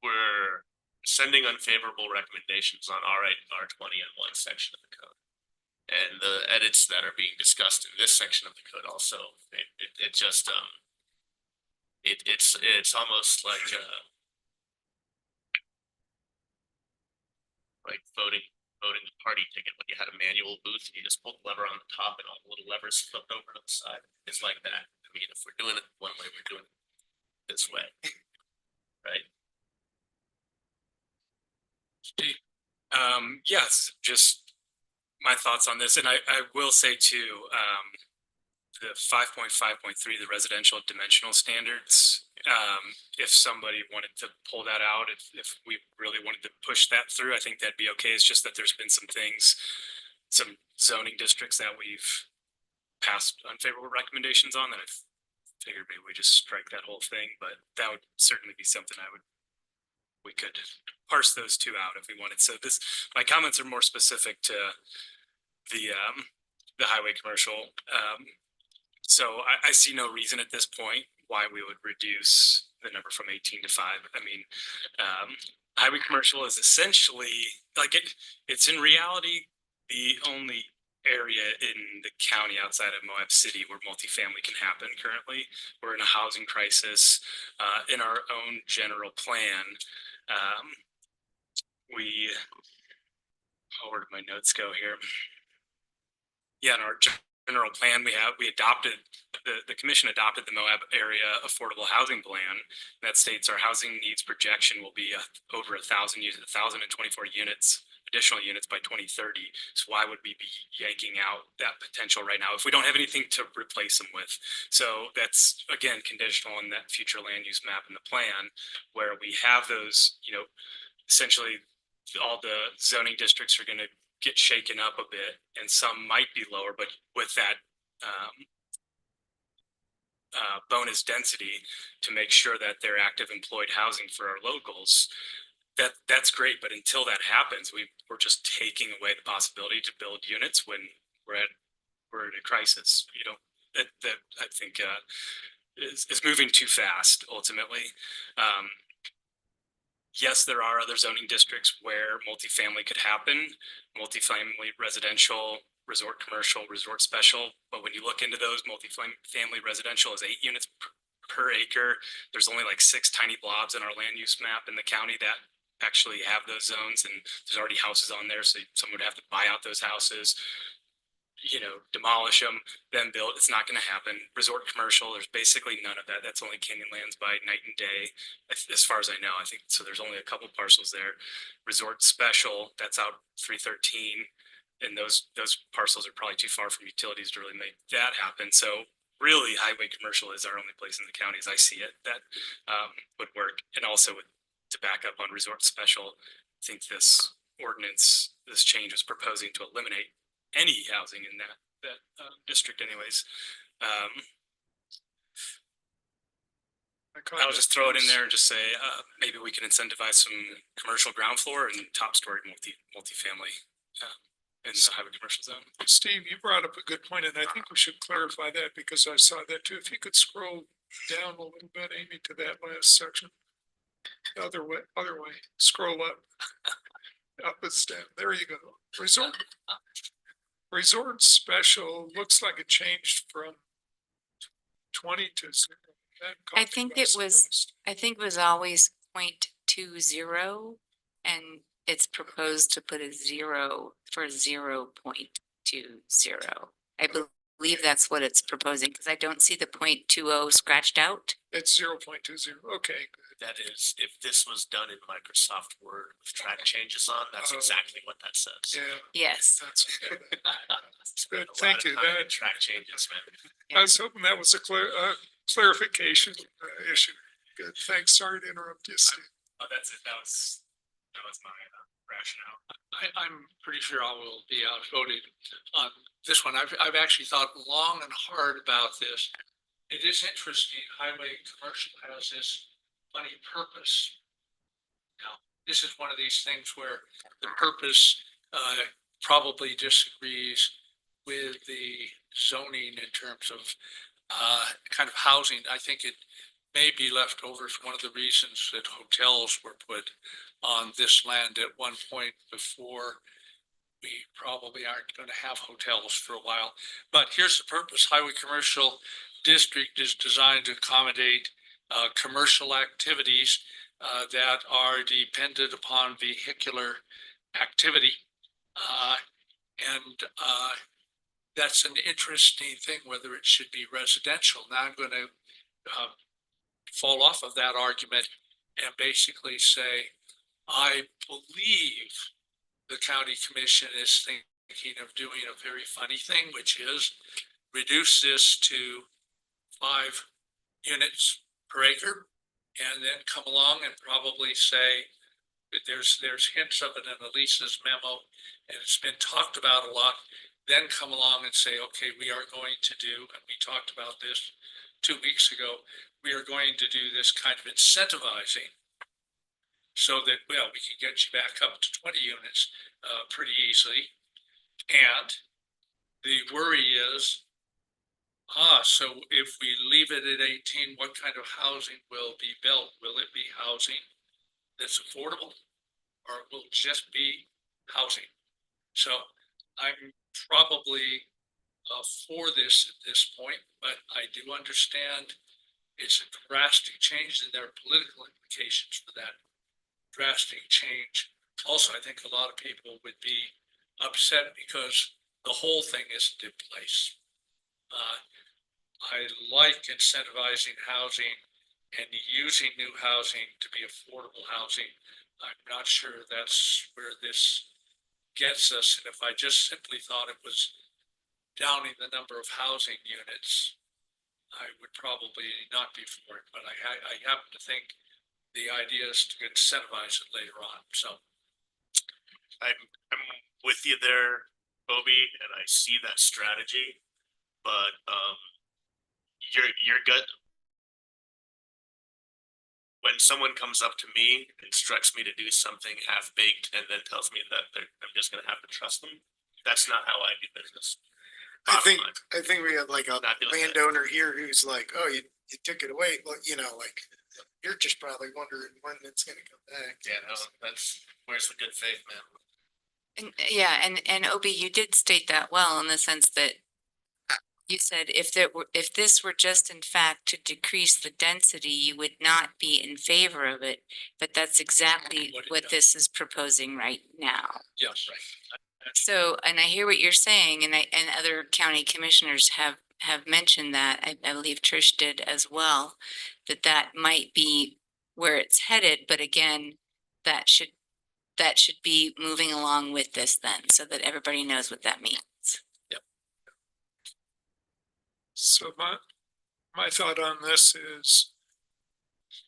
we're sending unfavorable recommendations on R20 in one section of the code. And the edits that are being discussed in this section of the code also, it just, it's almost like voting the party ticket when you had a manual booth and you just pull the lever on the top and all the little levers flipped over to the side. It's like that. I mean, if we're doing it one way, we're doing it this way. Right? Steve? Yes, just my thoughts on this. And I will say too, the 5.5.3, the residential dimensional standards. If somebody wanted to pull that out, if we really wanted to push that through, I think that'd be okay. It's just that there's been some things, some zoning districts that we've passed unfavorable recommendations on that I figured maybe we just strike that whole thing, but that would certainly be something we could parse those two out if we wanted. So my comments are more specific to the highway commercial. So I see no reason at this point why we would reduce the number from 18 to 5. I mean, highway commercial is essentially like it's in reality the only area in the county outside of Moab City where multifamily can happen currently. We're in a housing crisis. In our own general plan, where did my notes go here? Yeah, in our general plan, we adopted, the commission adopted the Moab area affordable housing plan that states our housing needs projection will be over 1,000 units, 1,024 units, additional units by 2030. So why would we be yanking out that potential right now if we don't have anything to replace them with? So that's, again, conditional on that future land use map in the plan where we have those, you know, essentially all the zoning districts are going to get shaken up a bit, and some might be lower, but with that bonus density to make sure that they're active employed housing for our locals, that's great. But until that happens, we're just taking away the possibility to build units when we're in a crisis. You know, that I think is moving too fast ultimately. Yes, there are other zoning districts where multifamily could happen, multifamily residential, resort commercial, resort special. But when you look into those, multifamily residential is 8 units per acre. There's only like 6 tiny blobs in our land use map in the county that actually have those zones, and there's already houses on there. So someone would have to buy out those houses, you know, demolish them, then build. It's not going to happen. Resort commercial, there's basically none of that. That's only Canyonlands by Night and Day, as far as I know. I think so. There's only a couple parcels there. Resort special, that's out 313, and those parcels are probably too far from utilities to really make that happen. So really, highway commercial is our only place in the county, as I see it, that would work. And also to back up on resort special, I think this ordinance, this change was proposing to eliminate any housing in that district anyways. I'll just throw it in there and just say, maybe we can incentivize some commercial ground floor and top story multifamily in the highway commercial zone. Steve, you brought up a good point, and I think we should clarify that because I saw that too. If you could scroll down a little bit, Amy, to that last section. The other way, scroll up. Up and down. There you go. Resort special looks like it changed from 20 to 0. I think it was always 0.20, and it's proposed to put a 0 for 0.20. I believe that's what it's proposing, because I don't see the 0.20 scratched out. It's 0.20. Okay. That is, if this was done in Microsoft Word with track changes on, that's exactly what that says. Yeah. Yes. That's good. Thank you. That track changes, man. I was hoping that was a clarification issue. Good. Thanks. Sorry to interrupt you, Steve. Oh, that's it. That was my rationale. I'm pretty sure I will be outvoted on this one. I've actually thought long and hard about this. It is interesting. Highway commercial has this funny purpose. Now, this is one of these things where the purpose probably disagrees with the zoning in terms of kind of housing. I think it may be left over as one of the reasons that hotels were put on this land at one point before. We probably aren't going to have hotels for a while, but here's the purpose. Highway commercial district is designed to accommodate commercial activities that are dependent upon vehicular activity. And that's an interesting thing, whether it should be residential. Now I'm going to fall off of that argument and basically say, I believe the county commission is thinking of doing a very funny thing, which is reduce this to 5 units per acre, and then come along and probably say, that there's hints of it in Elisa's memo, and it's been talked about a lot, then come along and say, okay, we are going to do, and we talked about this 2 weeks ago, we are going to do this kind of incentivizing so that, well, we can get you back up to 20 units pretty easily. And the worry is, so if we leave it at 18, what kind of housing will be built? Will it be housing that's affordable, or will it just be housing? So I'm probably for this at this point, but I do understand it's a drastic change, and there are political implications for that drastic change. Also, I think a lot of people would be upset because the whole thing isn't in place. I like incentivizing housing and using new housing to be affordable housing. I'm not sure that's where this gets us. And if I just simply thought it was downing the number of housing units, I would probably not be for it. But I happen to think the idea is to incentivize it later on. So I'm with you there, Bobby, and I see that strategy, but your gut. When someone comes up to me, instructs me to do something half baked, and then tells me that I'm just going to have to trust them, that's not how I do business. I think we have like a landowner here who's like, oh, you took it away. Well, you know, like you're just probably wondering when it's gonna come back. Yeah, no, that's where's the good faith, man. And yeah, and Obi, you did state that well in the sense that you said if this were just in fact to decrease the density, you would not be in favor of it. But that's exactly what this is proposing right now. yes, right. So, and I hear what you're saying, and other county commissioners have mentioned that. I believe Trish did as well, that might be where it's headed. But again, that should be moving along with this then, so that everybody knows what that means. So my thought on this is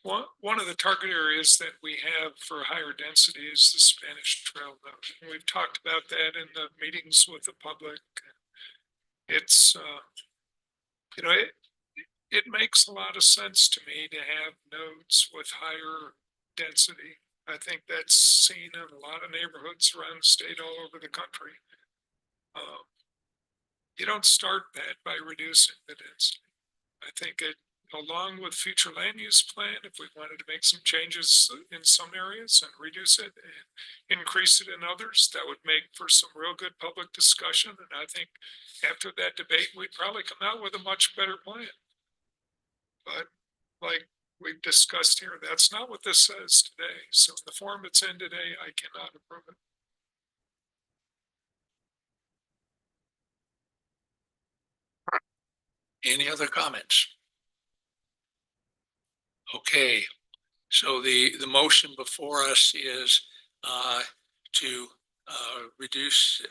one of the target areas that we have for higher density is the Spanish Trail Road. And we've talked about that in the meetings with the public. It's, you know, it makes a lot of sense to me to have nodes with higher density. I think that's seen in a lot of neighborhoods around the state, all over the country. You don't start that by reducing the density. I think it, along with future land use plan, if we wanted to make some changes in some areas and reduce it and increase it in others, that would make for some real good public discussion. And I think after that debate, we'd probably come out with a much better plan. But like we've discussed here, that's not what this says today. So in the form it's in today, I cannot approve it. Any other comments? Okay, so the motion before us is to reduce,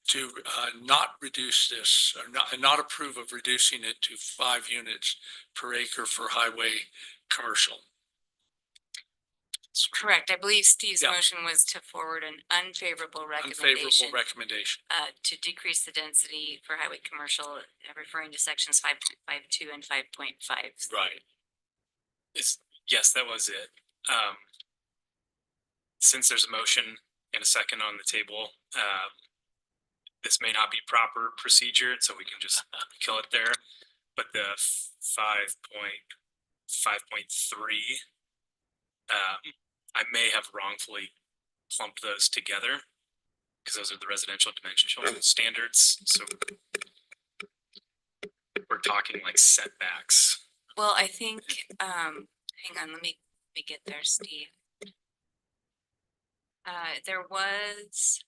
to not reduce this, or not approve of reducing it to 5 units per acre for highway commercial. That's correct. I believe Steve's Yeah. motion was to forward an unfavorable recommendation. To decrease the density for highway commercial, referring to sections 5.52 and 5.5. Right. Yes, that was it. Since there's a motion and a second on the table, this may not be proper procedure, so we can just kill it there. But the 5.3, I may have wrongfully clumped those together because those are the residential dimensional standards. So we're talking like setbacks. Well, I think, hang on, let me get there, Steve. There was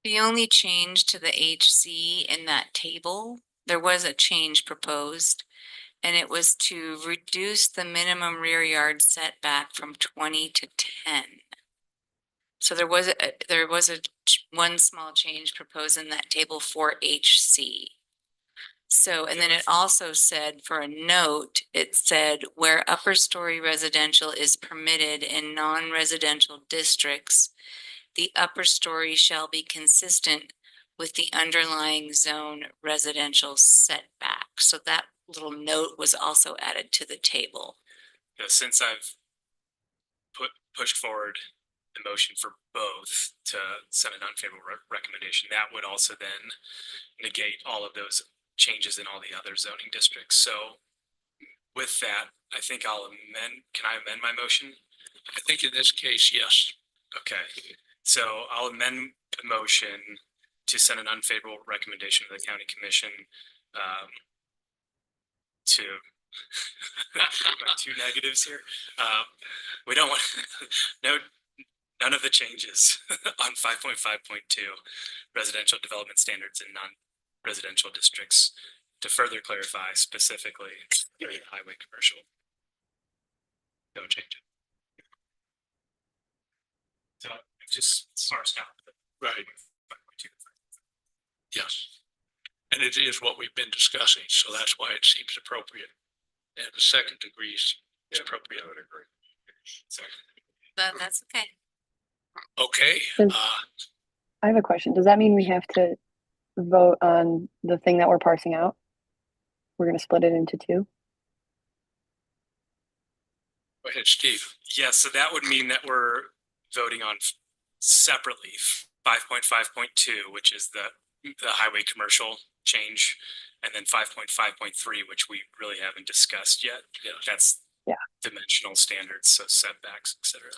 the only change to the HC in that table. There was a change proposed, and it was to reduce the minimum rear yard setback from 20 to 10. So there was one small change proposed in that table for HC. So, and then it also said for a note, it said where upper story residential is permitted in non-residential districts, the upper story shall be consistent with the underlying zone residential setback. So that little note was also added to the table. Since I've pushed forward the motion for both to send an unfavorable recommendation, that would also then negate all of those changes in all the other zoning districts. So with that, I think can I amend my motion? I think in this case, yes. Okay, so I'll amend the motion to send an unfavorable recommendation to the county commission to my two negatives here. We don't want none of the changes on 5.5.2 residential development standards in non-residential districts. To further clarify specifically, highway commercial. Don't change it. So just parsed out. Right. Yes. And it is what we've been discussing, so that's why it seems appropriate. And the second degree is appropriate. I would agree. That's okay. Okay, I have a question. Does that mean we have to vote on the thing that we're parsing out? We're going to split it into two? go ahead, Steve. Yeah, so that would mean that we're voting on separately 5.5.2, which is the highway commercial change, and then 5.5.3, which we really haven't discussed yet. That's dimensional standards, so setbacks, etc.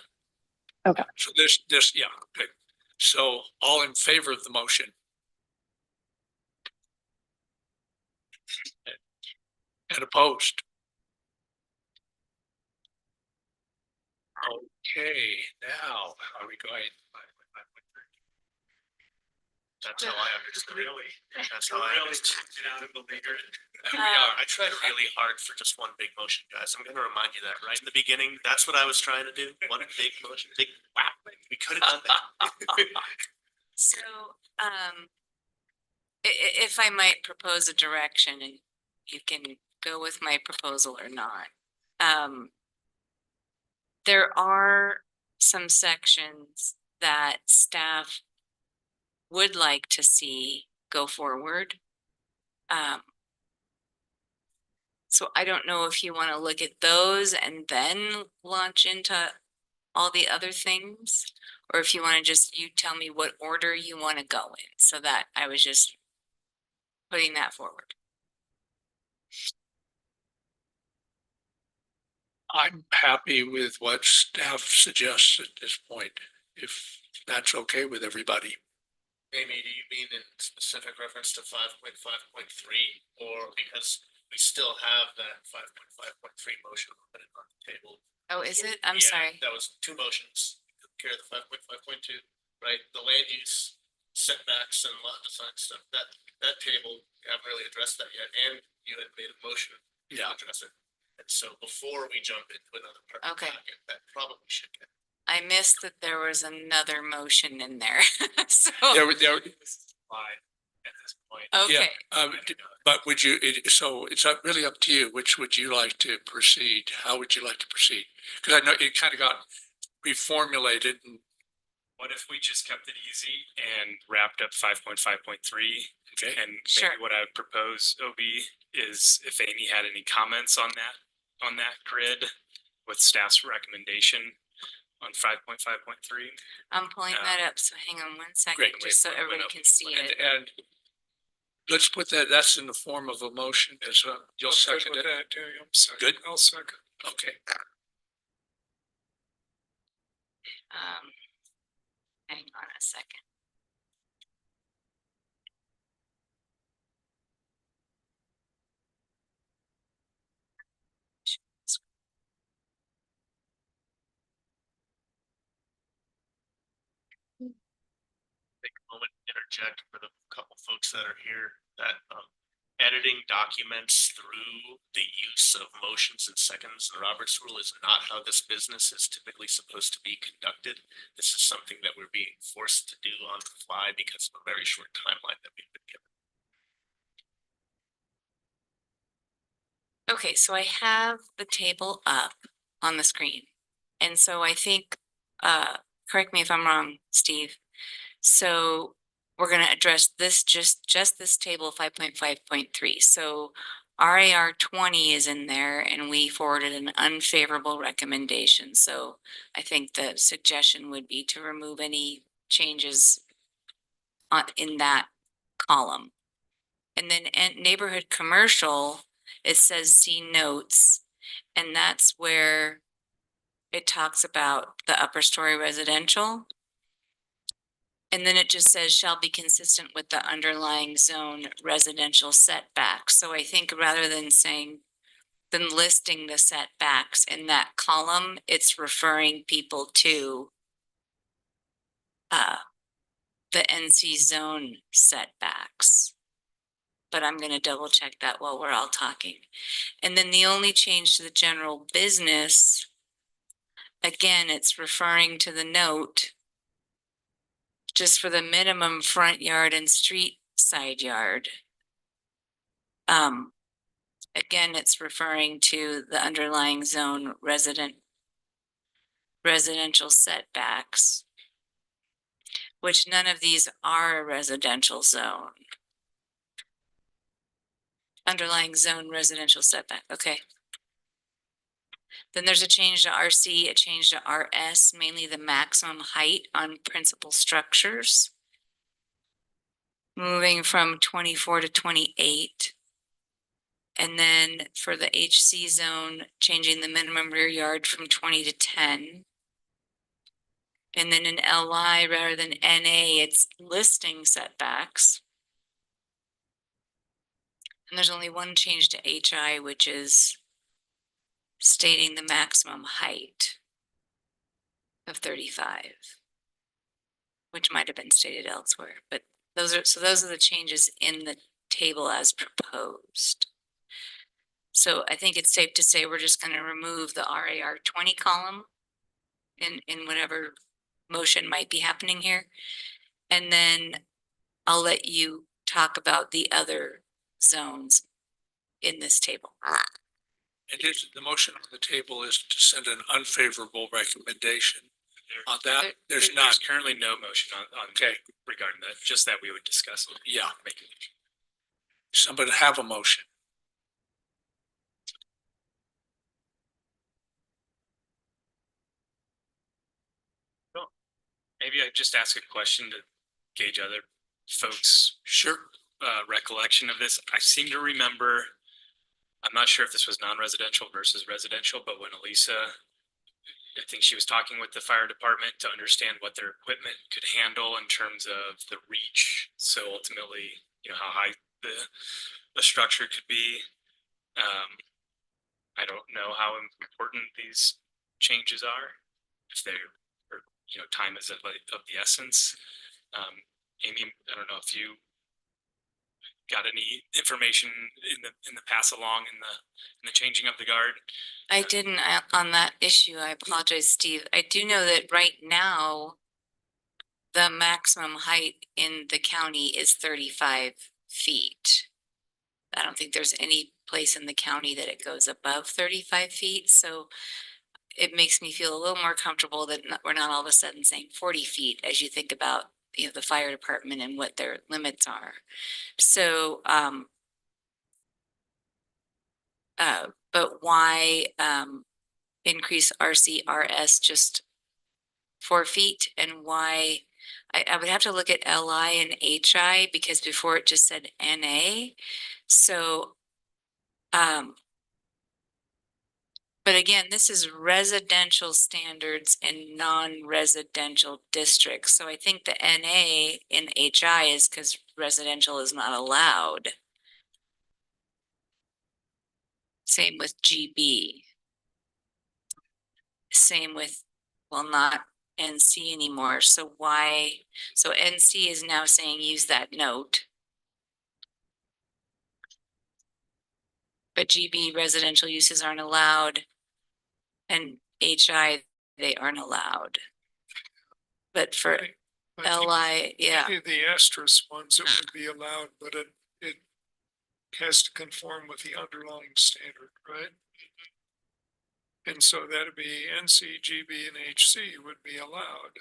Okay. So this, okay. So all in favor of the motion? And opposed? Okay, now are we going? That's how I understood it. Really? That's how I understood it. Out of the leader. We Uh, are. I tried really hard for just one big motion, guys. I'm gonna remind you that right in the beginning. That's what I was trying to do. One big motion, big whap. We could have done that. So, if I might propose a direction and you can go with my proposal or not. There are some sections that staff would like to see go forward. So I don't know if you want to look at those and then launch into all the other things, or if you want to just, you tell me what order you want to go in, so that I was just putting that forward. I'm happy with what staff suggests at this point, if that's okay with everybody. Amy, do you mean in specific reference to 5.5.3, or because we still have that 5.5.3 motion on the table? Oh, is it? I'm Yeah, sorry. That was two motions, took care of the 5.5.2, right? The land use setbacks and lot design stuff, that table, you haven't really addressed that yet, and you had made a motion to address it. And so before we jump into another part of the Okay. packet, that probably should get. I missed that there was another motion in there. So, Why at this point? okay. But would you, so it's really up to you, which would you like to proceed? How would you like to proceed? Because I know it kind of got reformulated and. What if we just kept it easy and wrapped up 5.5.3? Okay. And Sure. maybe what I would propose, OB, is if Amy had any comments on that grid with staff's recommendation on 5.5.3. I'm pulling that up, so hang on one second, Great. just so everybody can see it. And let's put that's in the form of a motion, as you'll I'm good second with it. that, Terry. I'm second. Good. I'll second. Okay. Hang on a second. Take a moment, to interject for the couple folks that are here that editing documents through the use of motions and seconds in Robert's rule is not how this business is typically supposed to be conducted. This is something that we're being forced to do on the fly because of a very short timeline that we've been given. Okay, so I have the table up on the screen. And so I think, correct me if I'm wrong, Steve. So we're gonna address this, just this table 5.5.3. So RAR 20 is in there and we forwarded an unfavorable recommendation. So I think the suggestion would be to remove any changes in that column. And then neighborhood commercial, it says see notes, and that's where it talks about the upper story residential. And then it just says shall be consistent with the underlying zone residential setbacks. So I think rather than listing the setbacks in that column, it's referring people to the NC zone setbacks. But I'm going to double check that while we're all talking. And then the only change to the general business, again, it's referring to the note just for the minimum front yard and street side yard. Again, it's referring to the underlying zone residential setbacks, which none of these are a residential zone. Underlying zone residential setback, okay. Then there's a change to RC, a change to RS, mainly the maximum height on principal structures. Moving from 24 to 28. And then for the HC zone, changing the minimum rear yard from 20 to 10. And then in LI rather than NA, it's listing setbacks. And there's only one change to HI, which is stating the maximum height of 35, which might have been stated elsewhere, but those are the changes in the table as proposed. So I think it's safe to say we're just going to remove the RAR 20 column in whatever motion might be happening here. And then I'll let you talk about the other zones in this table. And the motion on the table is to send an unfavorable recommendation on that. There's not currently no motion on okay regarding that, just that we would discuss it. Yeah. Somebody have a motion. Maybe I just ask a question to gauge other folks' recollection of this. I seem to remember, I'm not sure if this was non-residential versus residential, but when Elisa, I think she was talking with the fire department to understand what their equipment could handle in terms of the reach. So ultimately, you know, how high the structure could be. I don't know how important these changes are, if they're, or, you know, time is of the essence. Amy, I don't know if you got any information in the pass along in the changing of the guard. I didn't on that issue. I apologize, Steve. I do know that right now the maximum height in the county is 35 feet. I don't think there's any place in the county that it goes above 35 feet. So it makes me feel a little more comfortable that we're not all of a sudden saying 40 feet as you think about, you know, the fire department and what their limits are. So, but why increase RCRS just 4 feet, and why I would have to look at LI and HI because before it just said NA. So, but again, this is residential standards in non-residential districts. So I think the NA in HI is because residential is not allowed. Same with GB. Same with, well, not NC anymore. So why? So NC is now saying use that note. but GB residential uses aren't allowed. And HI, they aren't allowed. But for I think LI, yeah, any of the asterisk ones, it would be allowed, but it has to conform with the underlying standard, right? And so that'd be NC, GB, and HC would be allowed.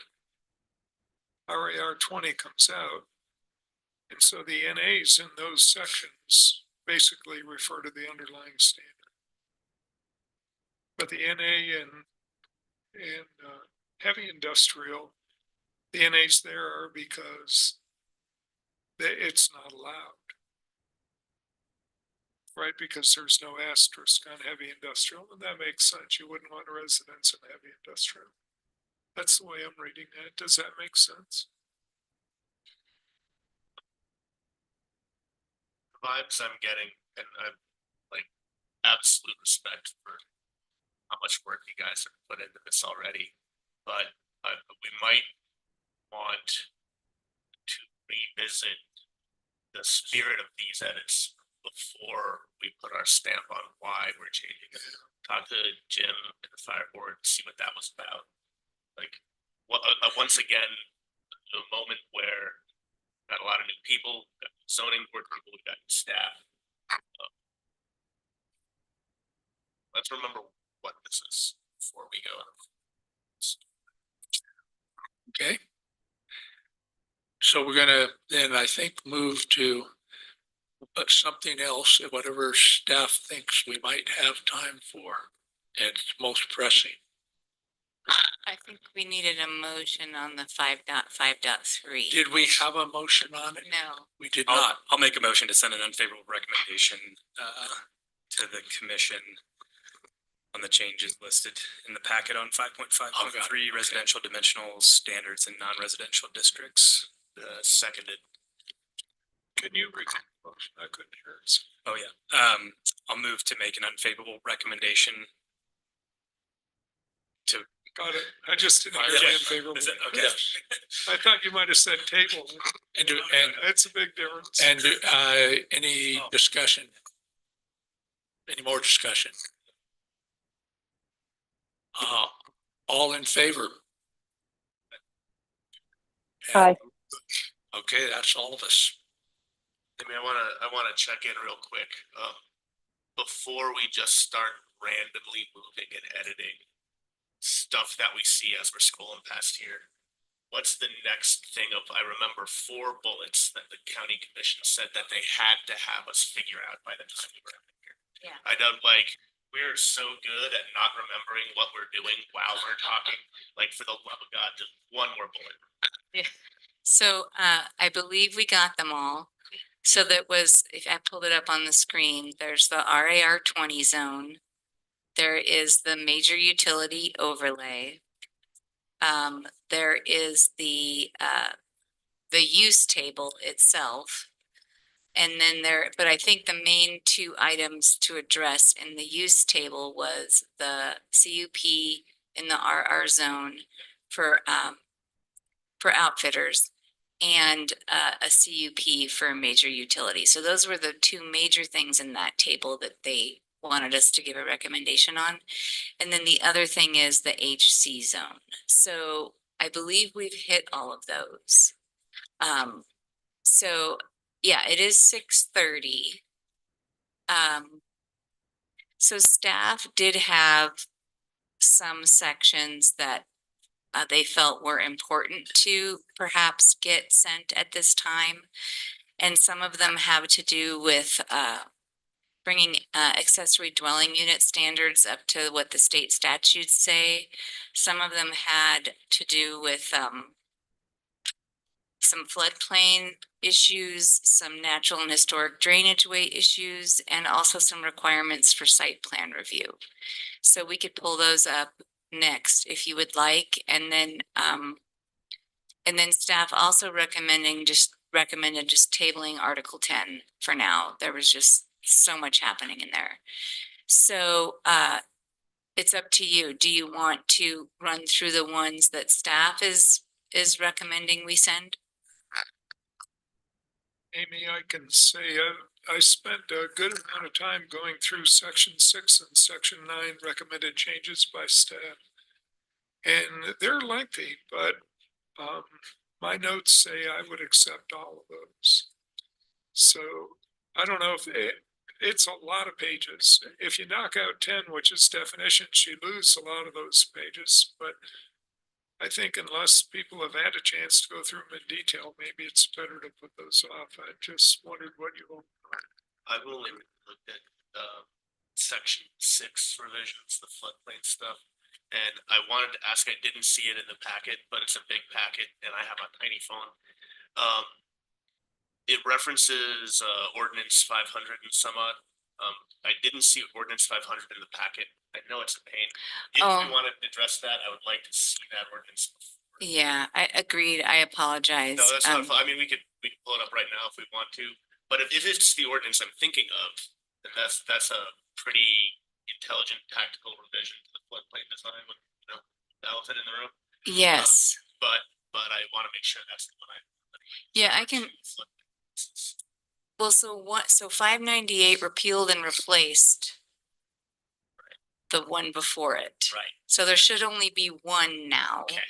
RAR 20 comes out. And so the NAs in those sections basically refer to the underlying standard. But the NA and heavy industrial, the NAs there are because it's not allowed. Right, because there's no asterisk on heavy industrial, and that makes sense. You wouldn't want a residence in heavy industrial. That's the way I'm reading that. Does that make sense? Vibes I'm getting, and I'm like absolute respect for how much work you guys have put into this already, but we might want to revisit the spirit of these edits before we put our stamp on why we're changing it. Talk to Jim and the fire board, see what that was about. Like, once again, the moment where we've got a lot of new people, we've got zoning board people, we've got staff. Let's remember what this is before we go. Okay. So we're gonna then, I think, move to something else, whatever staff thinks we might have time for. It's most pressing. I think we needed a motion on the 5.5.3. Did we have a motion on it? No. We did not. I'll make a motion to send an unfavorable recommendation to the commission on the changes listed in the packet on 5.5.3 residential dimensional standards in non-residential districts. Seconded. Can you repeat the motion? I couldn't hear it. Oh, yeah. I'll move to make an unfavorable recommendation to. Got it. I just didn't hear Yeah. the unfavorable. Is it? Okay. I thought you might have said table. And That's a big difference. And any discussion? Any more discussion? All in favor? Aye. Okay, that's all of us. I mean, I wanna check in real quick, before we just start randomly moving and editing stuff that we see as we're scrolling past here. What's the next thing of, I remember 4 bullets that the county commission said that they had to have us figure out by the time we were here. Yeah. I don't we're so good at not remembering what we're doing while we're talking, like for the love of God, just one more bullet. Yeah. So I believe we got them all. So that was, if I pulled it up on the screen, there's the RAR 20 zone. There is the major utility overlay. There is the use table itself. And then but I think the main 2 items to address in the use table was the CUP in the RR zone for outfitters and a CUP for a major utility. So those were the 2 major things in that table that they wanted us to give a recommendation on. And then the other thing is the HC zone. So I believe we've hit all of those. So yeah, it is 6:30. So staff did have some sections that they felt were important to perhaps get sent at this time. And some of them have to do with bringing accessory dwelling unit standards up to what the state statutes say. Some of them had to do with some floodplain issues, some natural and historic drainage way issues, and also some requirements for site plan review. So we could pull those up next if you would like. And then staff also recommended just tabling Article 10 for now. There was just so much happening in there. So it's up to you. Do you want to run through the ones that staff is recommending we send? Amy, I can say I spent a good amount of time going through section 6 and section 9 recommended changes by staff. And they're lengthy, but my notes say I would accept all of those. So I don't know if it's a lot of pages. If you knock out 10, which is definitions, you lose a lot of those pages. But I think unless people have had a chance to go through them in detail, maybe it's better to put those off. I just wondered what you all. I've only looked at section 6 revisions, the floodplain stuff. And I wanted to ask, I didn't see it in the packet, but it's a big packet and I have a tiny phone. It references ordinance 500 and some odd. I didn't see ordinance 500 in the packet. I know it's a pain. If you want to address that, I would like to see that ordinance. Yeah, I agreed. I apologize. No, that's not, I mean, we could pull it up right now if we want to, but if it's the ordinance I'm thinking of, then that's a pretty intelligent tactical revision to the floodplain design with, you know, the elephant in the room. Yes. But I want to make sure that's the one Yeah, I can. Well, so 598 repealed and replaced the one before it. Right. So there should only be one now. Okay.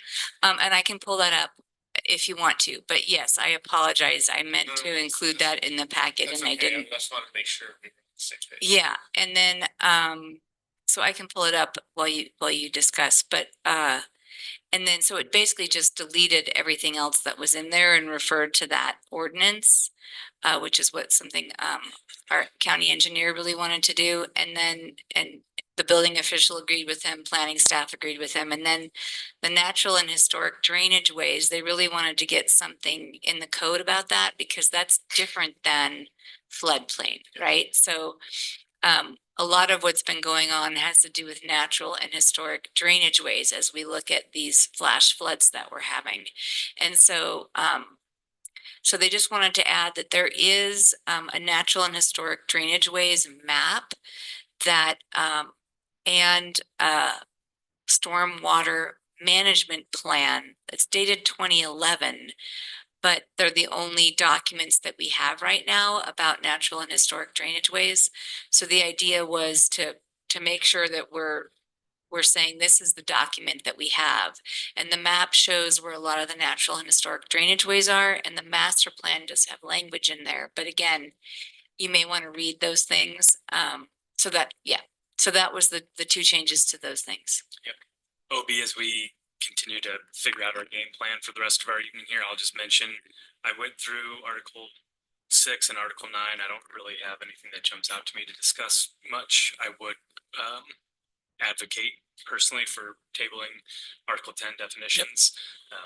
And I can pull that up if you want to, but yes, I apologize. I meant to include that in the packet That's and I okay. didn't. I just want to make sure we're on the same page. Yeah, and then, so I can pull it up while you discuss, but, and then, so it basically just deleted everything else that was in there and referred to that ordinance, which is what something, our county engineer really wanted to do. And then, and the building official agreed with him, planning staff agreed with him. And then the natural and historic drainage ways, they really wanted to get something in the code about that because that's different than floodplain, right? So, a lot of what's been going on has to do with natural and historic drainage ways as we look at these flash floods that we're having. And so, so they just wanted to add that there is a natural and historic drainage ways map that, and stormwater management plan that's dated 2011. But they're the only documents that we have right now about natural and historic drainage ways. So the idea was to make sure that we're saying this is the document that we have. And the map shows where a lot of the natural and historic drainage ways are, and the master plan does have language in there. But again, you may want to read those things. So that was the two changes to those things. Yep. OB, as we continue to figure out our game plan for the rest of our evening here, I'll just mention, I went through Article 6 and Article 9. I don't really have anything that jumps out to me to discuss much. I would advocate personally for tabling Article 10 definitions.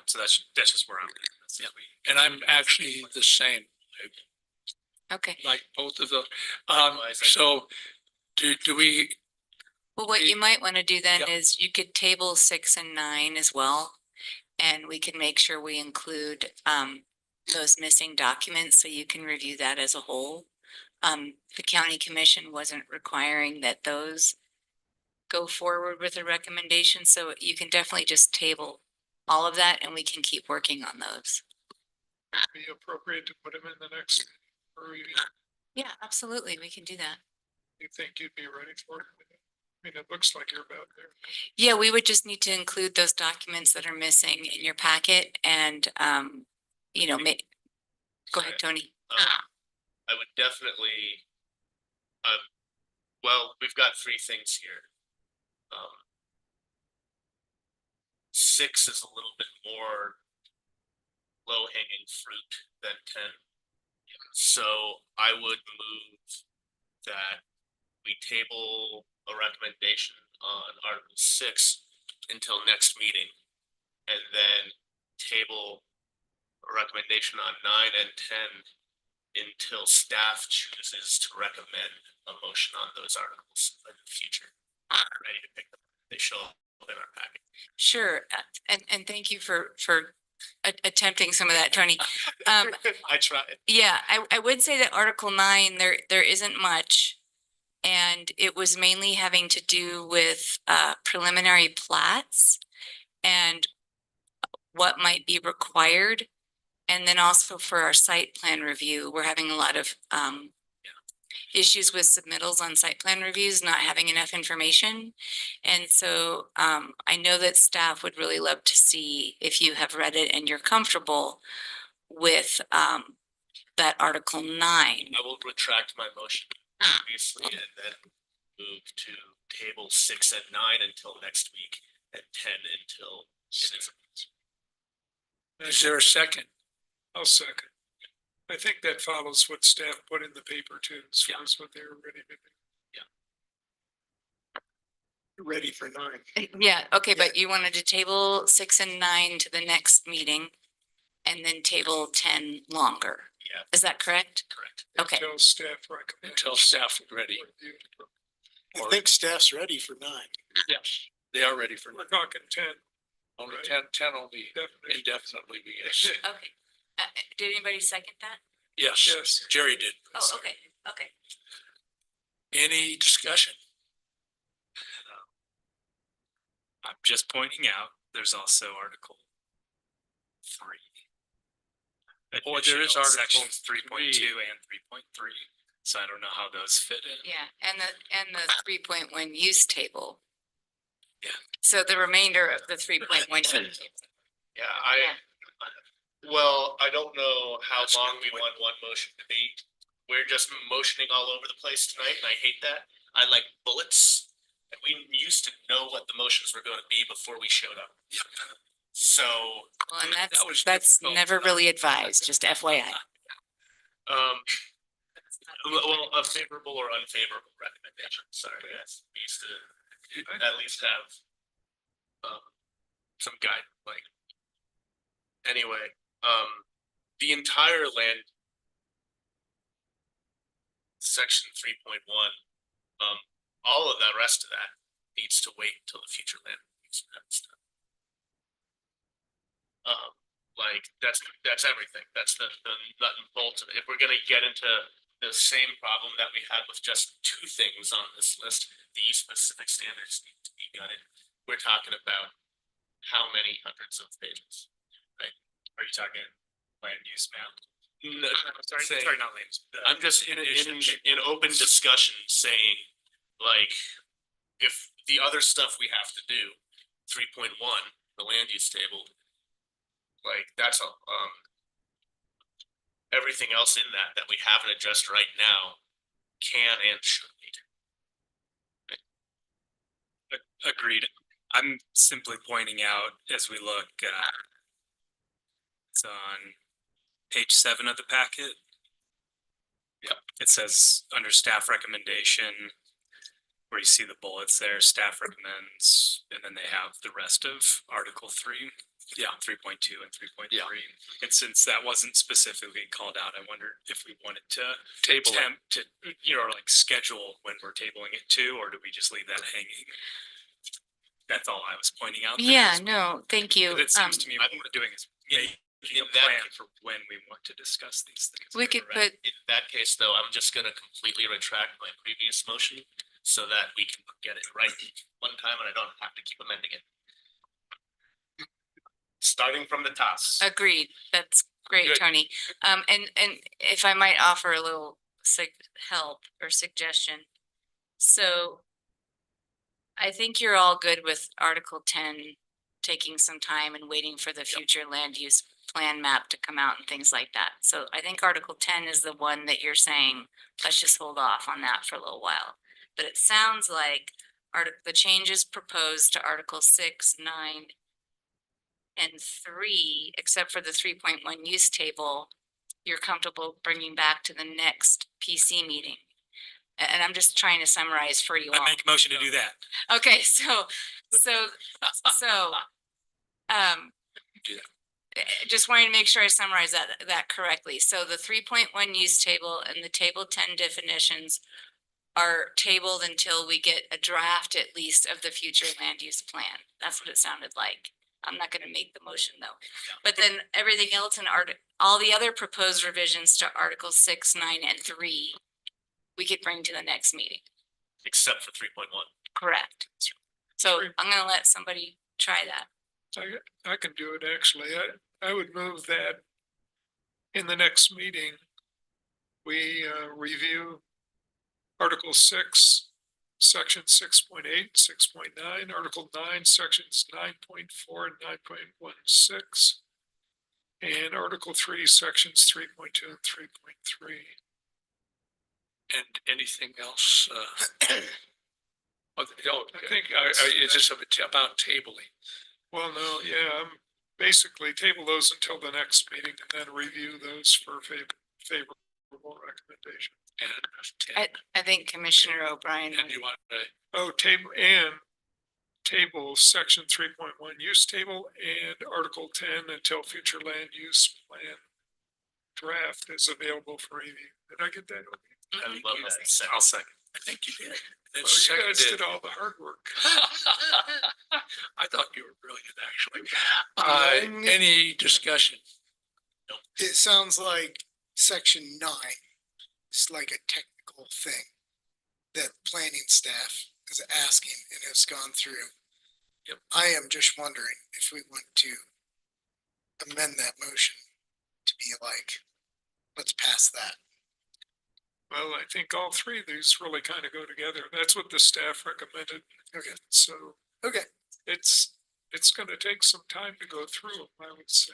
So that's just where I'm at. Yeah. And I'm actually the same. Okay. Like both of those. So do we? Well, what you might want to do then Yep. is you could table 6 and 9 as well. And we can make sure we include those missing documents so you can review that as a whole. The county commission wasn't requiring that those go forward with a recommendation. So you can definitely just table all of that and we can keep working on those. Be appropriate to put them in the next review. Yeah, absolutely. We can do that. You think you'd be ready for it? I mean, it looks like you're about there. Yeah, we would just need to include those documents that are missing in your packet and, you know, go ahead, Tony. I would definitely, well, we've got 3 things here. 6 is a little bit more low hanging fruit than 10. So I would move that we table a recommendation on Article 6 until next meeting, and then table a recommendation on 9 and 10 until staff chooses to recommend a motion on those articles in the future. Ready to pick them. They show up in our packet. Sure. And thank you for attempting some of that, Tony. I tried. Yeah, I would say that Article 9, there isn't much. And it was mainly having to do with preliminary plats and what might be required. And then also for our site plan review, we're having a lot of issues with submittals on site plan reviews, not having enough information. And so I know that staff would really love to see if you have read it and you're comfortable with that Article 9. I will retract my motion previously and then move to table 6 and 9 until next week and 10 until it is. Is there a second? I'll second. I think that follows what staff put in the paper too, as far as what they were ready to do. Ready for 9. Yeah, okay, but you wanted to table 6 and 9 to the next meeting and then table 10 longer. Yeah. Is that correct? Correct. Okay. Until staff recommends. Until staff is ready. I think staff's ready for 9. Yes, they are ready for We're talking 10. only Right. 10 only Definitely. indefinitely, yes. Okay. Did anybody second that? Yes, Yes. Jerry did. Oh, okay, okay. Any discussion? I'm just pointing out, there's also Article 3. Oh, there is Additional Article Sections 3.2 and 3.3, so I don't know how those fit in. Yeah, and the 3.1 use table. Yeah. So the remainder of the 3.1 use table. Yeah, well, I don't know how long we want one motion to be. We're just motioning all over the place tonight and I hate that. I like bullets. And we used to know what the motions were going to be before we showed up. So, Well, and That was that's difficult. never really advised, just FYI. well, a favorable or unfavorable recommendation, sorry, guys, we used to at least have some guide, like. Anyway, the entire land section 3.1, all of the rest of that needs to wait until the future land use map is done. Like that's everything. That's the nut and bolt of it. If we're gonna get into the same problem that we had with just 2 things on this list, these specific standards need to be gutted. We're talking about how many hundreds of pages, right? Are you talking land use map? No, Sorry, not land. I'm just in open discussion saying, like, if the other stuff we have to do, 3.1, the land use table, like that's a everything else in that we haven't addressed right now can and should be. Agreed. I'm simply pointing out as we look, it's on page 7 of the packet. Yep. It says under staff recommendation, where you see the bullets there, staff recommends, and then they have the rest of Article 3. Yeah, 3.2 and 3.3. Yeah. And since that wasn't specifically called out, I wondered if we wanted to Table it. attempt to, like schedule when we're tabling it too, or do we just leave that hanging? That's all I was pointing out. Yeah, no, thank you. It seems to me what we're doing is making in a that- plan for when we want to discuss these things. We could put, In that case, though, I'm just gonna completely retract my previous motion so that we can get it right one time and I don't have to keep amending it. Starting from the top. agreed. That's great, Good. Tony. And if I might offer a little help or suggestion. So I think you're all good with Article 10, taking some time and waiting for the future land use plan map to come out and things like that. So I think Article 10 is the one that you're saying, let's just hold off on that for a little while. But it sounds like the changes proposed to Article 6, 9, and 3, except for the 3.1 use table, you're comfortable bringing back to the next PC meeting. And I'm just trying to summarize for you all. I make a motion to do that. Okay, just wanting to make sure I summarize that correctly. So the 3.1 use table and the table 10 definitions are tabled until we get a draft at least of the future land use plan. That's what it sounded like. I'm not gonna make the motion though. But then everything else in all the other proposed revisions to Article 6, 9, and 3, we could bring to the next meeting. Except for 3.1. Correct. So I'm gonna let somebody try that. I can do it, actually. I would move that in the next meeting, we review Article 6, Section 6.8, 6.9, Article 9, Sections 9.4 and 9.16, and Article 3, Sections 3.2 and 3.3. And anything else? I think Is this about tabling? Well, no, yeah, basically table those until the next meeting and then review those for favorable recommendation. And I think Commissioner O'Brien. and you want to, Oh, table section 3.1 use table and Article 10 until future land use plan draft is available for review. Did I get that? I love that. I'll second. I think you did. Well, you guys did all the hard work. I thought you were brilliant, actually. Any discussion? It sounds like section 9 is like a technical thing that planning staff is asking and has gone through. Yep. I am just wondering if we want to amend that motion to be like, let's pass that. Well, I think all three of these really kind of go together. That's what the staff recommended. Okay. So Okay. it's going to take some time to go through them, I would say.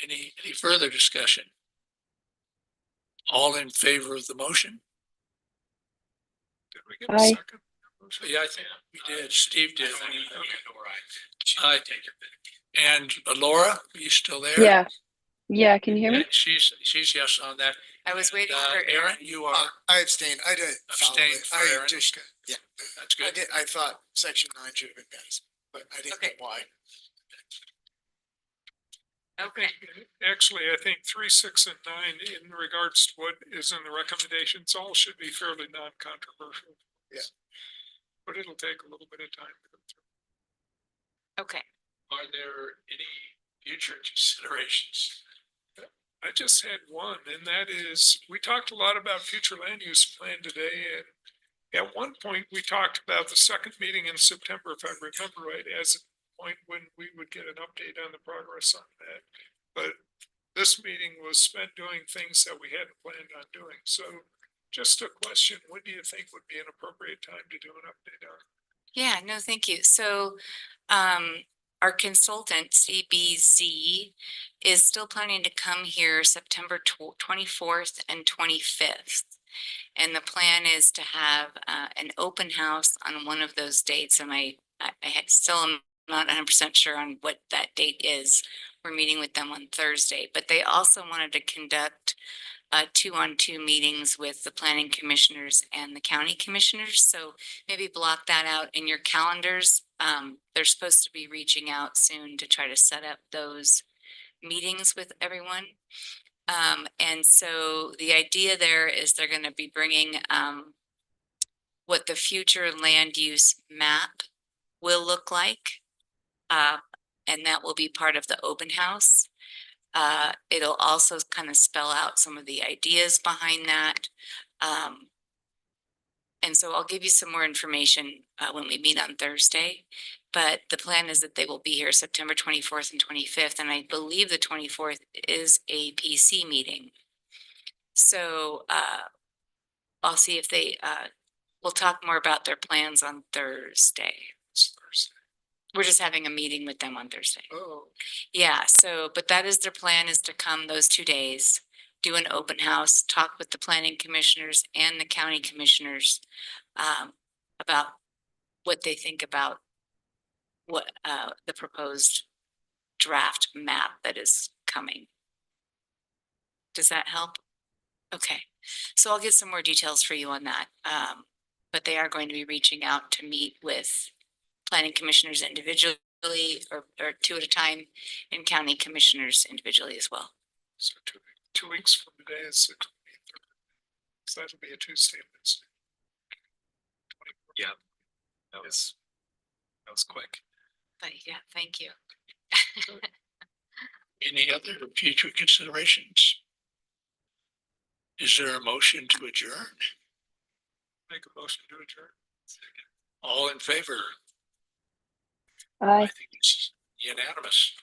Any further discussion? All in favor of the motion? Did we get a Aye. second? Yeah, I think we did. Steve did. And Laura, are you still there? Yeah. Yeah, can you hear me? Yeah, she's yes on that. I was waiting for Aaron, you are I abstained. I didn't. follow abstained it. for I Aaron. just, yeah, That's I good. did, I thought section 9 should have been passed, but I didn't Okay. know why. Okay. Actually, I think 3, 6, and 9 in regards to what is in the recommendations, all should be fairly non-controversial. Yeah. But it'll take a little bit of time to go through. Okay. Are there any future considerations? I just had one, and that is, we talked a lot about future land use plan today, and at one point, we talked about the second meeting in September, if I remember right, as a point when we would get an update on the progress on that. But this meeting was spent doing things that we hadn't planned on doing. So just a question, when do you think would be an appropriate time to do an update on? Yeah, no, thank you. So, our consultant CBZ is still planning to come here September 24th and 25th. And the plan is to have an open house on one of those dates. And I still am not 100% sure on what that date is. We're meeting with them on Thursday, but they also wanted to conduct 2-on-2 meetings with the planning commissioners and the county commissioners. So maybe block that out in your calendars. They're supposed to be reaching out soon to try to set up those meetings with everyone. And so the idea there is they're going to be bringing what the future land use map will look like. And that will be part of the open house. It'll also kind of spell out some of the ideas behind that. And so I'll give you some more information when we meet on Thursday. But the plan is that they will be here September 24th and 25th. And I believe the 24th is a PC meeting. So I'll see if they, we'll talk more about their plans on Thursday. It's Thursday. We're just having a meeting with them on Thursday. Oh, Yeah, so, but that is their plan, is to come those 2 days, do an open house, talk with the planning commissioners and the county commissioners about what they think about what the proposed draft map that is coming. Does that help? Okay, so I'll get some more details for you on that. But they are going to be reaching out to meet with planning commissioners individually or 2 at a time, and county commissioners individually as well. so 2 weeks from today is the 23rd. So that'll be a Tuesday. Wednesday. Yeah, that was quick. But yeah, thank you. Any other future considerations? Is there a motion to adjourn? Make a motion to adjourn. All in favor? Aye. I think it's unanimous.